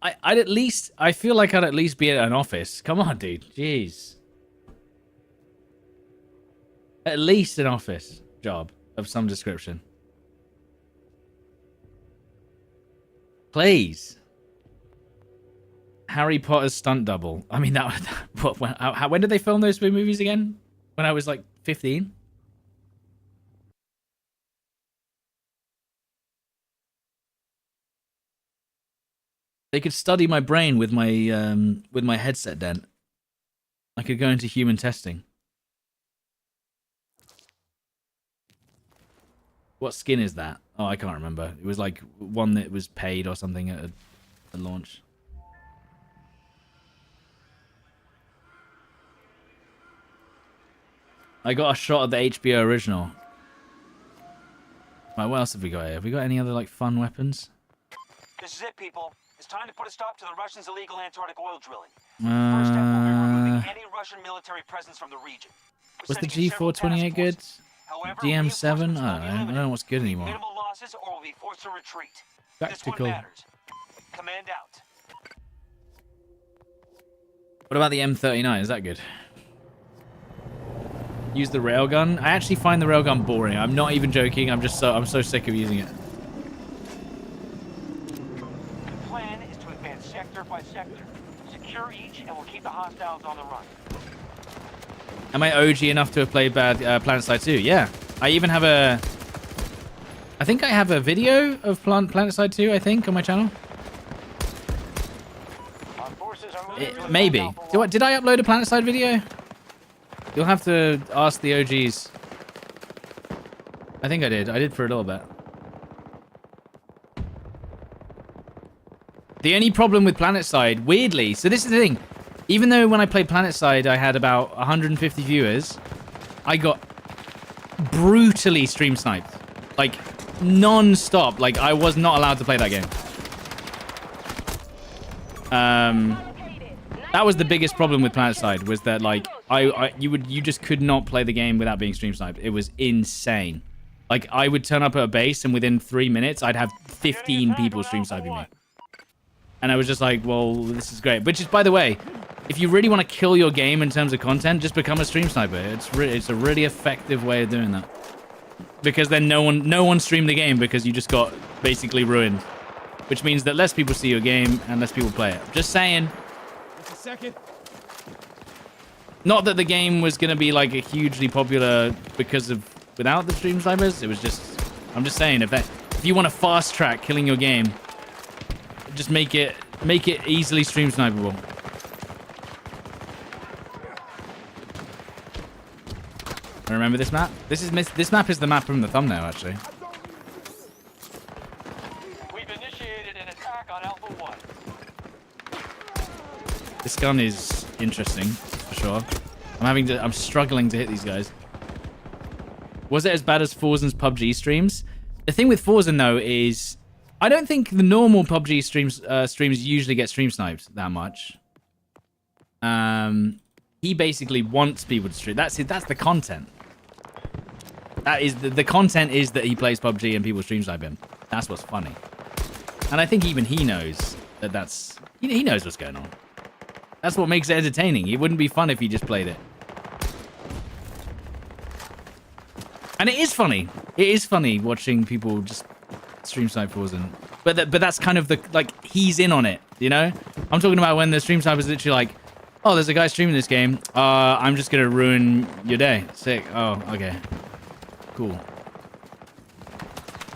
I feel like I'd at least be at an office. Come on, dude. Jeez. At least an office job of some description. Please. Harry Potter's stunt double. I mean, when did they film those movies again? When I was like 15? They could study my brain with my headset then. I could go into human testing. What skin is that? Oh, I can't remember. It was like one that was paid or something at a launch. I got a shot at the HBO original. Right, what else have we got here? Have we got any other like fun weapons? This is it, people. It's time to put a stop to the Russians' illegal Antarctic oil drilling. First step will be removing any Russian military presence from the region. Was the G428 good? DM7? I don't know what's good anymore. Minimal losses or we'll be forced to retreat. Tactical. This one matters. Command out. What about the M39? Is that good? Use the railgun. I actually find the railgun boring. I'm not even joking. I'm so sick of using it. The plan is to advance sector by sector. Secure each and we'll keep the hostiles on the run. Am I OG enough to have played PlanetSide 2? Yeah. I even have a... I think I have a video of PlanetSide 2, I think, on my channel. Our forces are moving to Maybe. Alpha Did I upload a PlanetSide video? You'll have to ask the OGs. I think I did. I did for a little bit. The only problem with PlanetSide, weirdly, so this is the thing. Even though when I played PlanetSide, I had about 150 viewers, I got brutally stream sniped. Like, non-stop. Like, I was not allowed to play that game. That was the biggest problem with PlanetSide, was that, like, you just could not play the game without being stream sniped. It was insane. Like, I would turn up at a base, and within 3 minutes, I'd have 15 people stream sniping me. And I was just like, well, this is great. Which is, by the way, if you really want to kill your game in terms of content, just become a stream sniper. It's a really effective way of doing that. Because then no one streamed the game because you just got basically ruined. Which means that less people see your game and less people play it. Just saying. Just a second. Not that the game was going to be like a hugely popular without the stream snipers. It was just, I'm just saying, if you want to fast track killing your game, just make it easily stream sniperable. Remember this map? This map is the map from the thumbnail, actually. We've initiated an attack on Alpha 1. This gun is interesting, for sure. I'm struggling to hit these guys. Was it as bad as Forza's PUBG streams? The thing with Forza, though, is I don't think the normal PUBG streams usually get stream sniped that much. He basically wants people to stream. That's it. That's the content. That is the content is that he plays PUBG and people stream snipe him. That's what's funny. And I think even he knows that he knows what's going on. That's what makes it entertaining. It wouldn't be fun if he just played it. And it is funny. It is funny watching people just stream snipe Forza. But that's kind of the, like, he's in on it, you know? I'm talking about when the stream sniper is literally like, oh, there's a guy streaming this game. I'm just going to ruin your day. Sick. Oh, okay. Cool.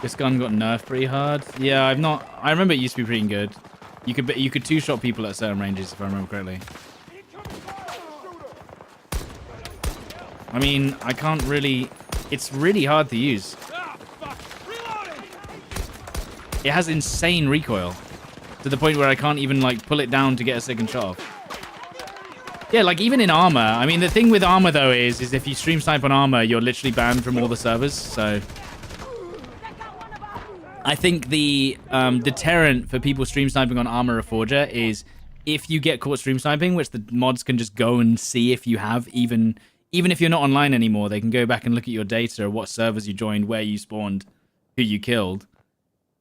This gun got nerfed pretty hard. Yeah, I remember it used to be pretty good. You could two-shot people at certain ranges, if I remember correctly. I mean, I can't really... It's really hard to use. It has insane recoil. To the point where I can't even, like, pull it down to get a second shot off. Yeah, like, even in armor. I mean, the thing with armor, though, is if you stream snipe on armor, you're literally banned from all the servers, so... I think the deterrent for people stream sniping on Armor or Forger is if you get caught stream sniping, which the mods can just go and see if you have, even if you're not online anymore, they can go back and look at your data, what servers you joined, where you spawned, who you killed.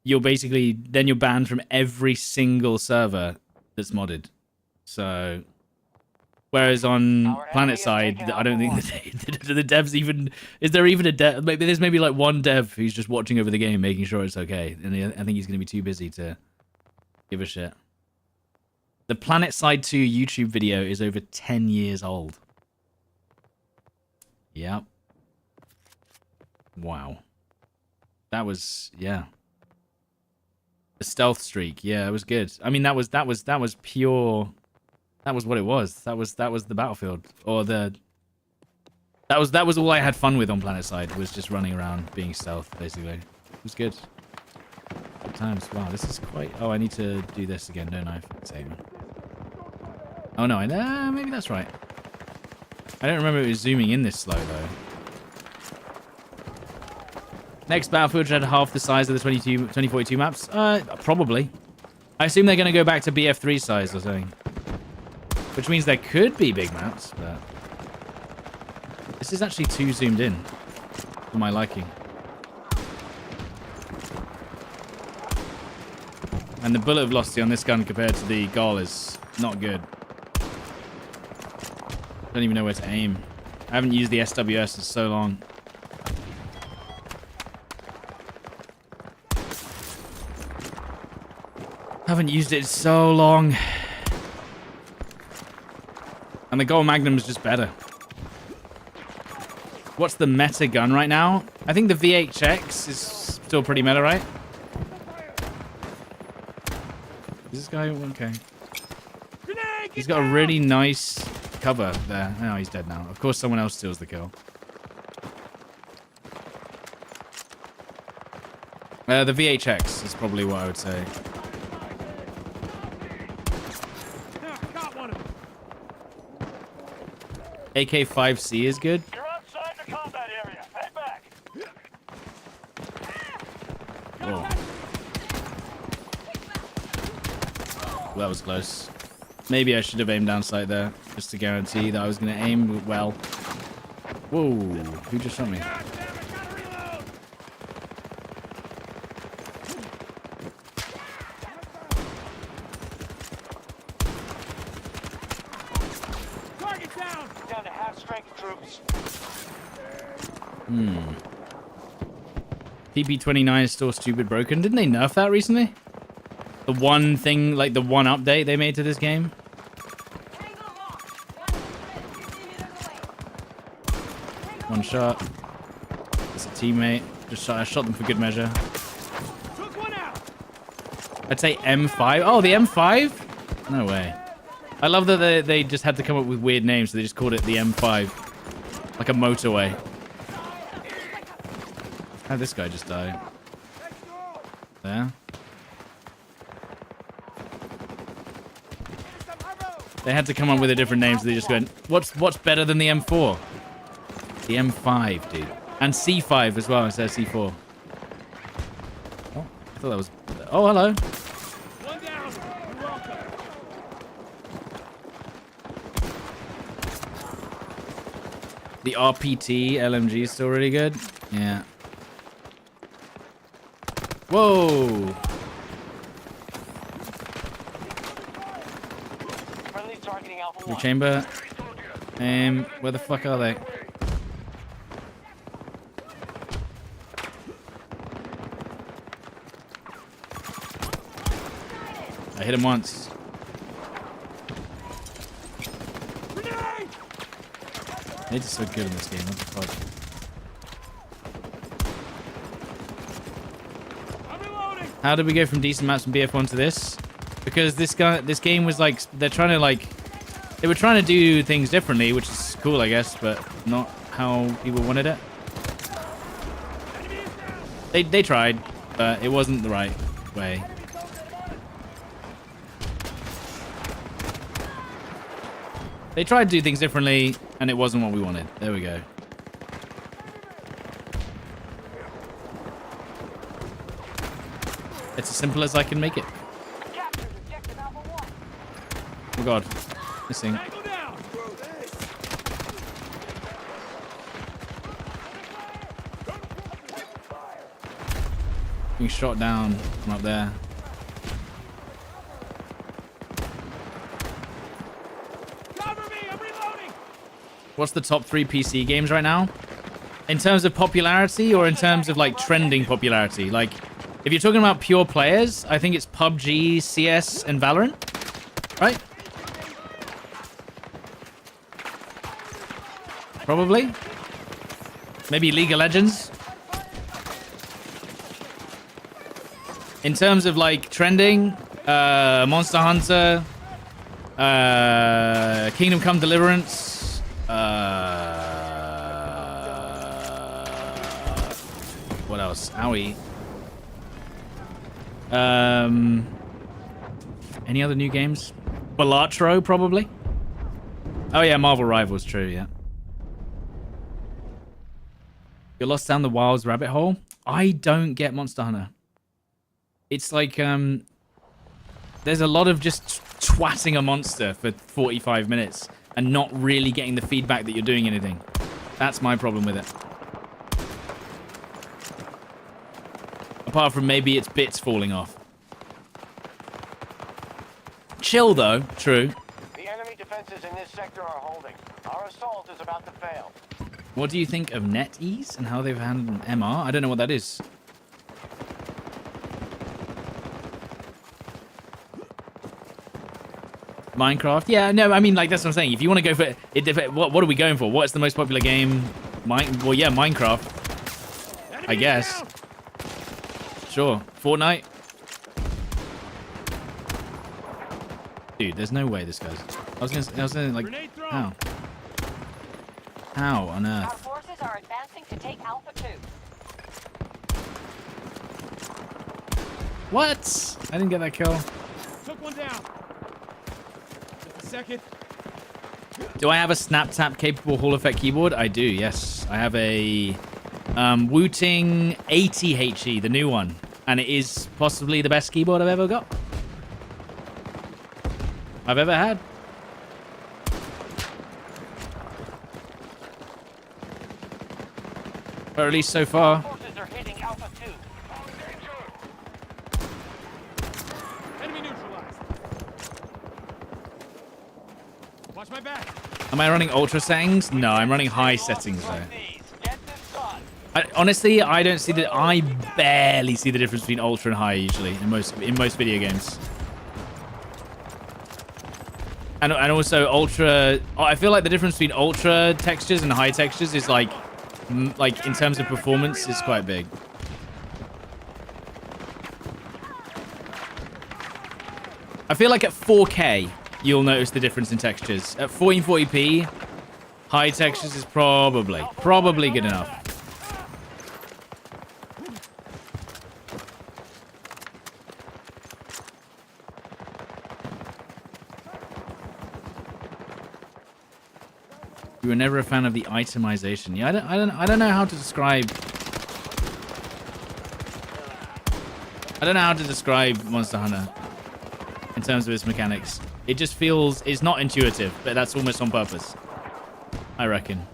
You're basically, then you're banned from every single server that's modded. So, whereas on Planet side, I don't think the devs even... Is there even a dev? Maybe there's maybe like one dev who's just watching over the game, making sure it's okay. And I think he's going to be too busy to give a shit. The Planet Side 2 YouTube video is over 10 years old. Yep. Wow. That was, yeah. The stealth streak, yeah, it was good. I mean, that was pure... That was what it was. That was the Battlefield, or the. That was all I had fun with on Planet Side, was just running around being stealth, basically. It was good. Good times. Wow, this is quite. Oh, I need to do this again, don't I? Same. Oh no, maybe that's right. I don't remember it was zooming in this slow though. Next Battlefield should have half the size of the 2042 maps. Probably. I assume they're going to go back to BF3 size or something. Which means there could be big maps, but... This is actually too zoomed in for my liking. And the bullet velocity on this gun compared to the Gol is not good. Don't even know where to aim. I haven't used the SWS in so long. Haven't used it in so long. And the Gol Magnum is just better. What's the meta gun right now? I think the VHX is still pretty meta, right? Is this guy okay? He's got a really nice cover there. Oh, he's dead now. Of course, someone else steals the kill. The VHX is probably what I would say. AK-5C is good. You're outside the combat area. Head back. Whoa. Well, that was close. Maybe I should have aimed down sight there, just to guarantee that I was going to aim well. Whoa, who just shot me? PP29 is still stupid broken. Didn't they nerf that recently? The one thing, like the one update they made to this game? One shot. It's a teammate. I shot them for good measure. I'd say M5. Oh, the M5? No way. I love that they just had to come up with weird names, so they just called it the M5. Like a motorway. How'd this guy just die? There. They had to come up with a different name, so they just went, what's better than the M4? The M5, dude. And C5 as well instead of C4. Oh, I thought that was... Oh, hello. One down. You're welcome. The RPT LMG is still really good. Yeah. Whoa. Friendly targeting Alpha Your 1. chamber. Where the fuck are they? I hit him once. They're just so good in this game. What the fuck? I'm reloading. How did we go from decent maps from BF1 to this? Because this game was like, they were trying to do things differently, which is cool, I guess, but not how people wanted it. They tried, but it wasn't the right way. They tried to do things differently, and it wasn't what we wanted. There we go. It's as simple as I can make it. Captured objective Alpha 1. Oh god. Missing. Tango down. Being shot down from up there. Cover me. I'm reloading. What's the top 3 PC games right now? In terms of popularity or in terms of like trending popularity? Like, if you're talking about pure players, I think it's PUBG, CS, and Valorant. Right? Probably. Maybe League of Legends. In terms of like trending, Monster Hunter, Kingdom Come Deliverance, what else? Owie. Any other new games? Balatro, probably. Oh yeah, Marvel Rivals, true, yeah. You're lost down the Wilds rabbit hole? I don't get Monster Hunter. It's like, there's a lot of just twatting a monster for 45 minutes and not really getting the feedback that you're doing anything. That's my problem with it. Apart from maybe its bits falling off. Chill, though. True. The enemy defenses in this sector are holding. Our assault is about to fail. What do you think of NetEase and how they've handled an MR? I don't know what that is. Minecraft? Yeah, no, I mean, like, that's what I'm saying. If you want to go for it, what are we going for? What's the most popular game? Well, yeah, Minecraft. I guess. Sure. Fortnite? Dude, there's no way this goes. I was gonna like, how? How on Our earth? forces are advancing to take Alpha 2. What? I didn't get that kill. Took one down. Just a second. Do I have a snap tap capable Hall effect keyboard? I do, yes. I have a Wooting 80HE, the new one. And it is possibly the best keyboard I've ever got. I've ever had. Or at least so far. Forces are hitting Alpha 2. Enemy neutralized. Watch my back. Am I running ultra settings? No, I'm running high settings though. These. Get this done. Honestly, I don't see that. I barely see the difference between ultra and high usually in most video games. And also ultra. I feel like the difference between ultra textures and high textures is like in terms of performance, is quite big. I feel like at 4K, you'll notice the difference in textures. At 1440p, high textures is probably good enough. You were never a fan of the itemization. Yeah, I don't know how to describe. I don't know how to describe Monster Hunter in terms of its mechanics. It just feels it's not intuitive, but that's almost on purpose, I reckon.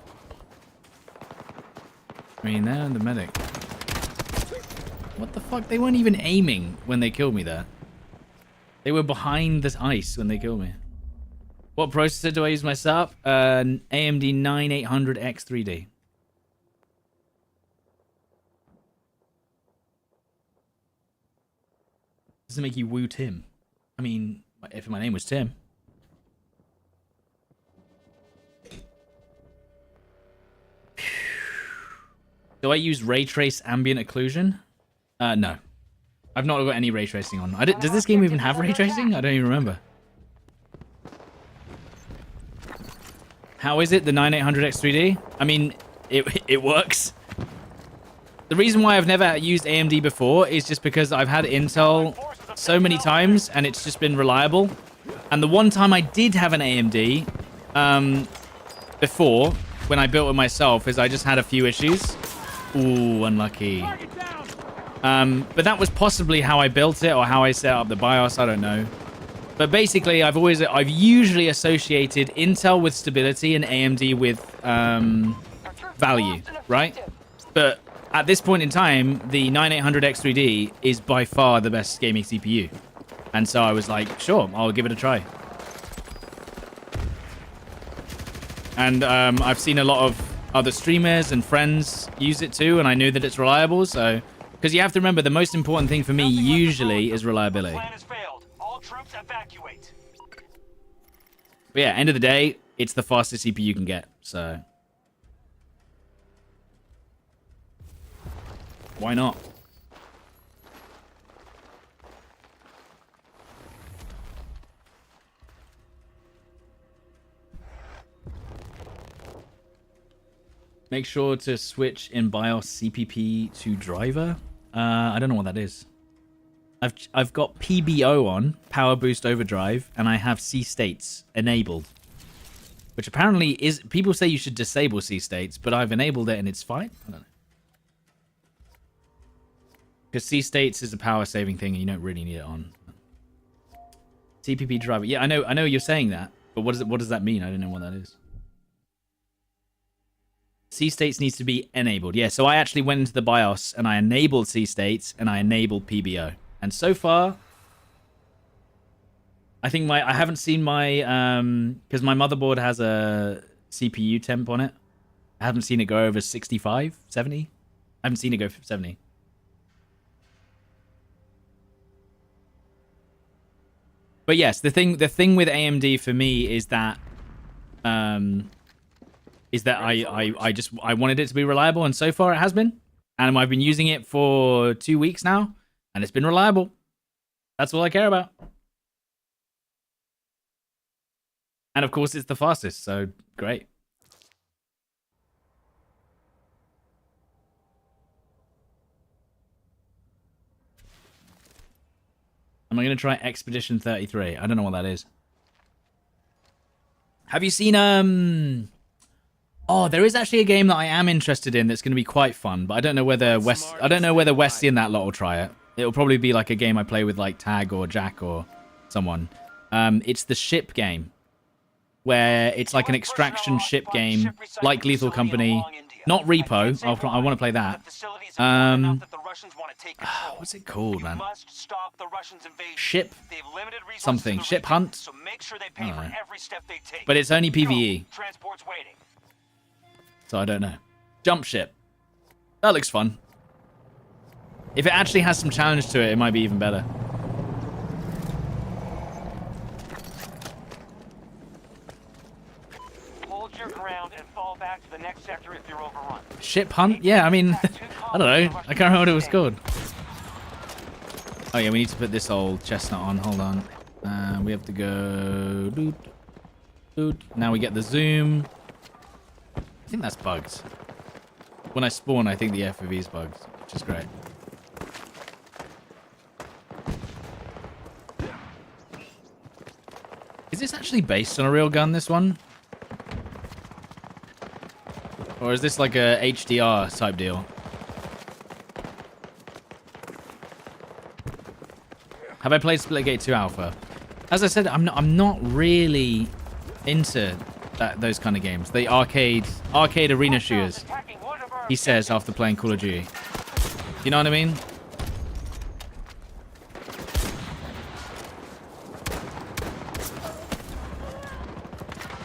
I mean, they're the medic. What the fuck? They weren't even aiming when they killed me there. They were behind this ice when they killed me. What processor do I use my setup? An AMD 9800X 3D. Does it make you woo Tim? I mean, if my name was Tim. Do I use ray trace ambient occlusion? No. I've not got any ray tracing on. Does this game even have ray tracing? I don't even remember. How is it, the 9800X 3D? I mean, it works. The reason why I've never used AMD before is just because I've had Intel so many times and it's just been reliable. And the one time I did have an AMD before, when I built it myself, is I just had a few issues. Ooh, unlucky. But that was possibly how I built it or how I set up the BIOS, I don't know. But basically, I've usually associated Intel with stability and AMD with value, right? But at this point in time, the 9800X 3D is by far the best gaming CPU. And so I was like, sure, I'll give it a try. And I've seen a lot of other streamers and friends use it too, and I knew that it's reliable, so... Because you have to remember, the most important thing for me usually is reliability. Troops evacuate. But yeah, end of the day, it's the fastest CPU you can get, so why not? Make sure to switch in BIOS CPP to driver. I don't know what that is. I've got PBO on, Power Boost Overdrive, and I have C states enabled. Which apparently is... People say you should disable C states, but I've enabled it and it's fine. I don't know. Because C states is a power saving thing and you don't really need it on. CPP driver. Yeah, I know you're saying that, but what does that mean? I don't know what that is. C states needs to be enabled. Yeah, so I actually went into the BIOS and I enabled C states and I enabled PBO. And so far, I think I haven't seen my, because my motherboard has a CPU temp on it. I haven't seen it go over 65, 70. I haven't seen it go 70. But yes, the thing with AMD for me is that, I wanted it to be reliable, and so far it has been. And I've been using it for 2 weeks now. And it's been reliable. That's all I care about. And of course, it's the fastest, so great. Am I going to try Expedition 33? I don't know what that is. Have you seen, Oh, there is actually a game that I am interested in that's going to be quite fun, but I don't know whether Westy and that lot will try it. It'll probably be like a game I play with like Tag or Jack or someone. It's the ship game, where it's like an extraction ship game, like Lethal Company. Not Repo. I want to play that. What's it called, man? Ship something. Ship Hunt? I don't know. But it's only PvE. So I don't know. Jump Ship. That looks fun. If it actually has some challenge to it, it might be even better. Hold your ground and fall back to the next sector if you're overrun. Ship Hunt? Yeah, I mean, I don't know. I can't remember what it was called. Oh yeah, we need to put this old chestnut on. Hold on. We have to go... Doot, doot. Now we get the zoom. I think that's bugged. When I spawn, I think the FOV is bugged, which is great. Is this actually based on a real gun, this one? Or is this like a HDR type deal? Have I played Splitgate 2 Alpha? As I said, I'm not really into those kind of games. The arcade arena shooters. He says after playing Call of Duty. You know what I mean?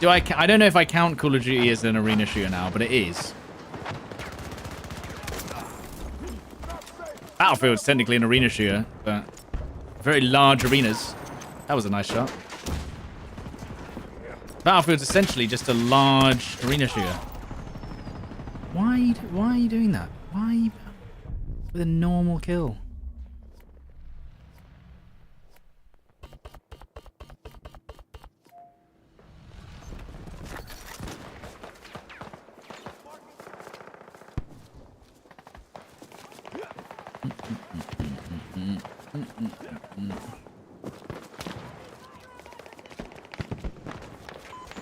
I don't know if I count Call of Duty as an arena shooter now, but it is. Battlefield's technically an arena shooter, but very large arenas. That was a nice shot. Battlefield's essentially just a large arena shooter. Why are you doing that? Why are you with a normal kill?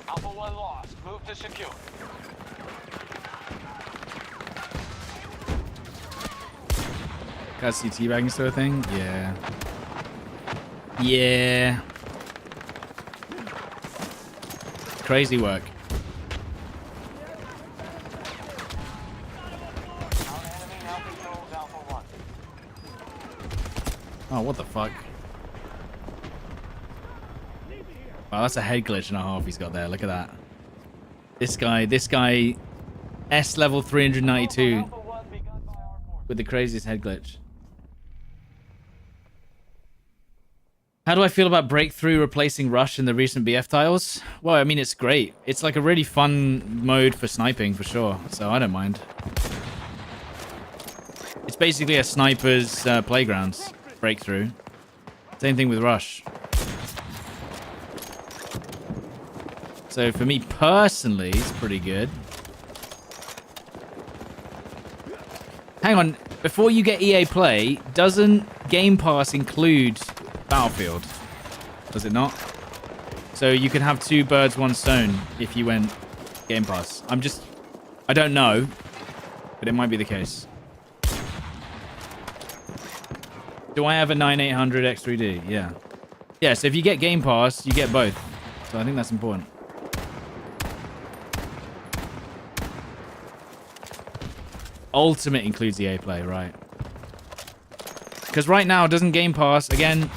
Alpha 1 lost. Move to secure. Got CT bagging sort of thing? Yeah. Yeah. Crazy work. Oh, what the fuck? Wow, that's a head glitch and a half he's got there. Look at that. This guy, S level 392 with the craziest head glitch. How do I feel about Breakthrough replacing Rush in the recent BF titles? Well, I mean, it's great. It's like a really fun mode for sniping, for sure. So I don't mind. It's basically a sniper's playgrounds, Breakthrough. Same thing with Rush. So for me personally, it's pretty good. Hang on. Before you get EA Play, doesn't Game Pass include Battlefield? Does it not? So you could have two birds, one stone if you went Game Pass. I don't know, but it might be the case. Do I have a 9800 X3D? Yeah. Yeah, so if you get Game Pass, you get both. So I think that's important. Ultimate includes EA Play, right? Because right now, doesn't Game Pass, again,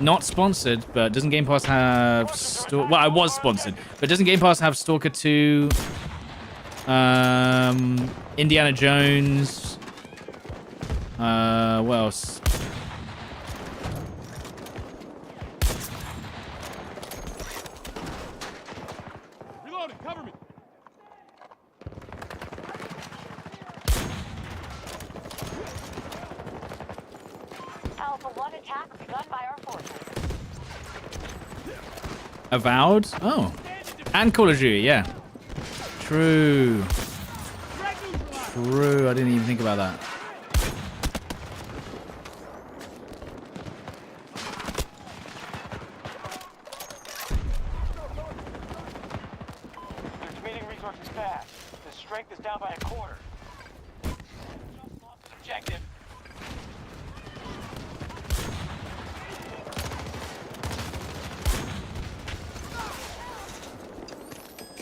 not sponsored, but doesn't Game Pass have... Well, I was sponsored, but doesn't Game Pass have Stalker 2, Indiana Jones, what else? Reloading, cover me. Alpha 1 attack begun by our forces. Avowed? Oh. And Call of Duty, yeah. True. True, I didn't even think about that. They're depleting resources fast. The strength is down by a quarter. Objective.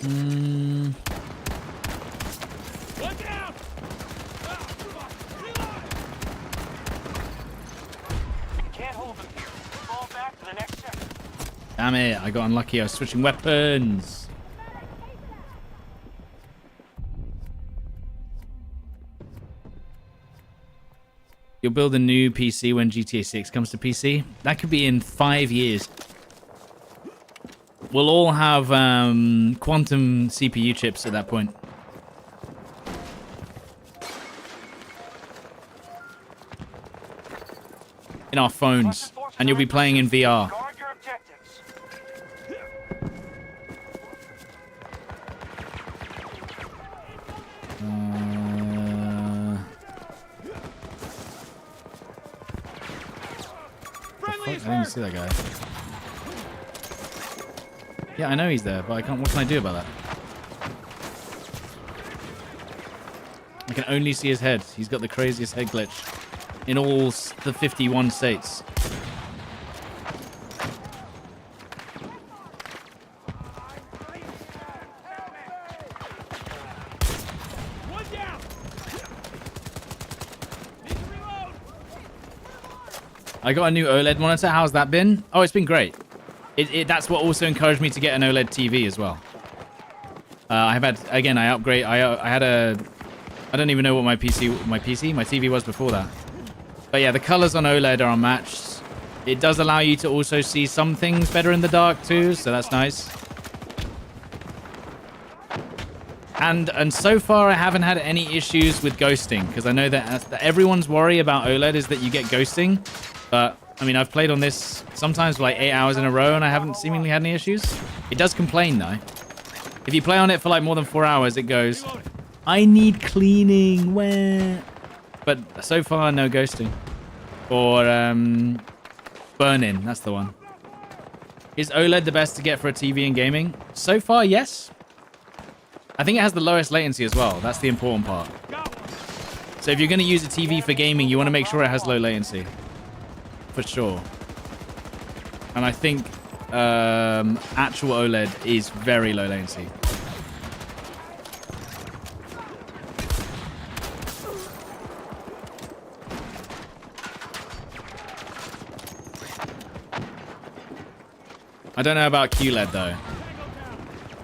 One down. Can't hold them here. Fall back to the next sector. Damn it, I got unlucky. I was switching weapons. You'll build a new PC when GTA 6 comes to PC. That could be in 5 years. We'll all have quantum CPU chips at that point. In our phones. And you'll be playing in VR. Guard your objectives. Friendly I is didn't hurt. see that guy. Yeah, I know he's there, but I can't. What can I do about that? can only see his head. He's got the craziest head glitch in all the 51 states. One down. Need to reload. I got a new OLED monitor. How's that been? Oh, it's been great. That's what also encouraged me to get an OLED TV as well. I've had, again, I had a, I don't even know what my TV was before that. But yeah, the colors on OLED are unmatched. It does allow you to also see some things better in the dark too, so that's nice. And so far I haven't had any issues with ghosting, because I know that everyone's worry about OLED is that you get ghosting. But I mean, I've played on this sometimes for like 8 hours in a row and I haven't seemingly had any issues. It does complain though. If you play on it for like more than 4 hours, it goes, I need cleaning, where? But so far, no ghosting. Or burn-in, that's the one. Is OLED the best to get for a TV and gaming? So far, yes. I think it has the lowest latency as well. That's the important part. So if you're going to use a TV for gaming, you want to make sure it has low latency. For sure. And I think actual OLED is very low latency. I don't know about QLED though.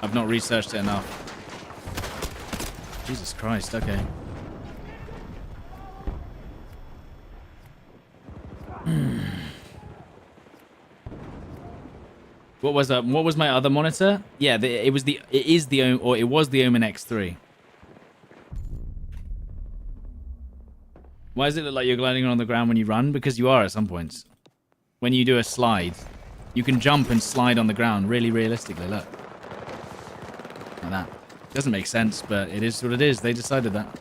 I've not researched it enough. Jesus Christ, okay. What was my other monitor? Yeah, it was the Omen X3. Why does it look like you're gliding on the ground when you run? Because you are at some points. When you do a slide, you can jump and slide on the ground really realistically. Look. Like that. Doesn't make sense, but it is what it is. They decided that.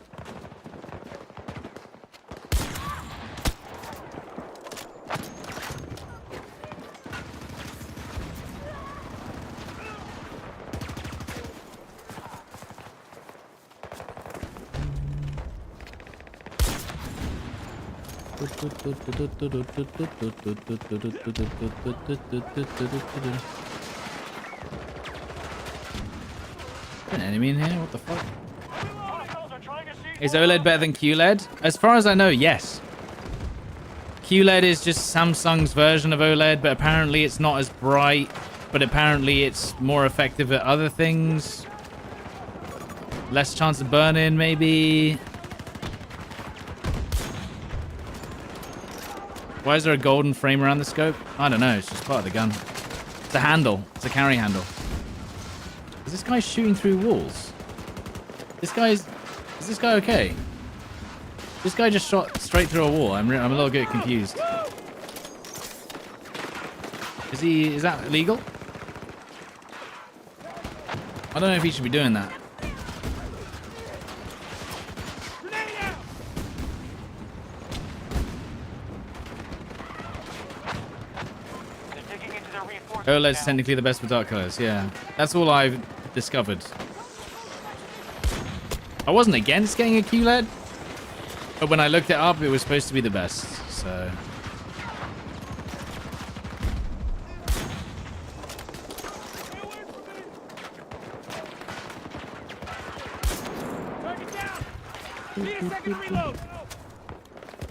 An enemy in here? What the fuck? Is OLED better than QLED? As far as I know, yes. QLED is just Samsung's version of OLED, but apparently it's not as bright, but apparently it's more effective at other things. Less chance of burn-in, maybe. Why is there a golden frame around the scope? I don't know. It's just part of the gun. It's a handle. It's a carry handle. Is this guy shooting through walls? Is this guy okay? This guy just shot straight through a wall. I'm a little bit confused. Is that illegal? I don't know if he should be doing that. OLED's technically the best for dark colors, yeah. That's all I've discovered. I wasn't against getting a QLED, but when I looked it up, it was supposed to be the best, so...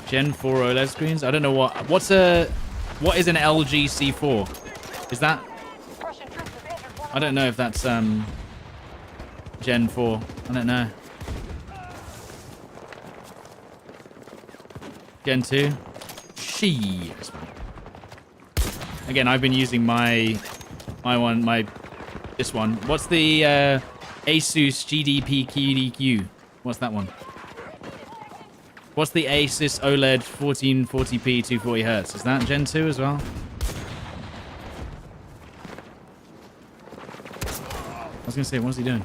Gen 4 OLED screens? I don't know what is an LG C4? Is that? I don't know if that's Gen 4. I don't know. Gen 2. Again, I've been using this one. What's the Asus GDP QDQ? What's that one? What's the Asus OLED 1440p 240Hz? Is that Gen 2 as well? I was going to say, what's he doing?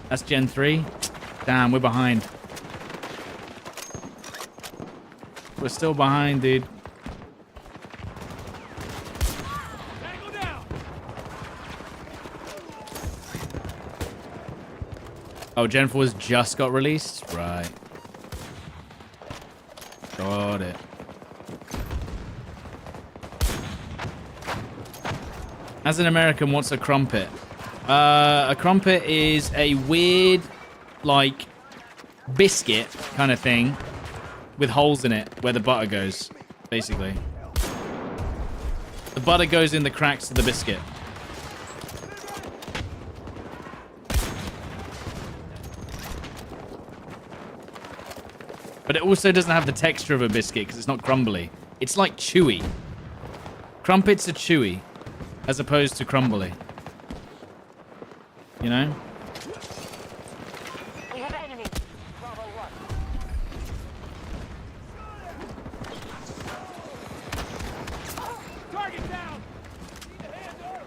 That's Gen 3? Damn, we're behind. We're still behind, dude. Oh, Gen 4's just got released? Right. Got it. As an American, what's a crumpet? A crumpet is a weird, like, biscuit kind of thing with holes in it where the butter goes, basically. The butter goes in the cracks of the biscuit. But it also doesn't have the texture of a biscuit because it's not crumbly. It's like chewy. Crumpets are chewy as opposed to crumbly. You know? We have enemy. Bravo 1. Target down! Need a hand up!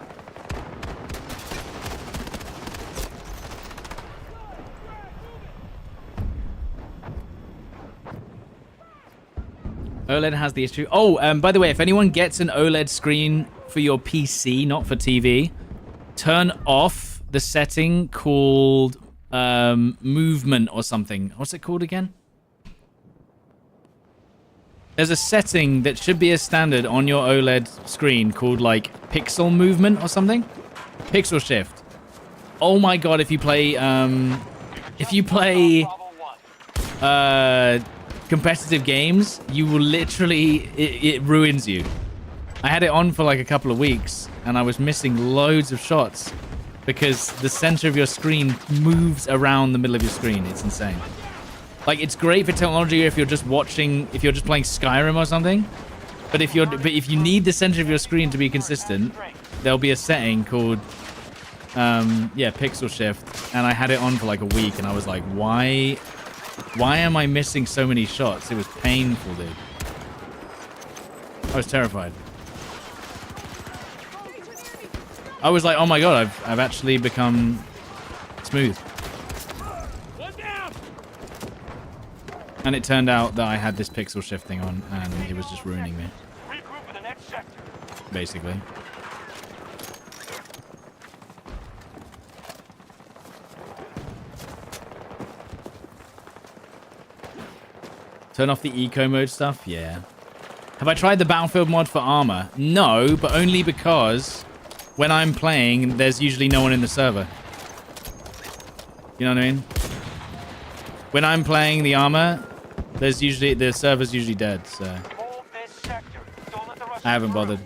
OLED has the issue. Oh, by the way, if anyone gets an OLED screen for your PC, not for TV, turn off the setting called movement or something. What's it called again? There's a setting that should be a standard on your OLED screen called like pixel movement or something. Pixel shift. Oh my god, if you play competitive games, you will literally, it ruins you. I had it on for like a couple of weeks and I was missing loads of shots because the center of your screen moves around the middle of your screen. It's insane. Like, it's great for technology if you're just watching, if you're just playing Skyrim or something. But if you need the center of your screen to be consistent, there'll be a setting called pixel shift, and I had it on for like a week and I was like, why am I missing so many shots? It was painful, dude. I was terrified. I was like, oh my god, I've actually become smooth. One down! And it turned out that I had this pixel shifting on and it was just ruining me, Regroup in the next sector. basically. Turn off the eco mode stuff? Yeah. Have I tried the Battlefield mod for armor? No, but only because when I'm playing, there's usually no one in the server. You know what I mean? When I'm playing the armor, the server's usually dead, so Hold this sector. Don't let the Russians I haven't bothered.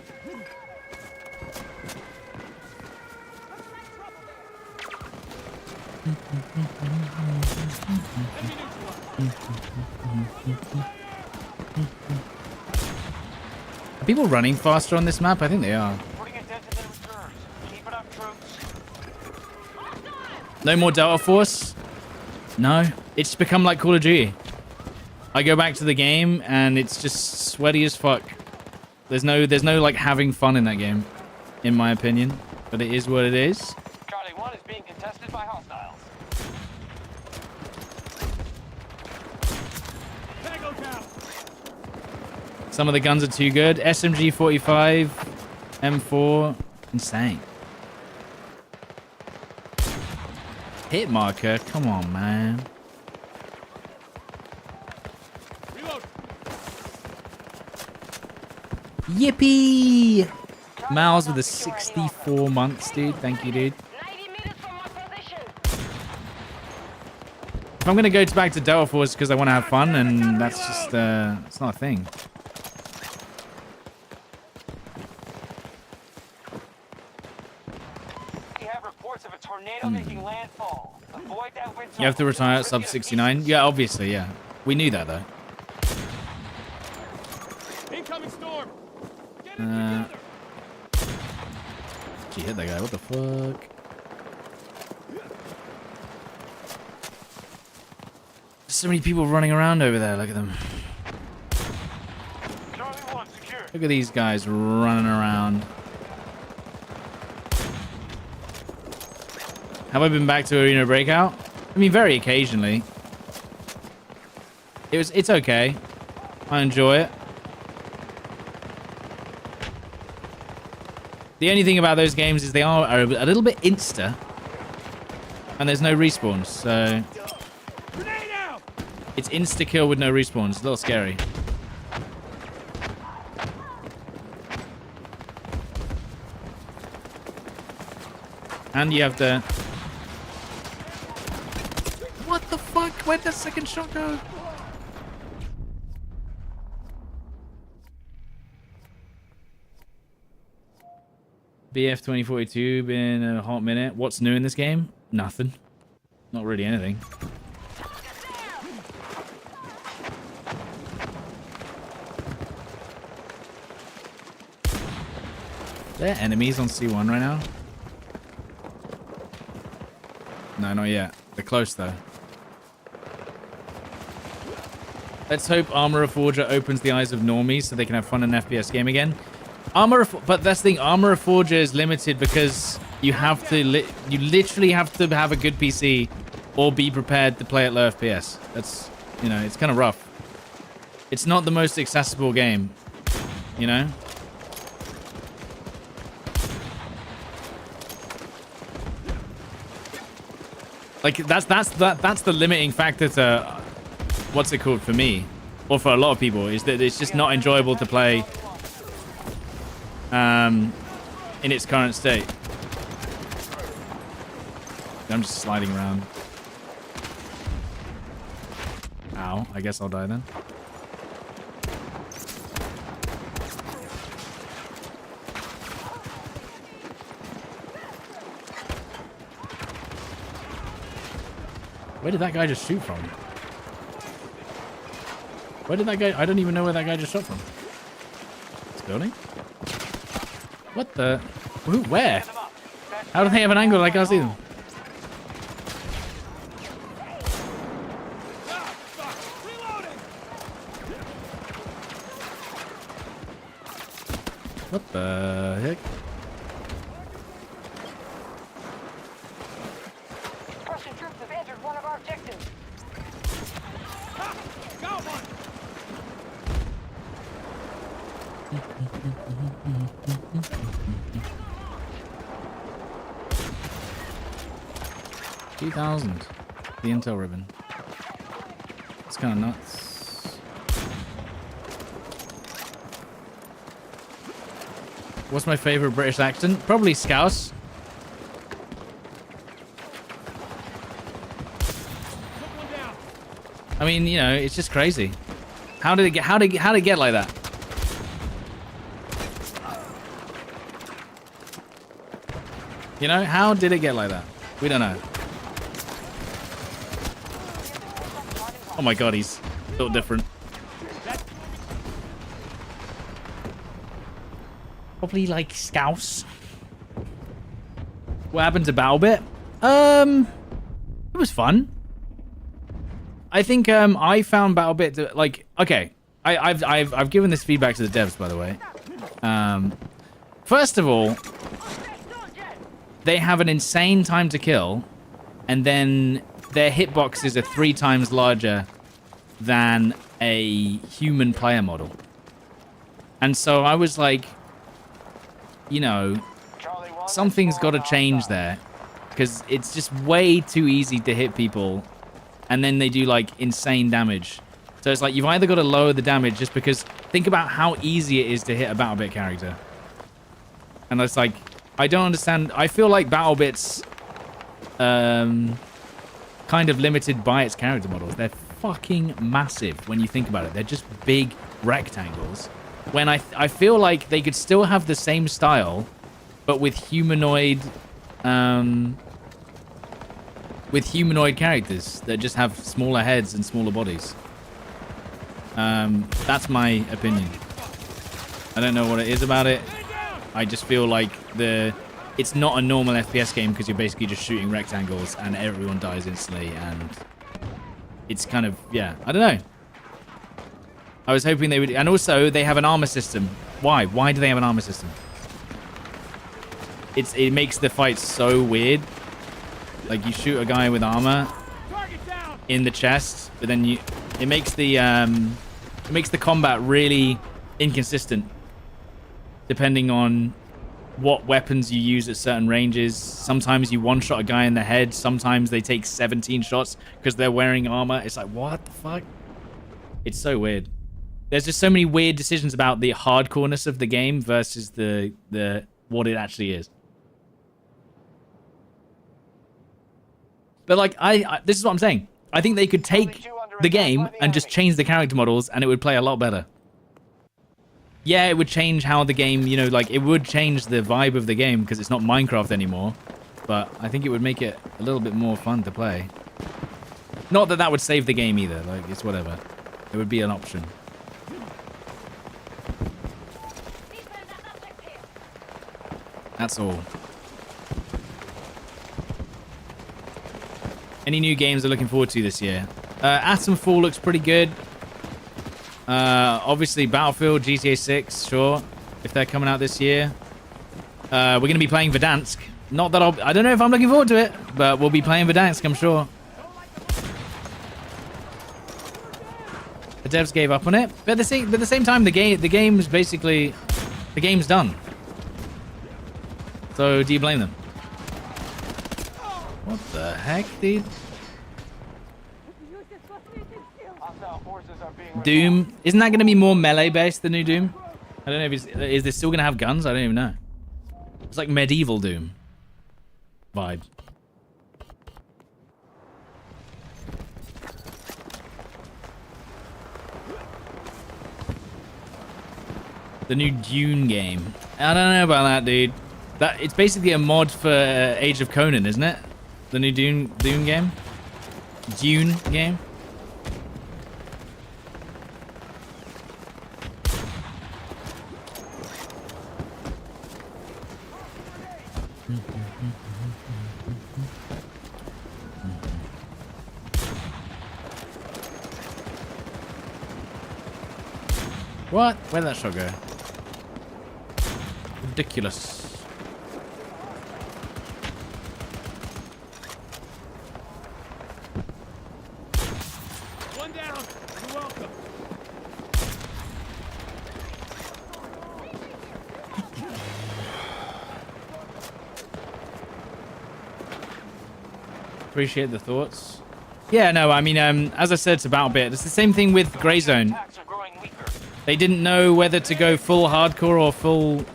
Are people running faster on this map? I think they are. putting a dent in their reserves. Keep it up, troops. No more Delta Force? No. It's become like Call of Duty. I go back to the game and it's just sweaty as fuck. There's no like having fun in that game, in my opinion. But it is what it is. Charlie 1 is being contested by hostiles. Tango down! Some of the guns are too good. SMG 45, M4, insane. Hit marker, come on, man. Reload! Yippee! Miles with the 64 months, dude. Thank you, dude. 90 meters from my position. If I'm gonna go back to Delta Force because I want to have fun, and that's just it's not a thing. We have reports of a tornado making landfall. Avoid that wind. You have to retire at sub 69. Yeah, obviously, yeah. We knew that though. Incoming storm! Get it Uh, together! She hit that guy. What the fuck? So many people running around over there. Look at them. Charlie 1 secure. Look at these guys running around. Have I been back to Arena Breakout? I mean, very occasionally. It's okay. I enjoy it. The only thing about those games is they are a little bit insta. And there's no respawns, so Grenade out! it's insta-kill with no respawns. It's a little scary. And you have to... What the fuck? Where'd that second shot go? BF 2042, been a hot minute. What's new in this game? Nothing. Not really anything. There are enemies on C1 right now? No, not yet. They're close though. Let's hope Armorer Forger opens the eyes of normies so they can have fun in an FPS game again. But that's the thing, Armorer Forger is limited because you have to you literally have to have a good PC or be prepared to play at low FPS. That's, you know, it's kind of rough. It's not the most accessible game, you know? Like that's the limiting factor to what's it called for me, or for a lot of people, is that it's just not enjoyable to play in its current state. I'm just sliding around. Ow, I guess I'll die then. Where did that guy just shoot from? Where did that guy... I don't even know where that guy just shot from. This building? What the... Who? Where? How do they have an angle like I can't see them? What the heck? Russian troops have entered one of our objectives. Got one! 2000. The intel ribbon. It's kind of nuts. What's my favorite British accent? Probably Scouse. Took one down. I mean, you know, it's just crazy. How did it get? How did it get like that? You know, how did it get like that? We don't know. Oh my god, he's a little different. Probably like Scouse. What happened to BattleBit? It was fun. I think I found BattleBit to, like, okay. I've given this feedback to the devs, by the way. First of all, they have an insane time to kill, and then their hitboxes are 3 times larger than a human player model. And so I was like, you know, something's got to change there, because it's just way too easy to hit people, and then they do like insane damage. So it's like you've either got to lower the damage, just because think about how easy it is to hit a BattleBit character. And it's like, I don't understand. I feel like BattleBit's kind of limited by its character models. They're fucking massive when you think about it. They're just big rectangles. When I feel like they could still have the same style, but with humanoid characters that just have smaller heads and smaller bodies. That's my opinion. I don't know what it is about it. I just feel like it's not a normal FPS game, because you're basically just shooting rectangles and everyone dies instantly, and it's kind of, yeah, I don't know. I was hoping they would, and also they have an armor system. Why? Why do they have an armor system? It makes the fight so weird. Like, you shoot a guy with armor in the chest, but then it makes the combat really inconsistent, depending on what weapons you use at certain ranges. Sometimes you one-shot a guy in the head. Sometimes they take 17 shots because they're wearing armor. It's like, what the fuck? It's so weird. There's just so many weird decisions about the hardcoreness of the game versus the what it actually is. But like, this is what I'm saying. I think they could take the game and just change the character models and it would play a lot better. Yeah, it would change how the game, you know, like, it would change the vibe of the game because it's not Minecraft anymore. But I think it would make it a little bit more fun to play. Not that that would save the game either. Like, it's whatever. It would be an option. That's all. Any new games you're looking forward to this year? Atomfall looks pretty good. Obviously Battlefield, GTA 6, sure, if they're coming out this year. We're going to be playing Verdansk. Not that I don't know if I'm looking forward to it, but we'll be playing Verdansk, I'm sure. The devs gave up on it, but at the same time, the game's basically, the game's done. So do you blame them? What the heck, dude? Doom, isn't that going to be more melee based, the new Doom? I don't know if is this still going to have guns? I don't even know. It's like medieval Doom vibe. The new Dune game. I don't know about that, dude. That it's basically a mod for Age of Conan, isn't it? The new Dune game? Dune game? What? Where'd that shot go? Ridiculous. One down. You're welcome. Appreciate the thoughts. Yeah, no, I mean, as I said to BattleBit, it's the same thing with Greyzone. They didn't know whether to go full hardcore or full,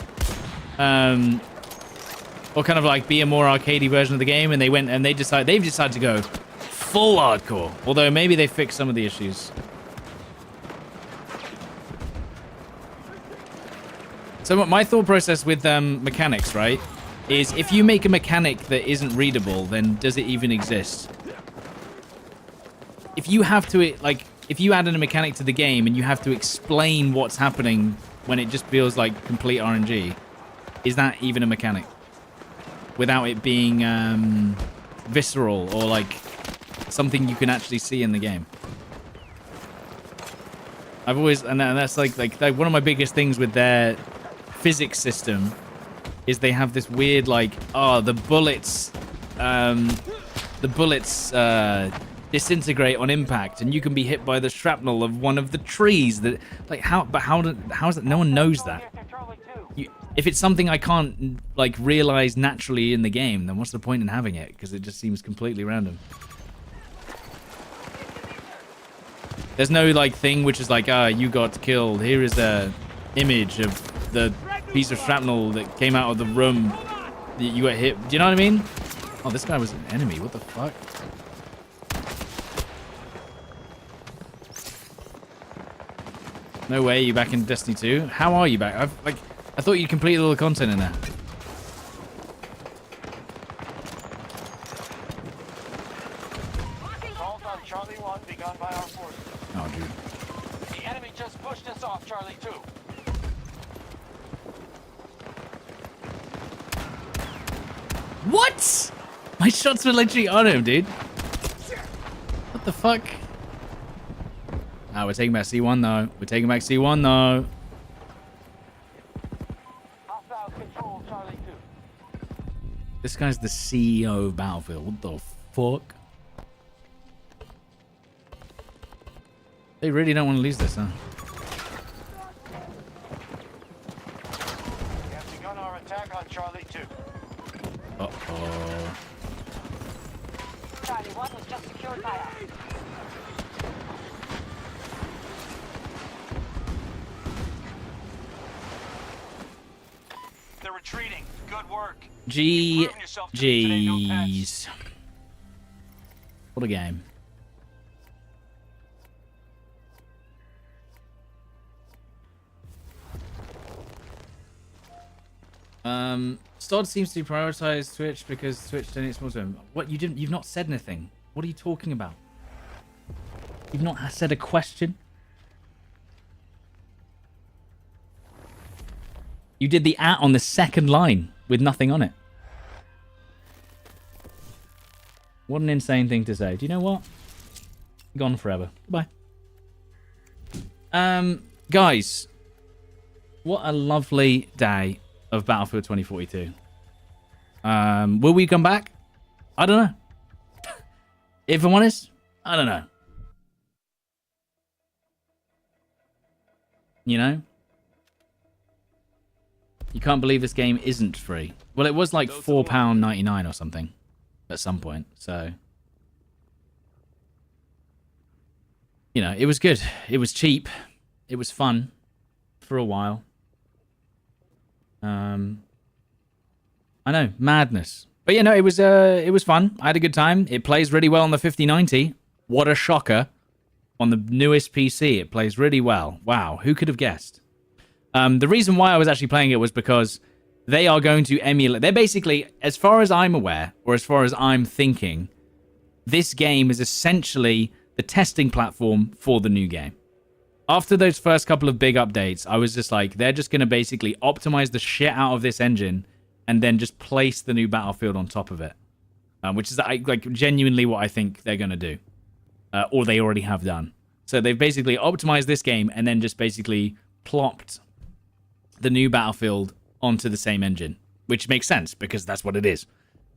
or kind of like be a more arcadey version of the game, and they've decided to go full hardcore. Although maybe they fixed some of the issues. So my thought process with mechanics, right, is if you make a mechanic that isn't readable, then does it even exist? If you have to, like, if you add in a mechanic to the game and you have to explain what's happening when it just feels like complete RNG, is that even a mechanic? Without it being visceral or like something you can actually see in the game. I've always, and that's like one of my biggest things with their physics system is they have this weird like, oh, the bullets disintegrate on impact, and you can be hit by the shrapnel of one of the trees. That, like, how is that? No one knows that. If it's something I can't like realize naturally in the game, then what's the point in having it? Because it just seems completely random. There's no like thing which is like, you got killed. Here is a image of the piece of shrapnel that came out of the room that you got hit. Do you know what I mean? Oh, this guy was an enemy. What the fuck? No way, you back in Destiny 2? How are you back? I thought you completed all the content in there. Assault on Charlie 1 begun by our forces. Oh, dude. The enemy just pushed us off Charlie 2. What? My shots were literally on him, dude. What the fuck? Ah, we're taking back C1 though. We're taking back C1 though. Hostile control Charlie 2. This guy's the CEO of Battlefield. What the fuck? They really don't want to lose this, huh? We have begun our attack on Charlie 2. Uh-oh. Charlie 1 was just secured by us. They're retreating. Good work. GG's. What a game. Stod seems to prioritize Twitch because Twitch donates more to him. What, you've not said anything. What are you talking about? You've not said a question. You did the @ on the second line with nothing on it. What an insane thing to say. Do you know what? Gone forever. Goodbye. Guys, what a lovely day of Battlefield 2042. Will we come back? I don't know. If I'm honest, I don't know. You know? You can't believe this game isn't free. Well, it was like £4.99 or something at some point, so... You know, it was good. It was cheap. It was fun for a while. I know, madness. But you know, it was fun. I had a good time. It plays really well on the 5090. What a shocker. On the newest PC, it plays really well. Wow, who could have guessed? The reason why I was actually playing it was because they are going to emulate... They're basically, as far as I'm aware, or as far as I'm thinking, this game is essentially the testing platform for the new game. After those first couple of big updates, I was just like, they're just going to basically optimize the shit out of this engine and then just place the new Battlefield on top of it. Which is like genuinely what I think they're going to do. Or they already have done. So they've basically optimized this game and then just basically plopped the new Battlefield onto the same engine. Which makes sense because that's what it is.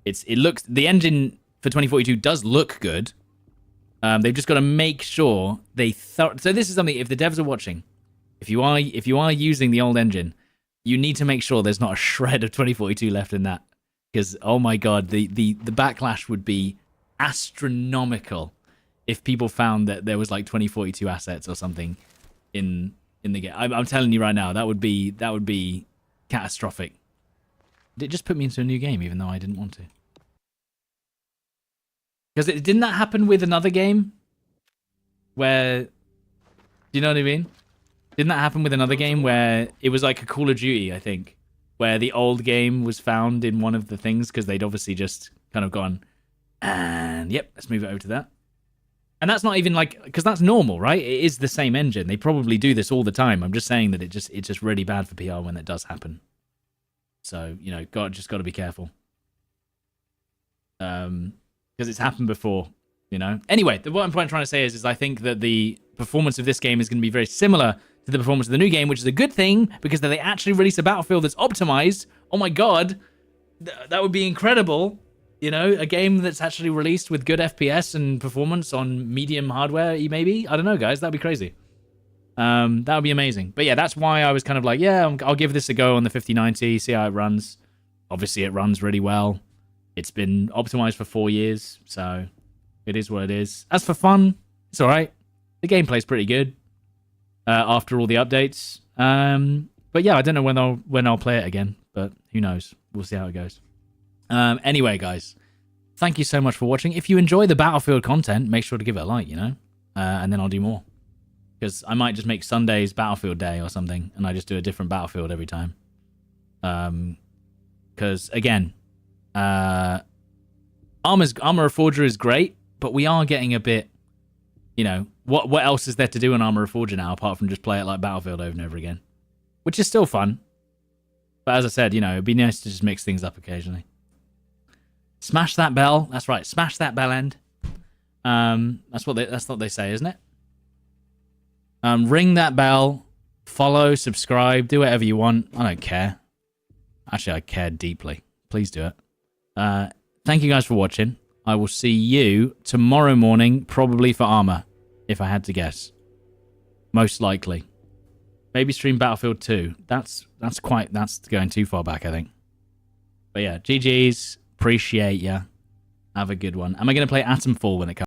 The engine for 2042 does look good. They've just got to make sure so this is something, if the devs are watching, if you are using the old engine, you need to make sure there's not a shred of 2042 left in that. Because, oh my god, the backlash would be astronomical if people found that there was like 2042 assets or something in the game. I'm telling you right now, that would be catastrophic. It just put me into a new game, even though I didn't want to. Because didn't that happen with another game? Where, do you know what I mean? Didn't that happen with another game where it was like a Call of Duty, I think, where the old game was found in one of the things because they'd obviously just kind of gone, and yep, let's move it over to that. And that's not even like, because that's normal, right? It is the same engine. They probably do this all the time. I'm just saying that it's just really bad for PR when that does happen. So, you know, just got to be careful. Because it's happened before, you know. Anyway, what I'm trying to say is I think that the performance of this game is going to be very similar to the performance of the new game, which is a good thing, because they actually release a Battlefield that's optimized. Oh my god, that would be incredible. You know, a game that's actually released with good FPS and performance on medium hardware, maybe? I don't know, guys. That'd be crazy. That would be amazing. But yeah, that's why I was kind of like, yeah, I'll give this a go on the 5090, see how it runs. Obviously, it runs really well. It's been optimized for 4 years, so it is what it is. As for fun, it's all right. The gameplay's pretty good after all the updates. But yeah, I don't know when I'll play it again, but who knows? We'll see how it goes. Anyway, guys, thank you so much for watching. If you enjoy the Battlefield content, make sure to give it a like, you know, and then I'll do more. Because I might just make Sundays Battlefield Day or something, and I just do a different Battlefield every time. Because, again... Armor Reforger is great, but we are getting a bit, you know, what else is there to do in Armor Reforger now apart from just play it like Battlefield over and over again, which is still fun. But as I said, you know, it'd be nice to just mix things up occasionally. Smash that bell. That's right. Smash that bell end. That's what they say, isn't it? Ring that bell. Follow, subscribe, do whatever you want. I don't care. Actually, I care deeply. Please do it. Thank you guys for watching. I will see you tomorrow morning, probably for Armor, if I had to guess. Most likely. Maybe stream Battlefield 2. That's going too far back, I think. But yeah, GG's. Appreciate ya. Have a good one. Am I going to play Atomfall when it comes?